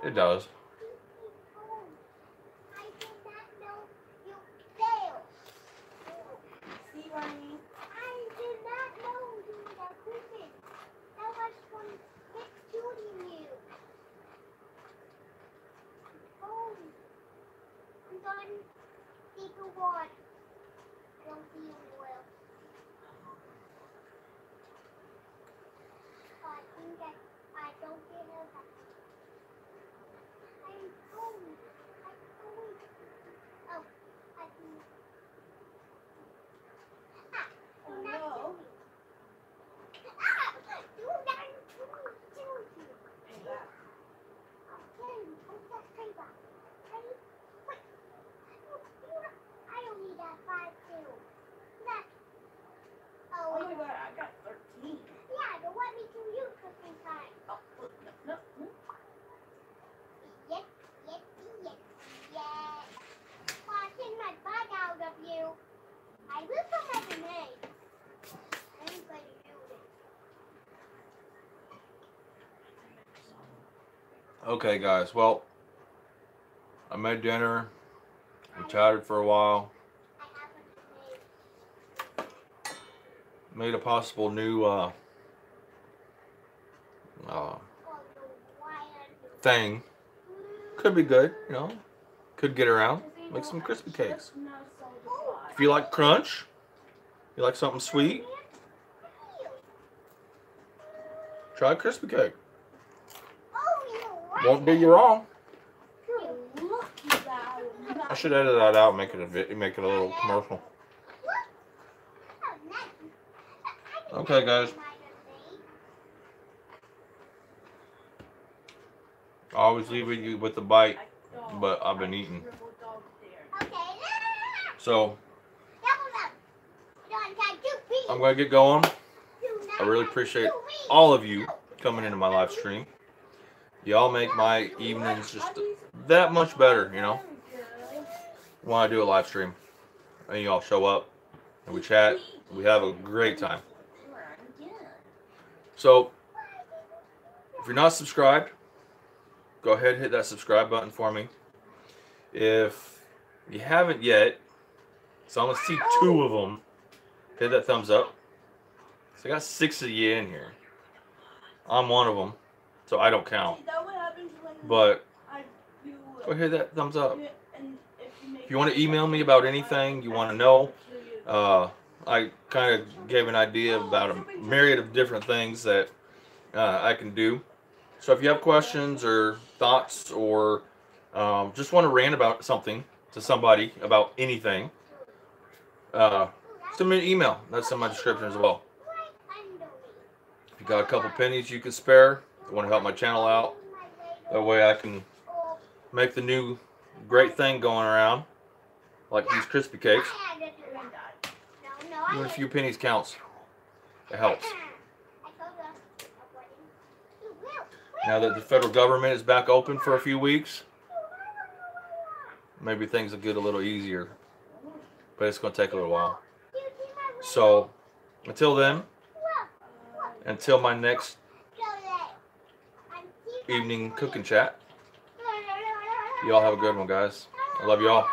me.
it does.
I did not know you failed.
See what I mean?
I did not know you were cooking. That was from Nick shooting you. Oh, I'm done. Take a walk. Don't feel well. I think I don't get it. I'm cold. Oh, I can.
Oh
Do not
no.
kill me. Do not kill me.
Hey, that.
I'll kill you. Put that paper. Ready? Wait. I don't need that 5 too. That.
Oh
Oh,
my
wait.
god, I got 13.
Yeah, but let me do you cooking time.
Oh, no.
Yes. Washing my butt out of you. I will come as a maid. I'm going to do this.
Okay, guys. Well, I made dinner. We chatted for a while.
I haven't made.
Made a possible new
Oh, no. Why are you?
thing. Could be good, you know. Could get around. Make some crispy cakes. If you like crunch, you like something sweet, try crispy cake.
Oh,
Won't do you wrong.
You're lucky that
I should edit that out and make it a little commercial. Okay, guys. I always leave you with a bite, but I've been eating. So I'm gonna get going. I really appreciate all of you coming into my live stream. Y'all make my evenings just that much better, you know, when I do a live stream. And y'all show up and we chat. We have a great time. So, if you're not subscribed, go ahead and hit that subscribe button for me. If you haven't yet, so I'm going to see 2 of them. Hit that thumbs up. So I got 6 of you in here. I'm one of them, so I don't count. But go ahead, hit that thumbs up. If you want to email me about anything you want to know, I kind of gave an idea about a myriad of different things that I can do. So if you have questions or thoughts or just want to rant about something to somebody about anything, send me an email. That's in my description as well. If you got a couple pennies you can spare, I want to help my channel out. That way I can make the new great thing going around, like these crispy cakes. Even a few pennies counts. It helps. Now that the federal government is back open for a few weeks, maybe things will get a little easier. But it's going to take a little while. So, until then, until my next evening cooking chat, y'all have a good one, guys. I love y'all.